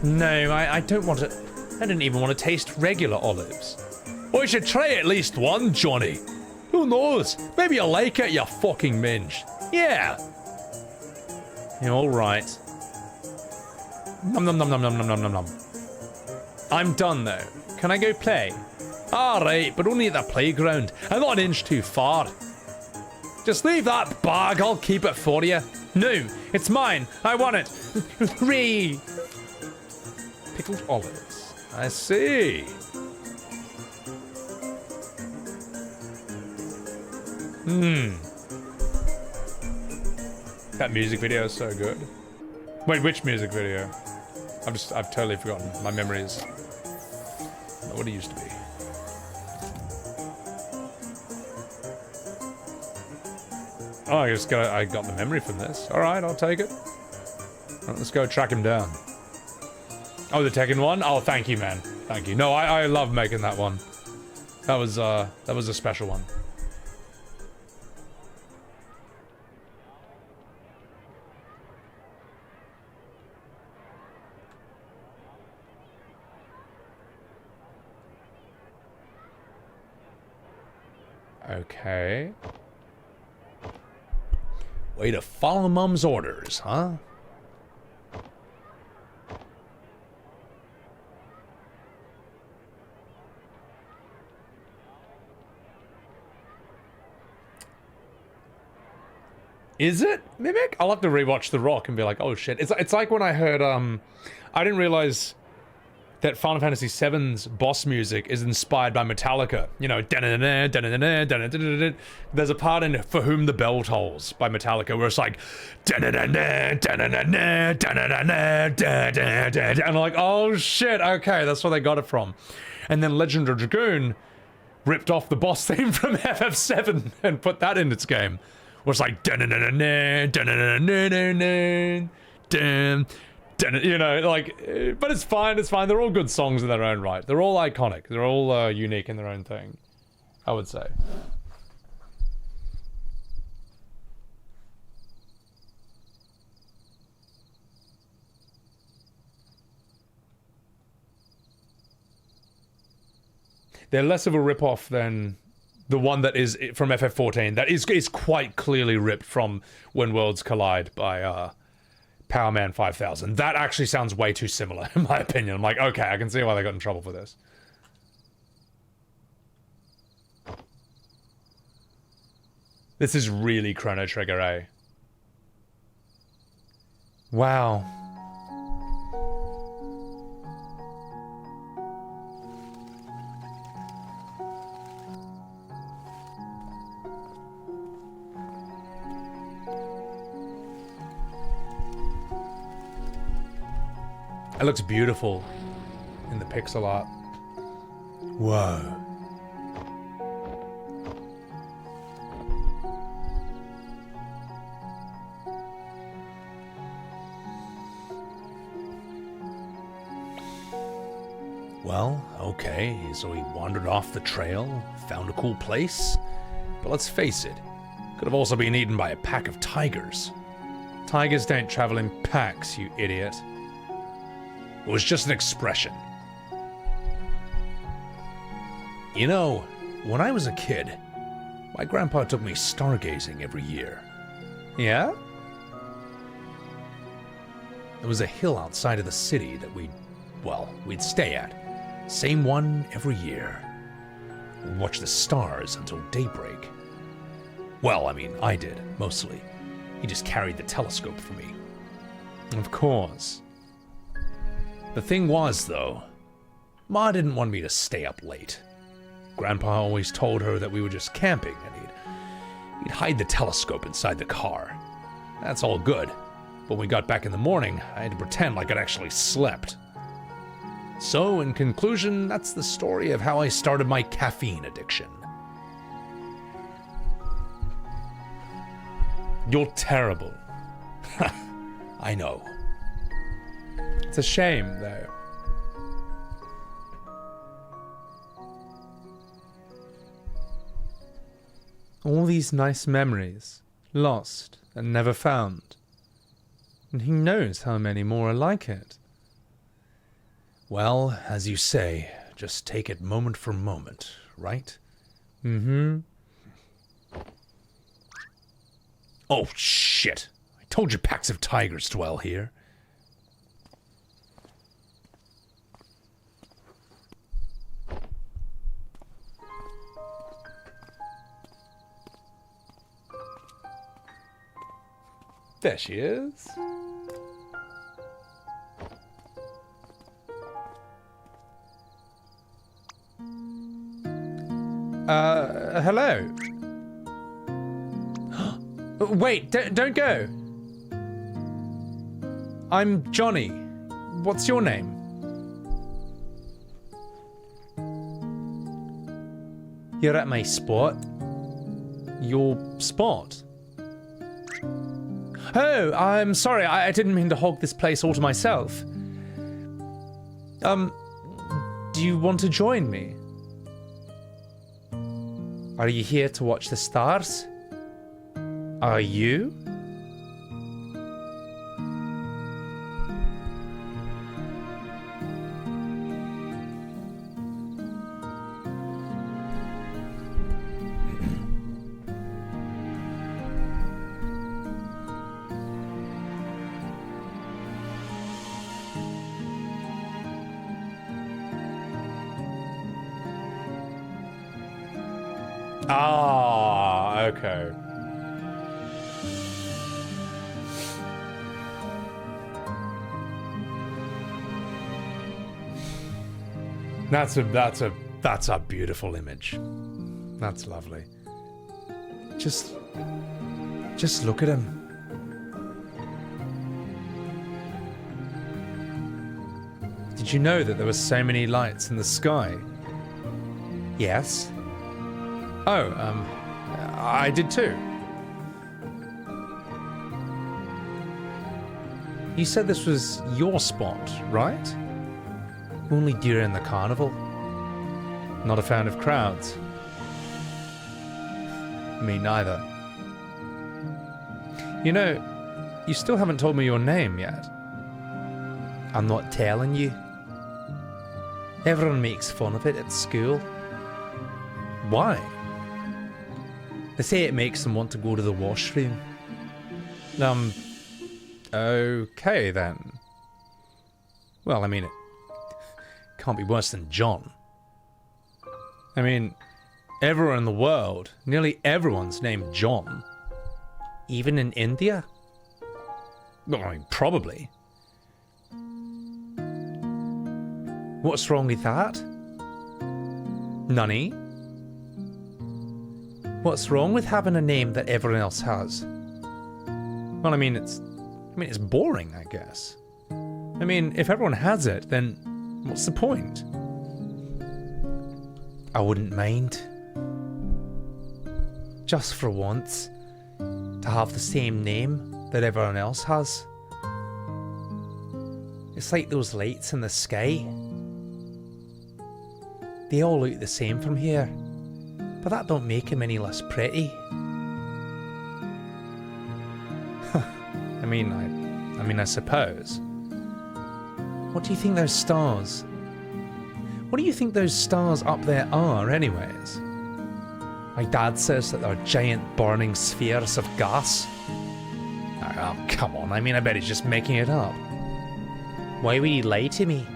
No, I don't want to. I didn't even want to taste regular olives. Well, you should try at least one, Johnny. Who knows? Maybe you'll like it, you fucking minge. Yeah. Yeah, alright. Nom nom nom nom nom nom nom nom nom. I'm done though. Can I go play? Alright, but only at the playground. I'm not an inch too far. Just leave that bag, I'll keep it for you. No, it's mine. I want it. Hooray! Pickled olives. I see. That music video is so good. Wait, which music video? I've totally forgotten. My memory is not what it used to be. Oh, I got the memory from this. Alright, I'll take it. Right, let's go track him down. Oh, the Tekken one? Oh, thank you, man. Thank you. No, I love making that one. That was a special one. Okay. Way to follow Mum's orders, huh? Is it Mimic? I'll have to rewatch The Rock and be like, oh shit. It's like when I heard I didn't realize that Final Fantasy VII's boss music is inspired by Metallica. You know, there's a part in For Whom the Bell Tolls by Metallica where it's like and I'm like, oh shit, okay, that's where they got it from. And then Legend of Dragoon ripped off the boss theme from FF7 and put that in its game. Where it's like you know, like, but it's fine, it's fine. They're all good songs in their own right. They're all iconic. They're all unique in their own thing, I would say. They're less of a rip-off than the one that is from FF14. That is quite clearly ripped from When Worlds Collide by, Power Man 5000. That actually sounds way too similar, in my opinion. I'm like, okay, I can see why they got in trouble for this. This is really Chrono Trigger, eh? Wow. It looks beautiful in the pixel art. Whoa. Well, okay, so he wandered off the trail, found a cool place. But let's face it, could have also been eaten by a pack of tigers. Tigers don't travel in packs, you idiot. It was just an expression. You know, when I was a kid, my grandpa took me stargazing every year. Yeah? There was a hill outside of the city that we'd stay at. Same one every year. We'd watch the stars until daybreak. Well, I mean, I did, mostly. He just carried the telescope for me. Of course. The thing was, though, Ma didn't want me to stay up late. Grandpa always told her that we were just camping, and he'd hide the telescope inside the car. That's all good. When we got back in the morning, I had to pretend like I'd actually slept. So, in conclusion, that's the story of how I started my caffeine addiction. You're terrible. I know. It's a shame, though. All these nice memories, lost and never found. And who knows how many more are like it. Well, as you say, just take it moment for moment, right? Mm-hmm. Oh, shit. I told you packs of tigers dwell here. There she is. Hello. Wait, don't go. I'm Johnny. What's your name? You're at my spot. Your spot? Oh, I'm sorry. I didn't mean to hog this place all to myself. Do you want to join me? Are you here to watch the stars? Are you? Ah, okay. That's a beautiful image. That's lovely. Just look at him. Did you know that there were so many lights in the sky? Yes. Oh, I did too. You said this was your spot, right? Only during the carnival. Not a fan of crowds. Me neither. You know, you still haven't told me your name yet. I'm not telling you. Everyone makes fun of it at school. Why? They say it makes them want to go to the washroom. Okay then. Well, I mean, it can't be worse than John. I mean, everywhere in the world, nearly everyone's named John. Even in India? Well, I mean, probably. What's wrong with that? Nunny? What's wrong with having a name that everyone else has? Well, I mean, it's boring, I guess. I mean, if everyone has it, then what's the point? I wouldn't mind. Just for once, to have the same name that everyone else has. It's like those lights in the sky. They all look the same from here. But that don't make him any less pretty. I mean, I suppose. What do you think those stars? What do you think those stars up there are, anyways? My dad says that they're giant burning spheres of gas. Oh, come on. I mean, I bet he's just making it up. Why would he lie to me?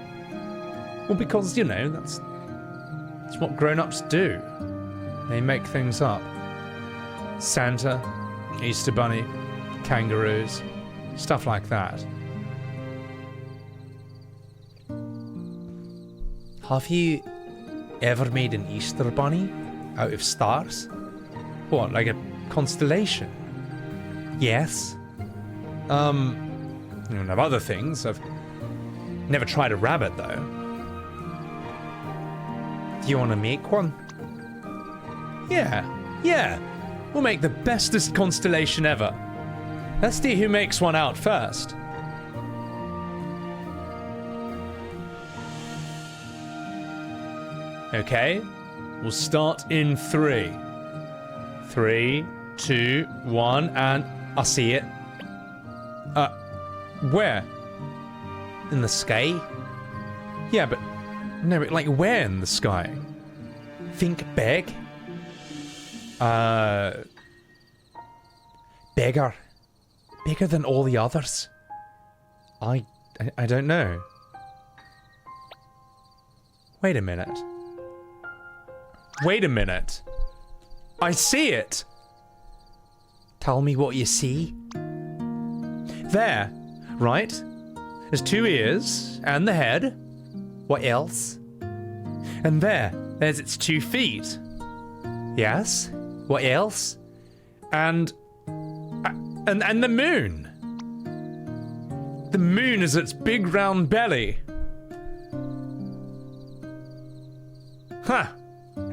Well, because, you know, that's what grown-ups do. They make things up. Santa, Easter Bunny, kangaroos, stuff like that. Have you ever made an Easter Bunny out of stars? What, like a constellation? Yes. And of other things. I've never tried a rabbit, though. Do you want to make one? Yeah. We'll make the bestest constellation ever. Let's see who makes one out first. Okay. We'll start in 3. 3, 2, 1, and I see it. Where? In the sky? Yeah, but no, but like where in the sky? Think big. Bigger. Bigger than all the others. I don't know. Wait a minute. Wait a minute. I see it. Tell me what you see. There, right? There's 2 ears and the head. What else? And there's its 2 feet. Yes. What else? And the moon. The moon is its big round belly. Huh.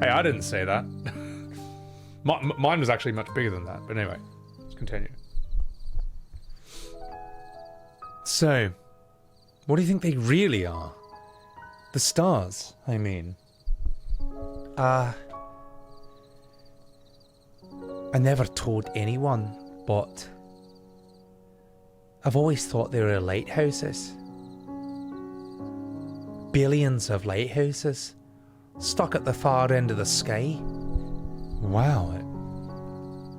Hey, I didn't say that. Mine was actually much bigger than that, but anyway, let's continue. So, what do you think they really are? The stars, I mean. I never told anyone, but I've always thought they were lighthouses. Billions of lighthouses stuck at the far end of the sky. Wow, it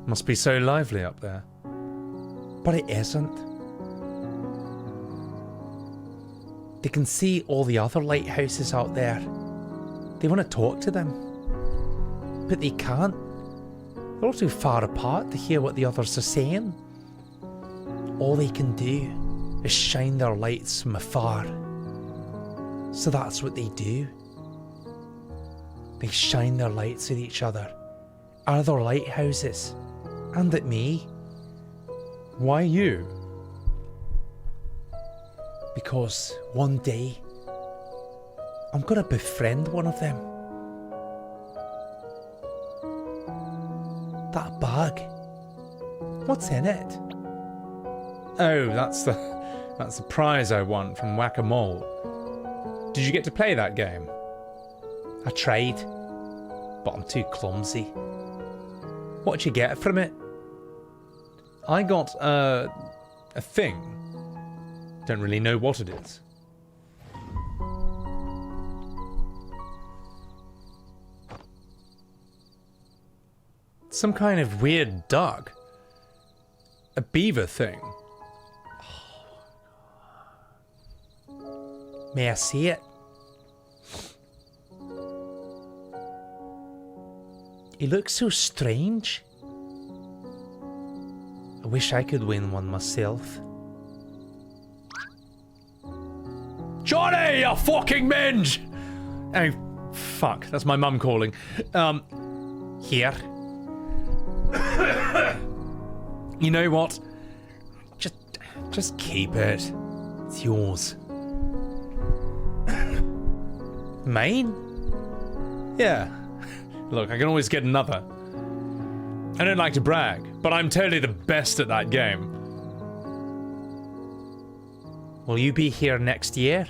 must be so lively up there. But it isn't. They can see all the other lighthouses out there. They want to talk to them. But they can't. They're all too far apart to hear what the others are saying. All they can do is shine their lights from afar. So that's what they do. They shine their lights at each other, other lighthouses, and at me. Why you? Because one day, I'm gonna befriend one of them. That bag. What's in it? Oh, that's the prize I won from Whack-A-Mole. Did you get to play that game? I tried, but I'm too clumsy. What'd you get from it? I got a thing. Don't really know what it is. Some kind of weird duck. A beaver thing. May I see it? He looks so strange. I wish I could win one myself. Johnny, you fucking minge! Oh, fuck. That's my mum calling. Here. You know what? Just keep it. It's yours. Mine? Yeah. Look, I can always get another. I don't like to brag, but I'm totally the best at that game. Will you be here next year?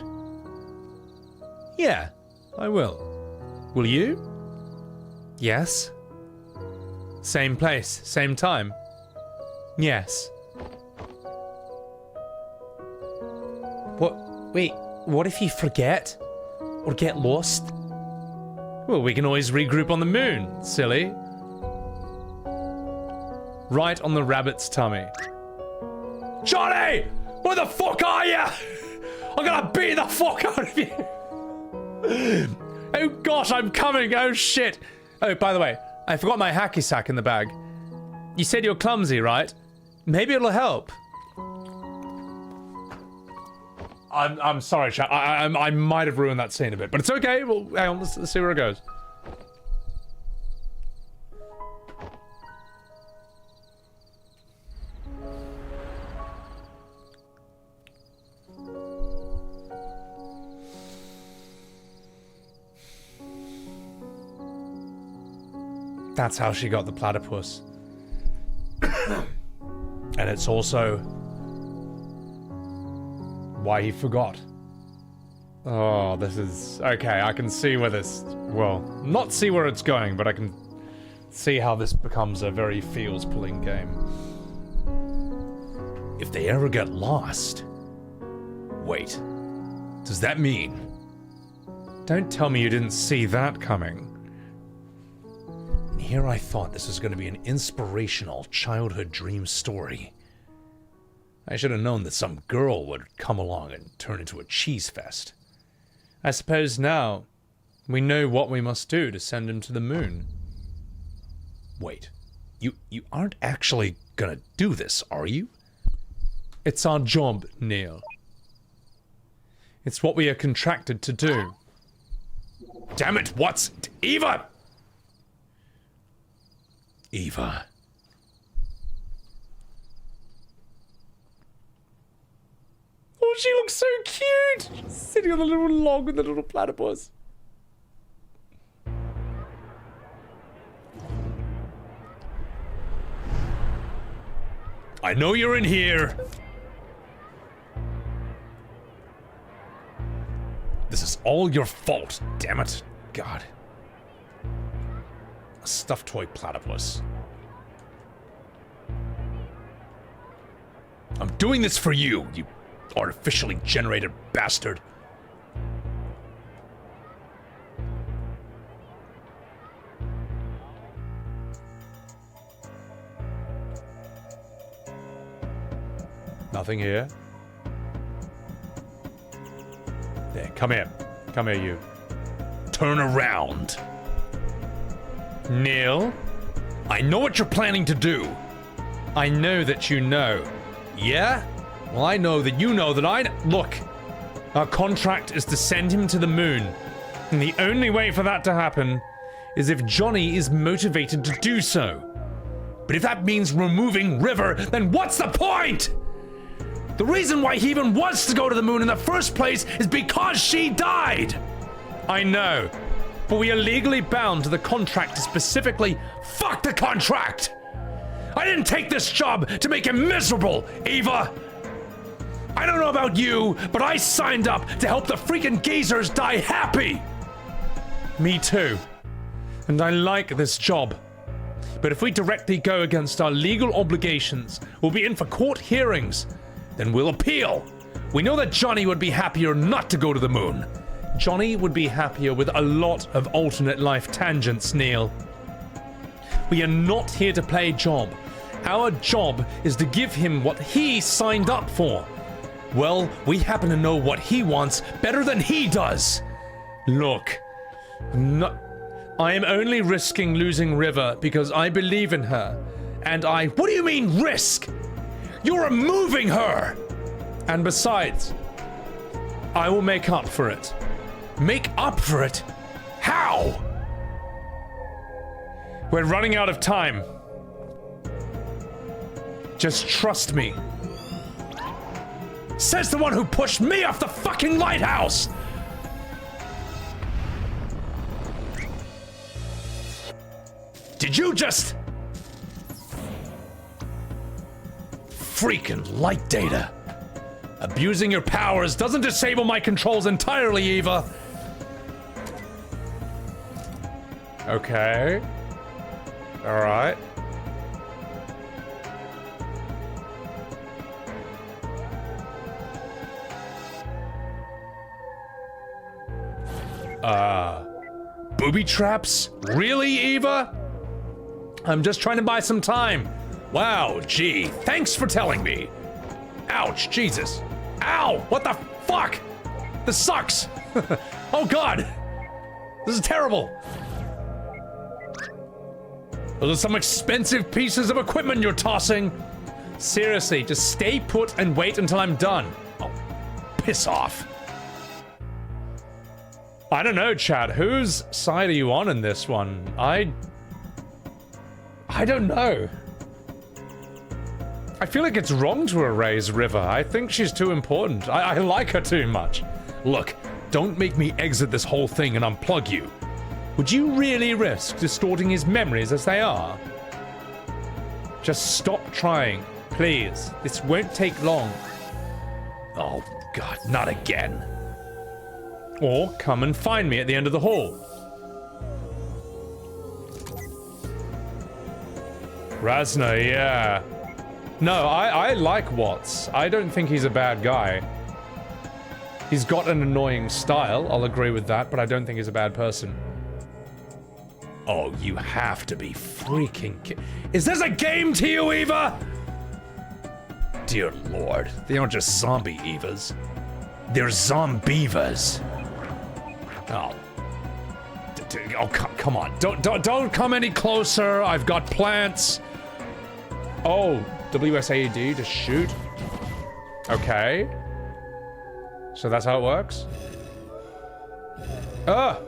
Yeah, I will. Will you? Yes. Same place, same time? Yes. Wait, what if you forget? Or get lost? Well, we can always regroup on the moon, silly. Right on the rabbit's tummy. Johnny! Where the fuck are you? I'm gonna beat the fuck out of you! Oh gosh, I'm coming! Oh shit! Oh, by the way, I forgot my hacky sack in the bag. You said you're clumsy, right? Maybe it'll help. I'm sorry, chat. I might have ruined that scene a bit, but it's okay. Well, hang on, let's see where it goes. That's how she got the platypus. And it's also why he forgot. Oh, this is... Okay, I can see where this... Well, not see where it's going, but I can see how this becomes a very feels-pulling game. If they ever get lost... Wait. Does that mean... Don't tell me you didn't see that coming. And here I thought this was going to be an inspirational childhood dream story. I should have known that some girl would come along and turn into a cheese fest. I suppose now we know what we must do to send him to the moon. Wait, you aren't actually gonna do this, are you? It's our job, Neil. It's what we are contracted to do. Damn it, what's... Eva! Eva. Oh, she looks so cute! She's sitting on the little log with the little platypus. I know you're in here. This is all your fault, damn it. God. A stuffed toy platypus. I'm doing this for you, you artificially generated bastard. Nothing here. There, come here. Come here, you. Turn around. Neil, I know what you're planning to do. I know that you know. Yeah? Well, I know that you know that Look, our contract is to send him to the moon. And the only way for that to happen is if Johnny is motivated to do so. But if that means removing River, then what's the point? The reason why he even wants to go to the moon in the first place is because she died! I know, but we are legally bound to the contract to specifically fuck the contract! I didn't take this job to make him miserable, Eva! I don't know about you, but I signed up to help the freaking geezers die happy! Me too. And I like this job. But if we directly go against our legal obligations, we'll be in for court hearings. Then we'll appeal. We know that Johnny would be happier not to go to the moon. Johnny would be happier with a lot of alternate life tangents, Neil. We are not here to play a job. Our job is to give him what he signed up for. Well, we happen to know what he wants better than he does. Look, I am only risking losing River because I believe in her. And what do you mean risk? You're removing her! And besides, I will make up for it. Make up for it? How? We're running out of time. Just trust me. Says the one who pushed me off the fucking lighthouse! Did you just... Freaking light data. Abusing your powers doesn't disable my controls entirely, Eva. Okay. Alright. Booby traps? Really, Eva? I'm just trying to buy some time. Wow, gee, thanks for telling me. Ouch, Jesus. Ow, what the fuck? This sucks. Oh God, this is terrible. Those are some expensive pieces of equipment you're tossing. Seriously, just stay put and wait until I'm done. Oh, piss off. I don't know, Chad, whose side are you on in this one? I don't know. I feel like it's wrong to erase River. I think she's too important. I like her too much. Look, don't make me exit this whole thing and unplug you. Would you really risk distorting his memories as they are? Just stop trying, please. This won't take long. Oh, God, not again. Or come and find me at the end of the hall. Razna, yeah. No, I like Watts. I don't think he's a bad guy. He's got an annoying style, I'll agree with that, but I don't think he's a bad person. Oh, you have to be freaking Is this a game to you, Eva? Dear Lord, they aren't just zombie Evas. They're zombievas. Oh. Oh, come on. Don't come any closer. I've got plants. Oh, WSAD to shoot. Okay. So that's how it works? Ah!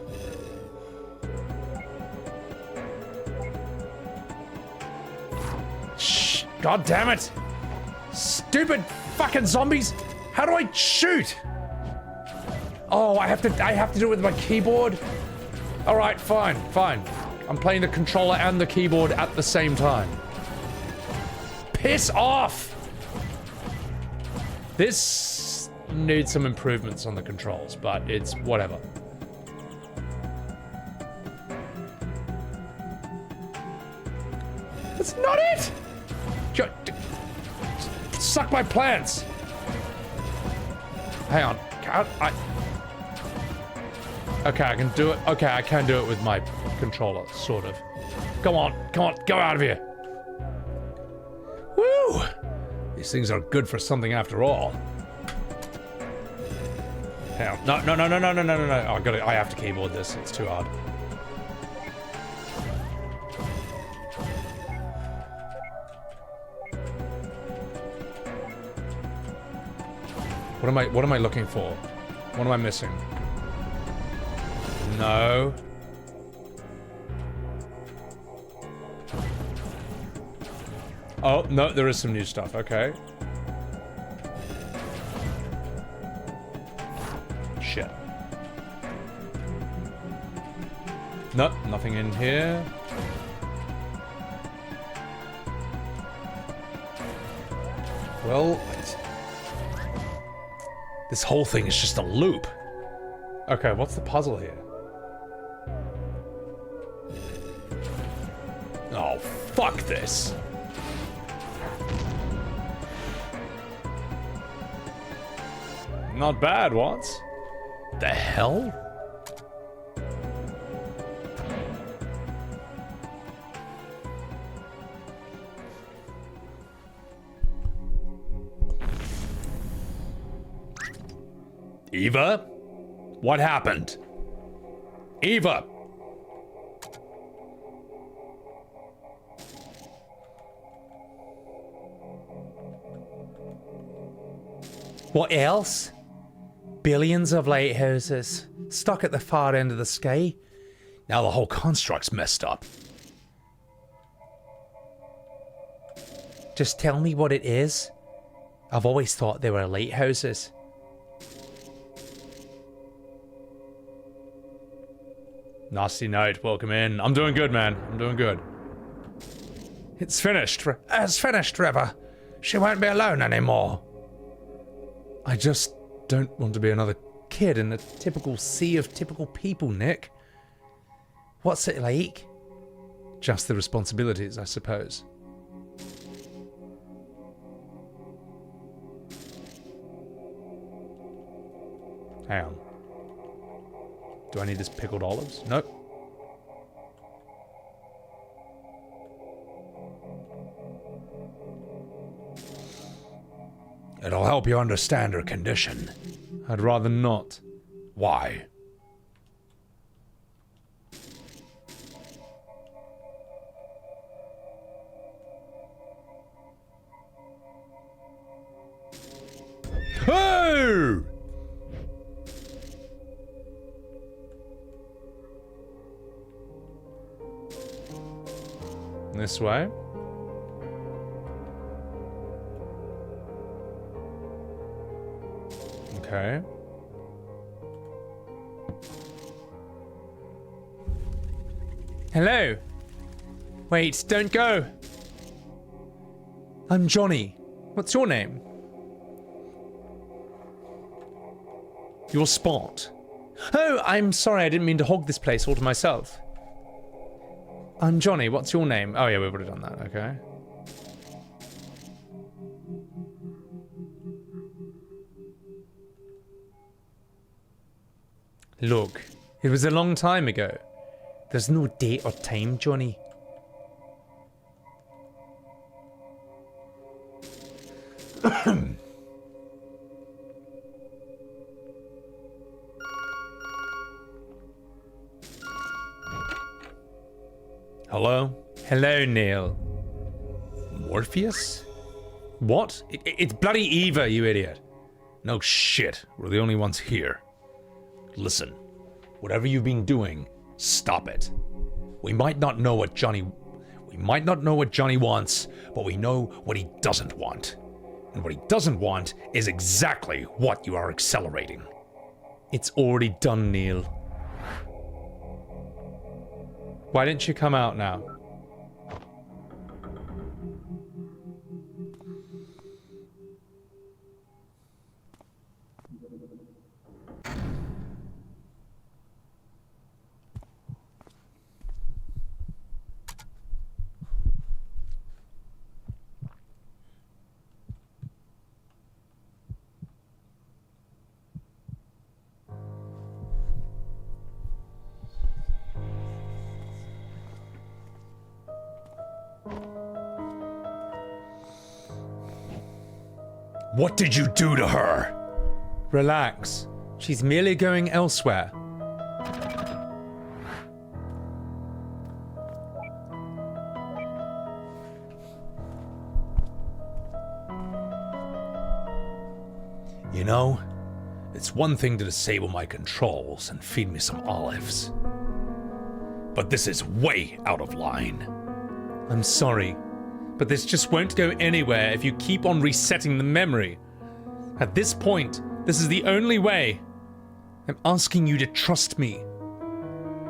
Shh! God damn it! Stupid fucking zombies! How do I shoot? Oh, I have to do it with my keyboard? Alright, fine. I'm playing the controller and the keyboard at the same time. Piss off! This needs some improvements on the controls, but it's whatever. That's not it! Suck my plants! Hang on. Okay, I can do it. Okay, I can do it with my controller, sort of. Come on, go out of here. Woo! These things are good for something after all. Hang on. No. Oh, I have to keyboard this. It's too hard. What am I looking for? What am I missing? No. Oh, no, there is some new stuff. Okay. Shit. Nope, nothing in here. Well, this whole thing is just a loop. Okay, what's the puzzle here? Oh, fuck this. Not bad, what? The hell? Eva? What happened? Eva! What else? Billions of lighthouses stuck at the far end of the sky. Now the whole construct's messed up. Just tell me what it is. I've always thought they were lighthouses. Nasty note, welcome in. I'm doing good, man. I'm doing good. It's finished. It's finished, River. She won't be alone anymore. I just don't want to be another kid in a typical sea of typical people, Nick. What's it like? Just the responsibilities, I suppose. Hang on. Do I need this pickled olives? Nope. It'll help you understand her condition. I'd rather not. Why? Oh! This way. Okay. Hello? Wait, don't go. I'm Johnny. What's your name? Your spot. Oh, I'm sorry, I didn't mean to hog this place all to myself. I'm Johnny, what's your name? Oh yeah, we would have done that, okay. Look, it was a long time ago. There's no date or time, Johnny. Hello? Hello, Neil. Morpheus? What? It's bloody Eva, you idiot. No shit, we're the only ones here. Listen, whatever you've been doing, stop it. We might not know what Johnny wants, but we know what he doesn't want. And what he doesn't want is exactly what you are accelerating. It's already done, Neil. Why didn't you come out now? What did you do to her? Relax. She's merely going elsewhere. You know, it's one thing to disable my controls and feed me some olives. But this is way out of line. I'm sorry, but this just won't go anywhere if you keep on resetting the memory. At this point, this is the only way. I'm asking you to trust me.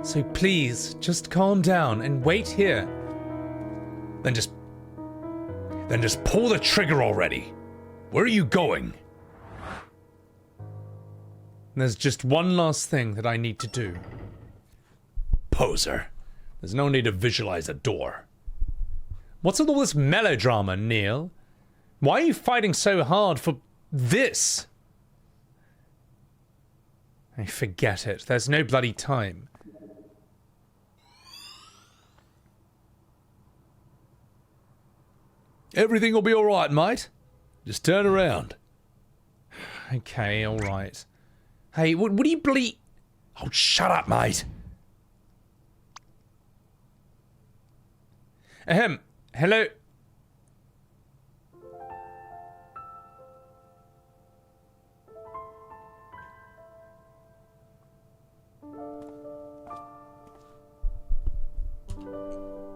So please, just calm down and wait here. Then just pull the trigger already. Where are you going? There's just one last thing that I need to do. Poser. There's no need to visualize a door. What's with all this melodrama, Neil? Why are you fighting so hard for this? I forget it. There's no bloody time. Everything will be alright, mate. Just turn around. Okay, alright. Hey, what do you bleat? Oh, shut up, mate. Ahem. Hello.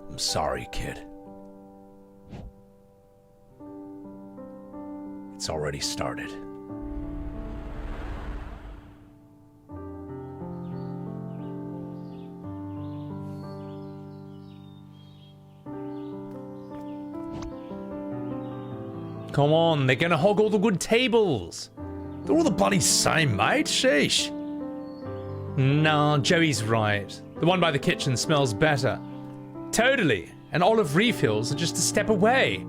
I'm sorry, kid. It's already started. Come on, they're gonna hog all the good tables. They're all the bloody same, mate. Sheesh. Nah, Joey's right. The one by the kitchen smells better. Totally. And olive refills are just a step away.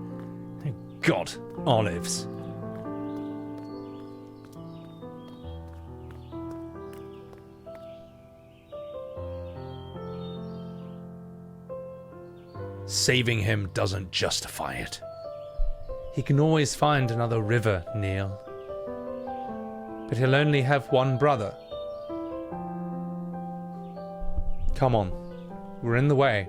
Thank God, olives. Saving him doesn't justify it. He can always find another river, Neil. But he'll only have one brother. Come on, we're in the way.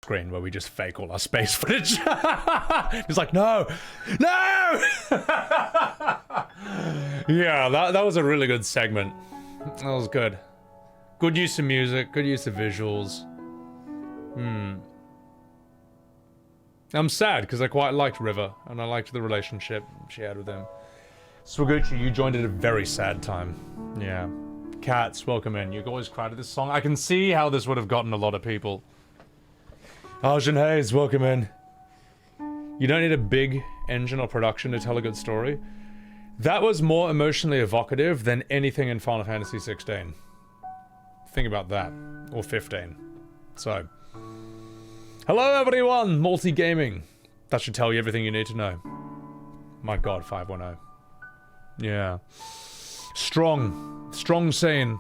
screen where we just fake all our space footage. He's like, no! No! Yeah, that was a really good segment. That was good. Good use of music, good use of visuals. I'm sad because I quite liked River and I liked the relationship she had with him. Swiguchi, you joined at a very sad time. Yeah. Cats, welcome in. You always cried at this song. I can see how this would have gotten a lot of people. Arjun Hayes, welcome in. You don't need a big engine or production to tell a good story. That was more emotionally evocative than anything in Final Fantasy 16. Think about that. Or 15. So. Hello everyone! Multi-gaming. That should tell you everything you need to know. My god, 510. Yeah. Strong. Strong scene.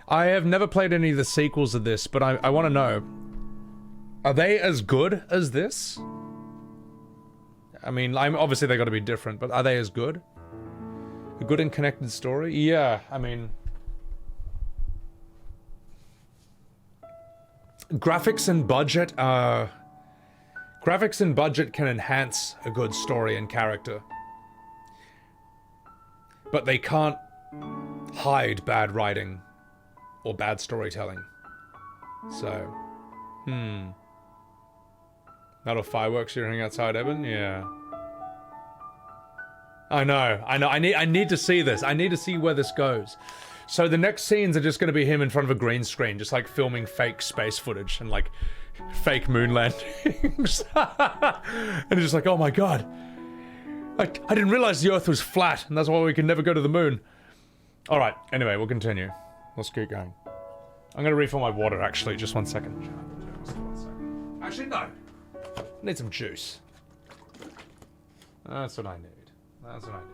I have never played any of the sequels of this, but I want to know. Are they as good as this? I mean, obviously they got to be different, but are they as good? A good and connected story? Yeah, I mean... Graphics and budget can enhance a good story and character. But they can't hide bad writing or bad storytelling. So, Not a fireworks you're hearing outside, Evan? Yeah. I know. I need to see this. I need to see where this goes. So the next scenes are just going to be him in front of a green screen, just like filming fake space footage and like fake moon landings. And he's just like, oh my god. I didn't realize the Earth was flat, and that's why we can never go to the moon. Alright, anyway, we'll continue. Let's keep going. I'm going to refill my water, actually. Just 1 second. Actually, no. I need some juice. That's what I need. That's what I need.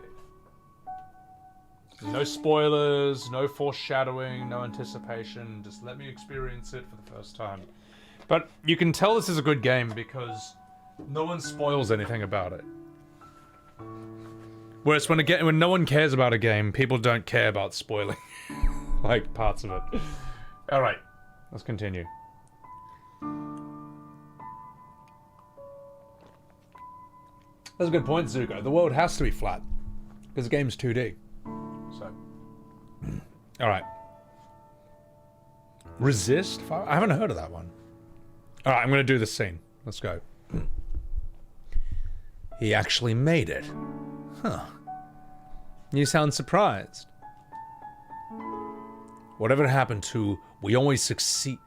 No spoilers, no foreshadowing, no anticipation. Just let me experience it for the first time. But you can tell this is a good game because no one spoils anything about it. Whereas when no one cares about a game, people don't care about spoiling like parts of it. All right, let's continue. That's a good point, Zuko. The world has to be flat because the game's 2D. So, all right. Resist? I haven't heard of that one. All right, I'm going to do this scene. Let's go. He actually made it. Huh. You sound surprised. Whatever happened to we always succeed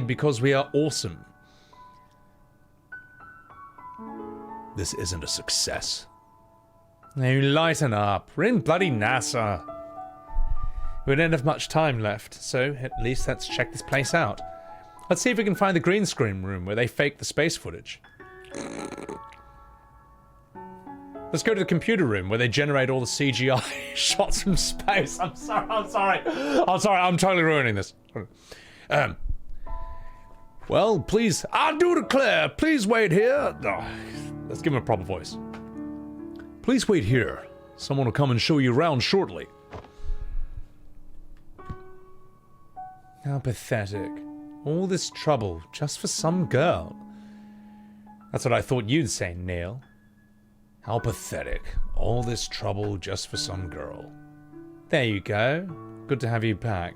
because we are awesome. This isn't a success. Now lighten up. We're in bloody NASA. We don't have much time left, so at least let's check this place out. Let's see if we can find the green screen room where they fake the space footage. Let's go to the computer room where they generate all the CGI shots from space. I'm sorry, I'm totally ruining this. Well, please, I do declare, please wait here. Oh, let's give him a proper voice. Please wait here. Someone will come and show you around shortly. How pathetic. All this trouble just for some girl. That's what I thought you'd say, Neil. How pathetic. All this trouble just for some girl. There you go. Good to have you back.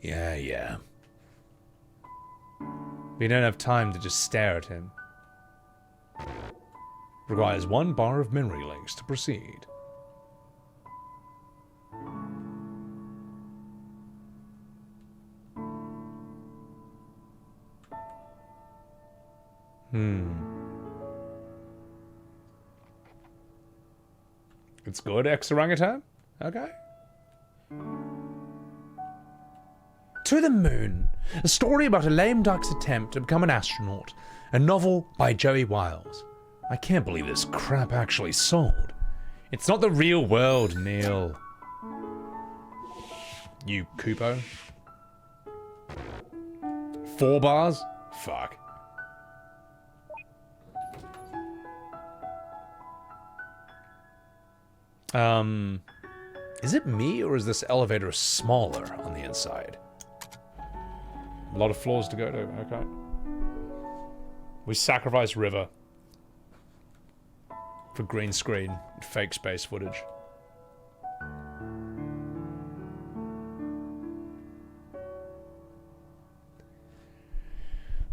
Yeah. We don't have time to just stare at him. Requires 1 bar of memory links to proceed. It's good, ex-orangutan? Okay. To the Moon. A story about a lame duck's attempt to become an astronaut. A novel by Joey Wiles. I can't believe this crap actually sold. It's not the real world, Neil. You Kupo. 4 bars? Fuck. Is it me or is this elevator smaller on the inside? A lot of floors to go to, okay. We sacrifice river. For green screen, fake space footage.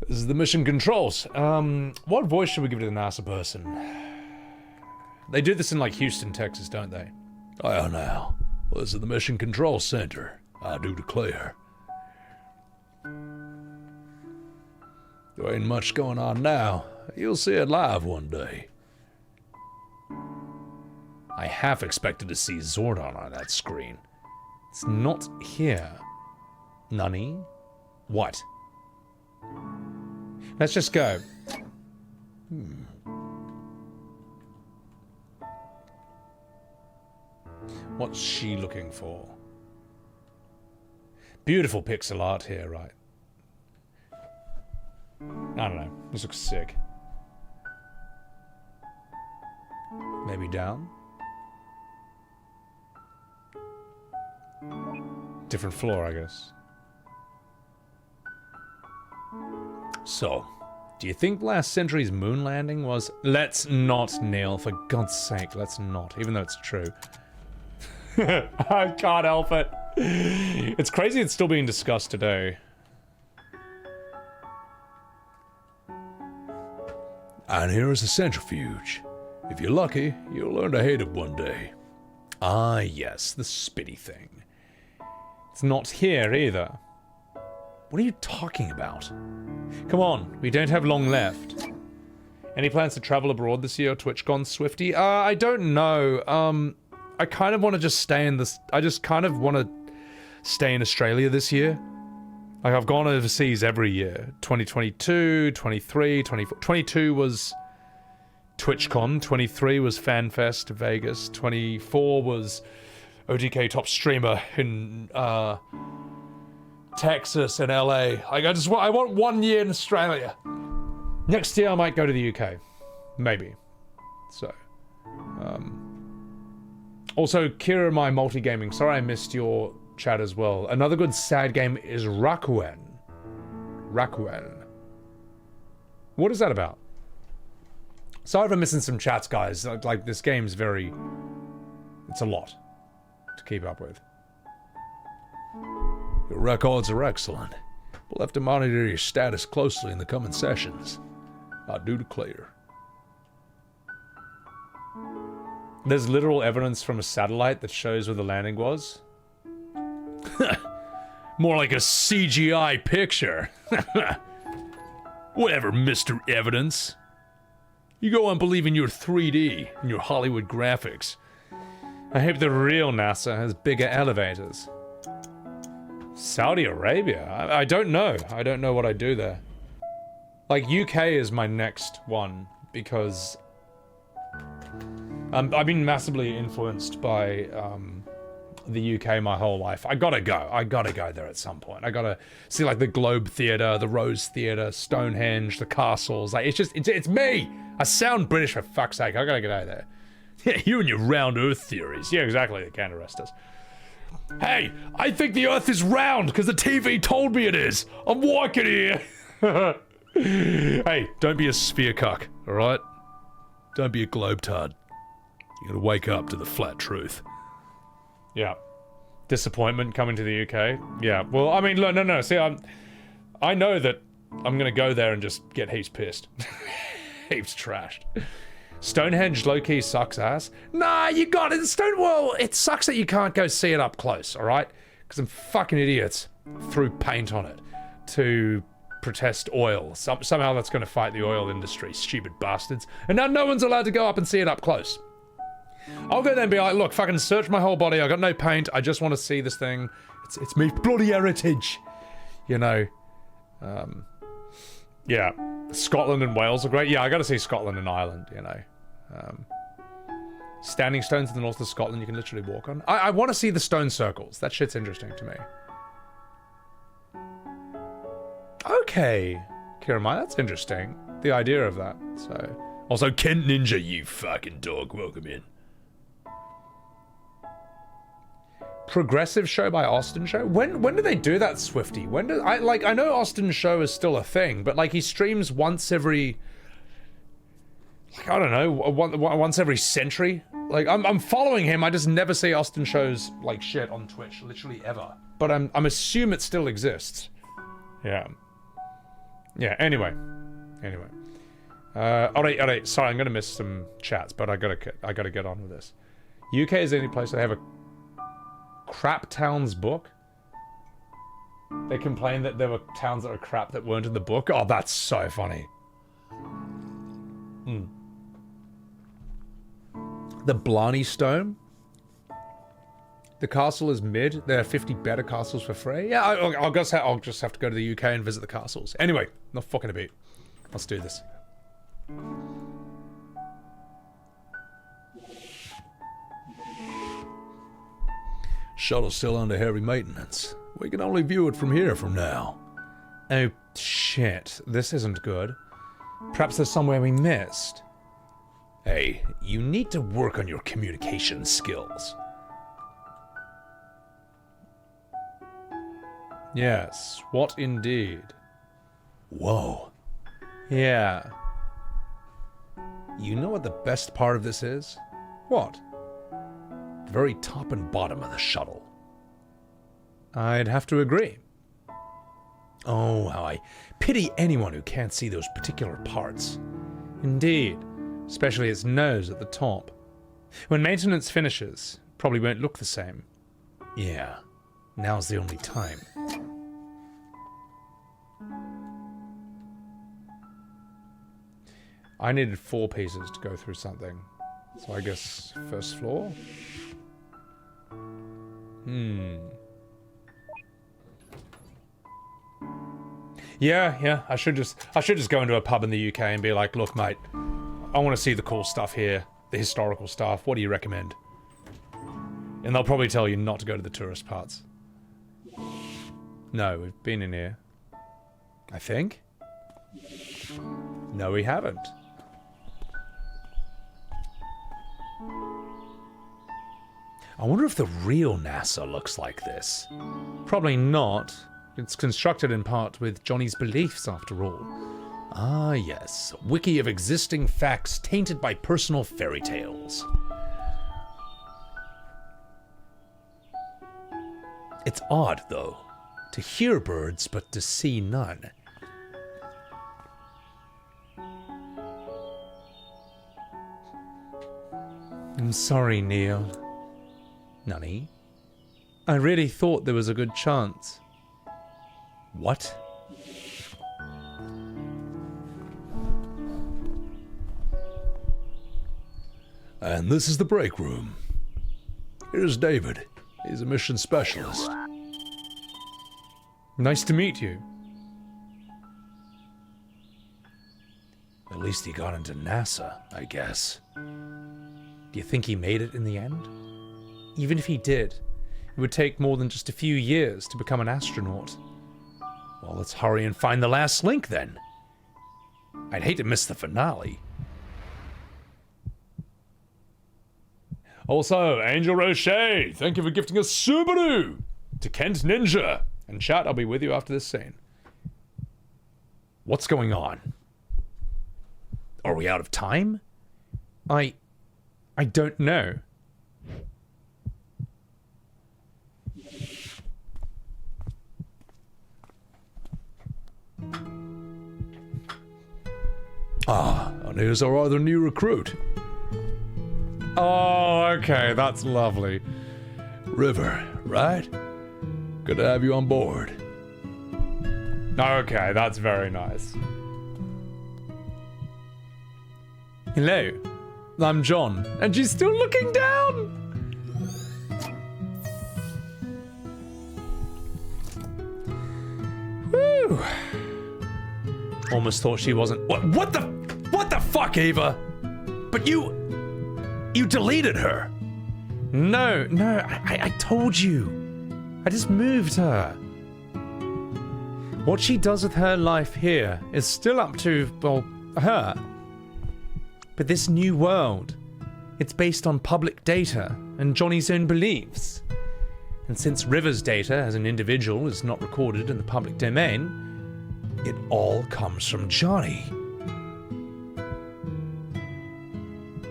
This is the mission controls. What voice should we give to the NASA person? They do this in like Houston, Texas, don't they? Oh, now. Well, this is the Mission Control Center. I do declare. There ain't much going on now. You'll see it live one day. I half expected to see Zordon on that screen. It's not here. Nani? What? Let's just go. What's she looking for? Beautiful pixel art here, right? I don't know. This looks sick. Maybe down? Different floor, I guess. So, do you think last century's moon landing was... Let's not, Neil, for God's sake, let's not, even though it's true. I can't help it. It's crazy it's still being discussed today. And here is a centrifuge. If you're lucky, you'll learn to hate it one day. Ah, yes, the spitty thing. It's not here either. What are you talking about? Come on, we don't have long left. Any plans to travel abroad this year, TwitchCon, Swifty? I don't know. I kind of want to just stay in this... I just kind of want to stay in Australia this year. Like, I've gone overseas every year. 2022, 23, 24... 22 was TwitchCon. 23 was FanFest Vegas. 24 was OTK Top Streamer in Texas and LA. Like, I want 1 year in Australia. Next year I might go to the UK. Maybe. So, also, Kira, my multi-gaming. Sorry I missed your chat as well. Another good sad game is Rakuen. Rakuen. What is that about? Sorry for missing some chats, guys. Like, this game's very... It's a lot to keep up with. Your records are excellent. We'll have to monitor your status closely in the coming sessions. I do declare. There's literal evidence from a satellite that shows where the landing was. More like a CGI picture. Whatever, Mr. Evidence. You go on believing your 3D and your Hollywood graphics. I hope the real NASA has bigger elevators. Saudi Arabia? I don't know. I don't know what I do there. Like, UK is my next one, because... I've been massively influenced by the UK my whole life. I gotta go. I gotta go there at some point. I gotta see like the Globe Theatre, the Rose Theatre, Stonehenge, the castles. Like it's me. I sound British for fuck's sake. I gotta get out of there. Yeah, you and your round Earth theories. Yeah, exactly. They can't arrest us. Hey, I think the Earth is round because the TV told me it is. I'm walking here. Hey, don't be a sphere cuck, all right? Don't be a globetard. You gotta wake up to the flat truth. Yeah. Disappointment coming to the UK. Yeah. Well, I mean, look, no. See, I know that I'm gonna go there and just get heaps pissed. Heaps trashed. Stonehenge low-key sucks ass. Nah, you got it. Well, it sucks that you can't go see it up close, alright? Because some fucking idiots threw paint on it to protest oil. Somehow that's gonna fight the oil industry, stupid bastards. And now no one's allowed to go up and see it up close. I'll go there and be like, look, fucking search my whole body. I got no paint. I just want to see this thing. It's me bloody heritage. You know. Yeah. Scotland and Wales are great. Yeah, I got to see Scotland and Ireland, you know. Standing stones in the north of Scotland you can literally walk on. I want to see the stone circles. That shit's interesting to me. Okay. Kiramai, that's interesting. The idea of that, so... Also, Kent Ninja, you fucking dog. Welcome in. progressive show by Austin Show? When do they do that, Swifty? When do I know Austin Show is still a thing, but like he streams once every, like, I don't know, once every century. Like I'm following him. I just never see Austin Show's like shit on Twitch, literally ever. But I'm assume it still exists. Yeah. Yeah. Anyway. All right. Sorry, I'm gonna miss some chats, but I gotta get on with this. UK is the only place they have a crap towns book. They complained that there were towns that were crap that weren't in the book. Oh, that's so funny. The Blarney Stone. The castle is mid. There are 50 better castles for free. Yeah, I'll just have to go to the UK and visit the castles. Anyway, not fucking a bit. Let's do this. Shuttle's still under heavy maintenance. We can only view it from here from now. Oh, shit. This isn't good. Perhaps there's somewhere we missed. Hey, you need to work on your communication skills. Yes, what indeed? Whoa. Yeah. You know what the best part of this is? What? The very top and bottom of the shuttle. I'd have to agree. Oh, how I pity anyone who can't see those particular parts. Indeed. Especially its nose at the top. When maintenance finishes, probably won't look the same. Yeah. Now's the only time. I needed 4 pieces to go through something. So I guess first floor? Yeah, I should just go into a pub in the UK and be like, look, mate, I want to see the cool stuff here, the historical stuff. What do you recommend? And they'll probably tell you not to go to the tourist parts. No, we've been in here. I think? No, we haven't. I wonder if the real NASA looks like this. Probably not. It's constructed in part with Johnny's beliefs, after all. Ah, yes. A wiki of existing facts tainted by personal fairy tales. It's odd, though, to hear birds but to see none. I'm sorry, Neil. Nani? I really thought there was a good chance. What? And this is the break room. Here's David. He's a mission specialist. Nice to meet you. At least he got into NASA, I guess. Do you think he made it in the end? Even if he did, it would take more than just a few years to become an astronaut. Well, let's hurry and find the last link then. I'd hate to miss the finale. Also, Angel Roche, thank you for gifting us Subaru to Kent Ninja. And chat, I'll be with you after this scene. What's going on? Are we out of time? I don't know. Ah, and here's our other new recruit. Oh, okay, that's lovely. River, right? Good to have you on board. Okay, that's very nice. Hello, I'm John, and she's still looking down! Woo! Almost thought she wasn't. What the fuck, Ava? But you deleted her. No, I told you. I just moved her. What she does with her life here is still up to, well, her. But this new world, it's based on public data and Johnny's own beliefs. And since River's data as an individual is not recorded in the public domain, It all comes from Johnny.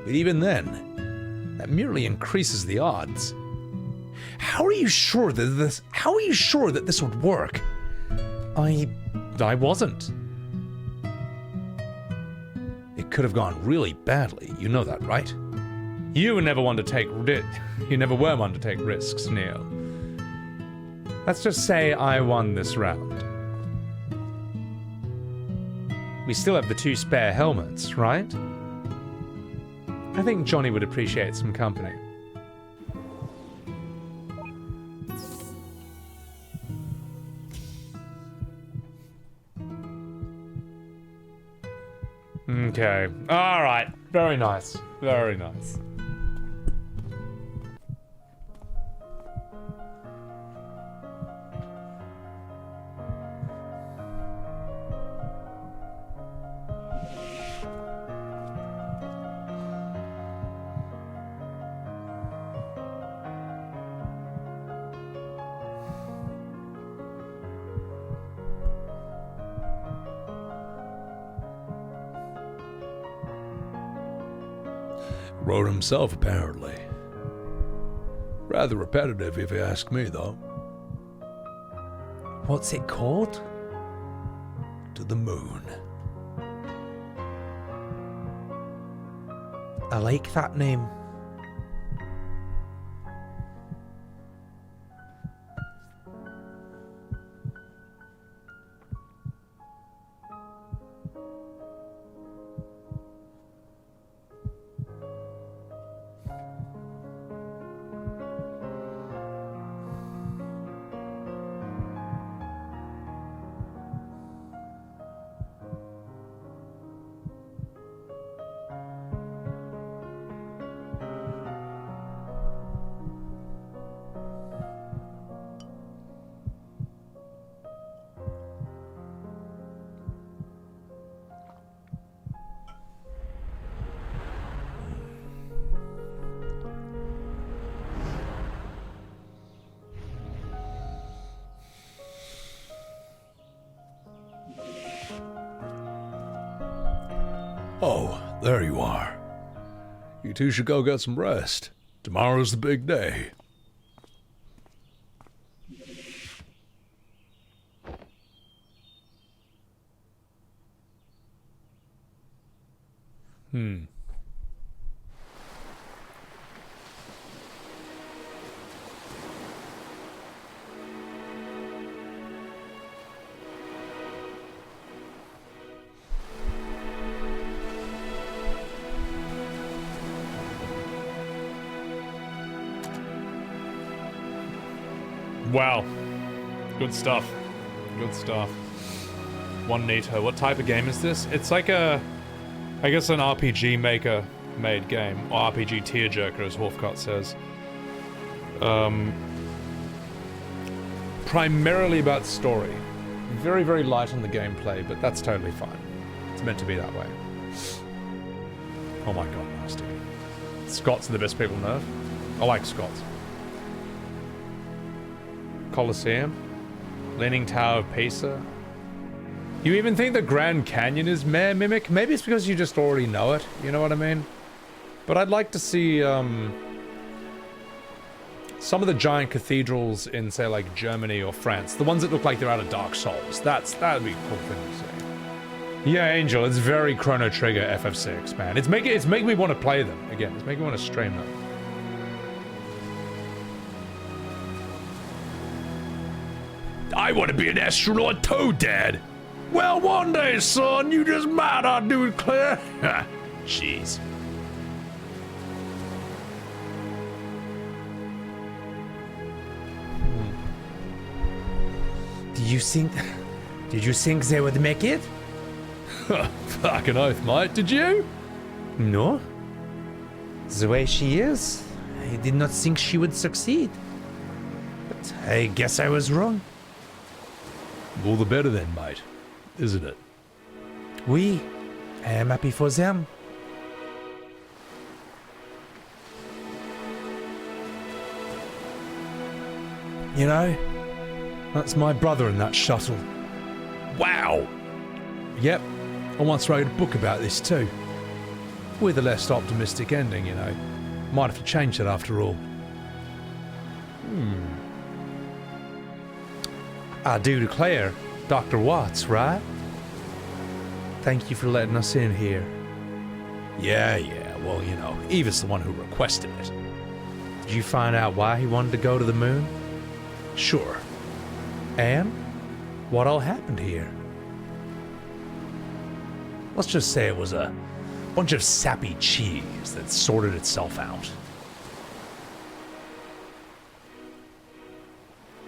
But even then, that merely increases the odds. How are you sure that this would work? I wasn't. It could have gone really badly, you know that, right? You were never one to take You never were one to take risks, Neil. Let's just say I won this round. We still have the 2 spare helmets, right? I think Johnny would appreciate some company. Okay. Alright. Very nice. Very nice. Wrote himself, apparently. Rather repetitive, if you ask me, though. What's it called? To the moon. I like that name. Oh, there you are. You two should go get some rest. Tomorrow's the big day. Wow. Good stuff. Good stuff. One Nito. What type of game is this? It's like a... I guess an RPG maker made game. Or RPG tearjerker, as Horfcott says. Primarily about story. Very, very light on the gameplay, but that's totally fine. It's meant to be that way. Oh my god, nasty. Scots are the best people nerf. I like Scots. Colosseum, Leaning Tower of Pisa. You even think the Grand Canyon is Mare Mimic? Maybe it's because you just already know it, you know what I mean? But I'd like to see some of the giant cathedrals in, say, like Germany or France. The ones that look like they're out of Dark Souls. That'd be a cool thing to see. Yeah, Angel, it's very Chrono Trigger FF6, man. It's making me want to play them again. It's making me want to stream them. I want to be an astronaut too, Dad. Well, one day, son, you just might not do it clear. Jeez. Did you think they would make it? Fucking oath, mate. Did you? No. The way she is, I did not think she would succeed. But I guess I was wrong. All the better then, mate. Isn't it? Oui, I am happy for them. You know, that's my brother in that shuttle. Wow! Yep, I once wrote a book about this too. With a less optimistic ending, you know. Might have to change that after all. I do declare, Dr. Watts, right? Thank you for letting us in here. Yeah, well, you know, Eva's the one who requested it. Did you find out why he wanted to go to the moon? Sure. And what all happened here? Let's just say it was a bunch of sappy cheese that sorted itself out.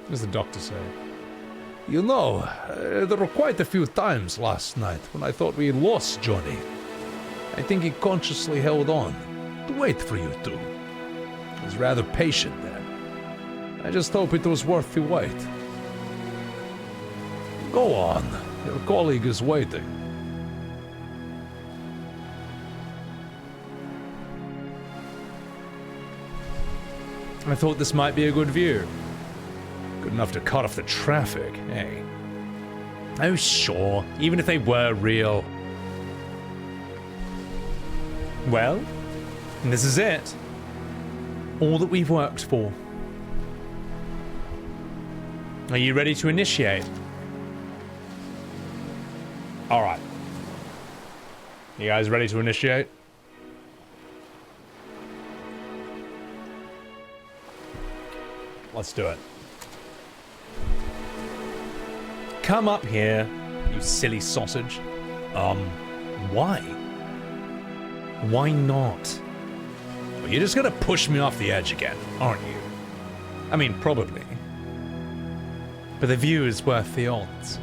What does the doctor say? You know, there were quite a few times last night when I thought we lost Johnny. I think he consciously held on to wait for you two. He was rather patient then. I just hope it was worth the wait. Go on, your colleague is waiting. I thought this might be a good view. Good enough to cut off the traffic, eh? Oh, sure, even if they were real. Well, this is it. All that we've worked for. Are you ready to initiate? Alright. You guys ready to initiate? Let's do it. Come up here, you silly sausage. Why? Why not? Well, you're just gonna push me off the edge again, aren't you? I mean, probably. But the view is worth the odds.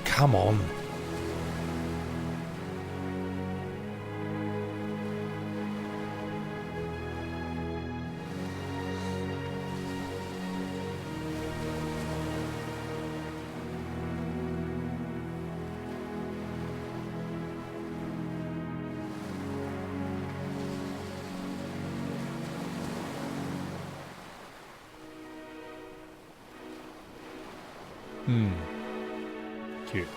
Come on. Cute.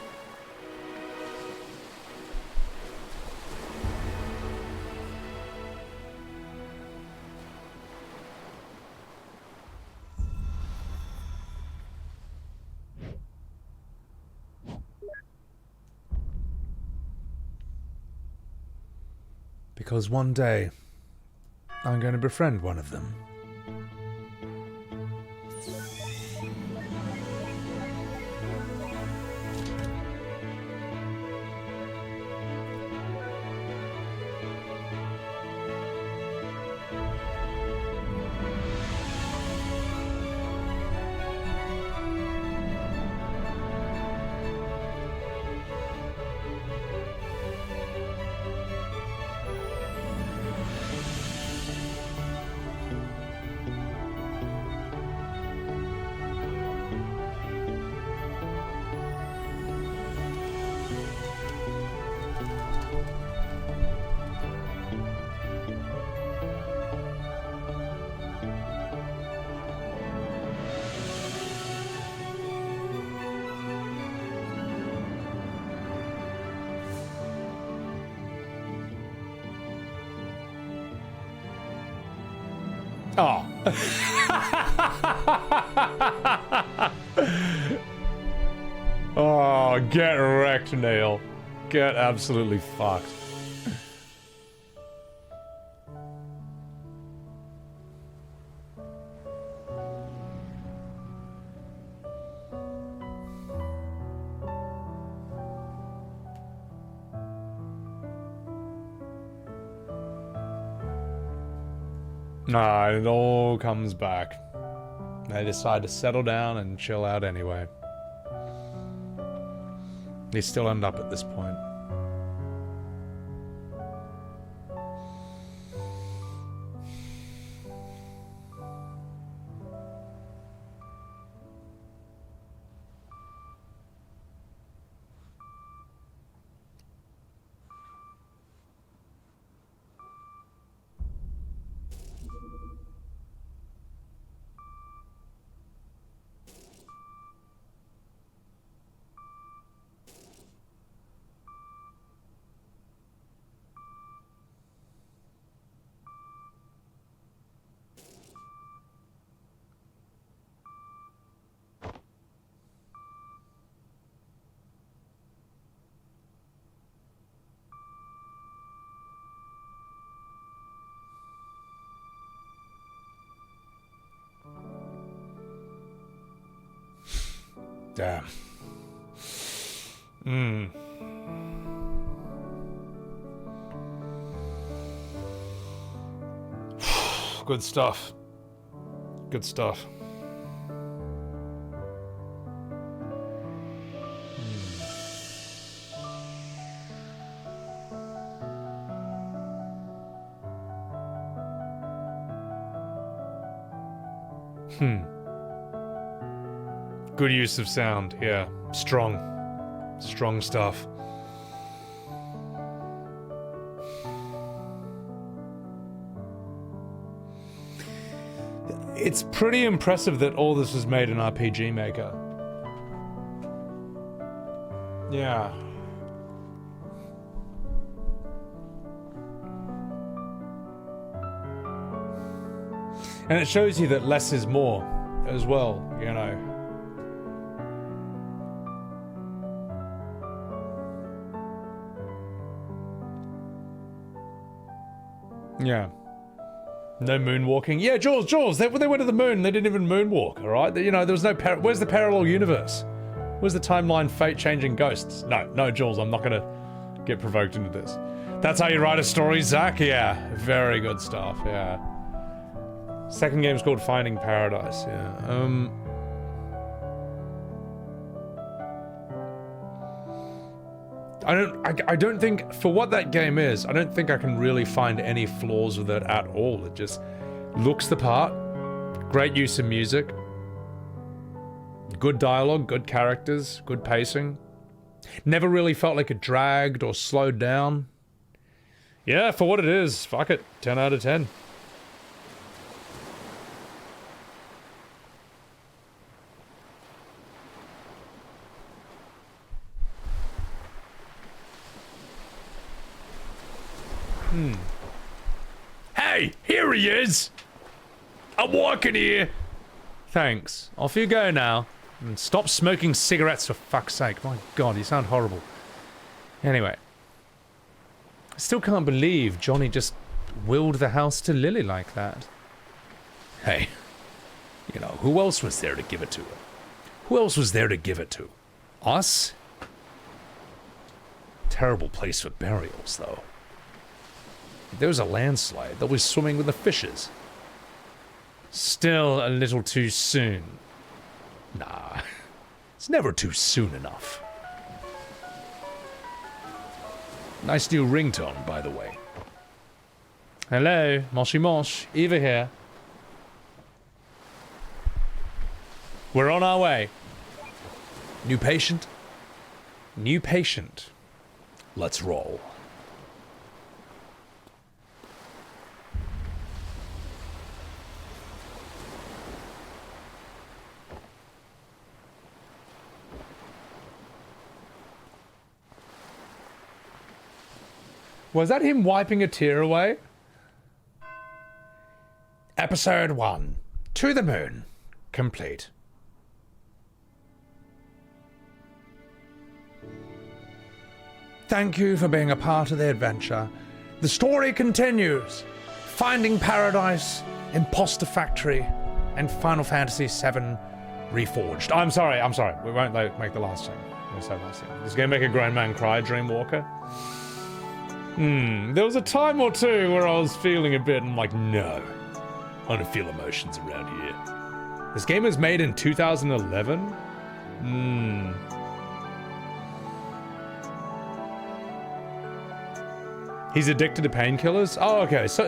Because one day, I'm going to befriend one of them. Oh. Oh, get wrecked, Neil. Get absolutely fucked. Nah, it all comes back. They decide to settle down and chill out anyway. They still end up at this point. Damn. Hmm. Good stuff. Good stuff. Good use of sound, yeah. Strong. Strong stuff. It's pretty impressive that all this was made in RPG Maker. Yeah. And it shows you that less is more as well, you know. Yeah. No moonwalking. Yeah, Jules, they went to the moon. They didn't even moonwalk, all right? You know, there was no... Where's the parallel universe? Where's the timeline fate-changing ghosts? No, Jules, I'm not going to get provoked into this. That's how you write a story, Zach? Yeah, very good stuff, yeah. Second game's called Finding Paradise, yeah. I don't think, for what that game is, I don't think I can really find any flaws with it at all. It just looks the part. Great use of music. Good dialogue, good characters, good pacing. Never really felt like it dragged or slowed down. Yeah, for what it is, fuck it. 10 out of 10. Hey, here he is! I'm walking here! Thanks. Off you go now. And stop smoking cigarettes for fuck's sake. My god, you sound horrible. Anyway. I still can't believe Johnny just willed the house to Lily like that. Hey, you know, who else was there to give it to her? Who else was there to give it to? Us? Terrible place for burials, though. If there was a landslide, they'll be swimming with the fishes. Still a little too soon. Nah, it's never too soon enough. Nice new ringtone, by the way. Hello, Moshi Mosh, Eva here. We're on our way. New patient? New patient. Let's roll. Was that him wiping a tear away? Episode 1. To the Moon. Complete. Thank you for being a part of the adventure. The story continues. Finding Paradise, Imposter Factory, and Final Fantasy VII Reforged. I'm sorry. We won't make the last thing. This is gonna make a grown man cry, Dreamwalker. There was a time or two where I was feeling a bit, and I'm like, no. I don't feel emotions around here. This game was made in 2011? He's addicted to painkillers? Oh, okay. So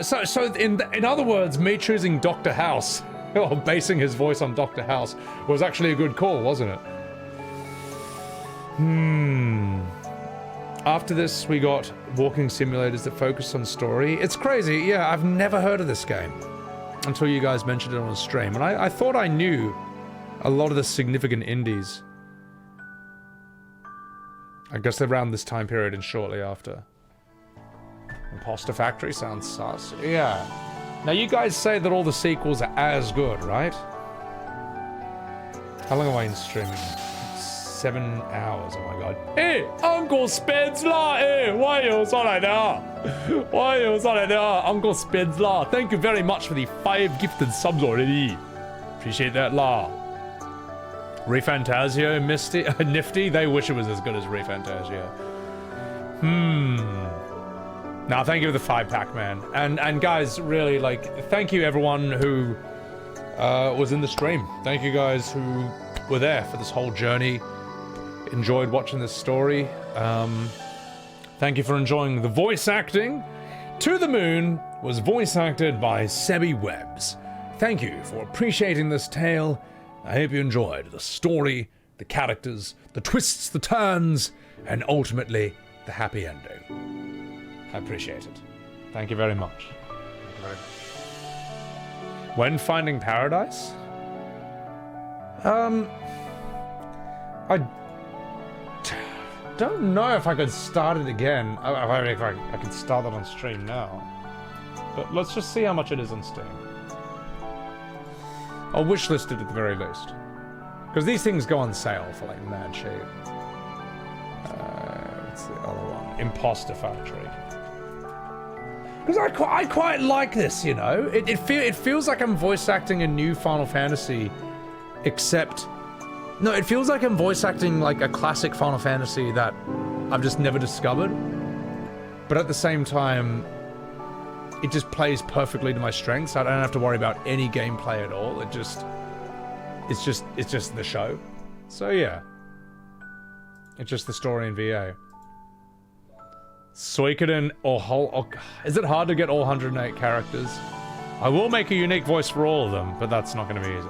in other words, me choosing Dr. House, or basing his voice on Dr. House, was actually a good call, wasn't it? After this, we got walking simulators that focus on story. It's crazy. Yeah, I've never heard of this game until you guys mentioned it on stream. And I thought I knew a lot of the significant indies. I guess around this time period and shortly after. Imposter Factory sounds sus. Yeah. Now you guys say that all the sequels are as good, right? How long am I in streaming? 7 hours, oh my god. Hey, Uncle Spencer! Hey, 我有上来的啊 我有上来的啊 Uncle Spencer! Thank you very much for the 5 gifted subs already. Appreciate that, la. Refantasio, Misty, Nifty. They wish it was as good as Refantasio. Now, thank you for the 5-pack, man. And guys, really, like, thank you everyone who was in the stream. Thank you guys who were there for this whole journey. Enjoyed watching this story. Thank you for enjoying the voice acting. To the Moon was voice acted by Sebi Webbs. Thank you for appreciating this tale. I hope you enjoyed the story, the characters, the twists, the turns, and ultimately the happy ending. I appreciate it. Thank you very much. Thank you very much. When finding paradise? I don't know if I could start it again. I could start that on stream now. But let's just see how much it is on Steam. I'll wishlist it at the very least. Because these things go on sale for like mad cheap. What's the other one? Imposter Factory. Because I quite like this, you know? It feels like I'm voice acting a new Final Fantasy, except... No, it feels like I'm voice acting like a classic Final Fantasy that I've just never discovered. But at the same time, it just plays perfectly to my strengths. I don't have to worry about any gameplay at all. It's just the show. So yeah. It's just the story in VA. Suikoden or whole... Is it hard to get all 108 characters? I will make a unique voice for all of them, but that's not going to be easy.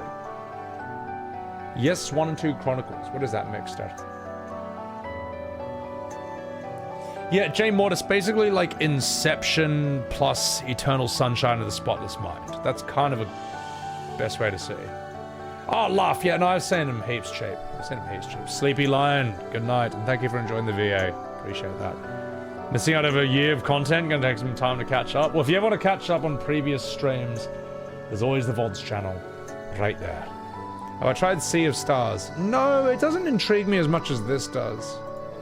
Yes, 1 and 2 Chronicles. What is that mixed at? Yeah, J Mortis, basically like Inception plus Eternal Sunshine of the Spotless Mind. That's kind of a best way to see. Oh, laugh. Yeah, no, I was saying him heaps cheap. Sleepy Lion, good night, and thank you for enjoying the VA. Appreciate that. Missing out over a year of content, gonna take some time to catch up. Well, if you ever want to catch up on previous streams, there's always the VODS channel right there. Oh, I tried Sea of Stars. No, it doesn't intrigue me as much as this does.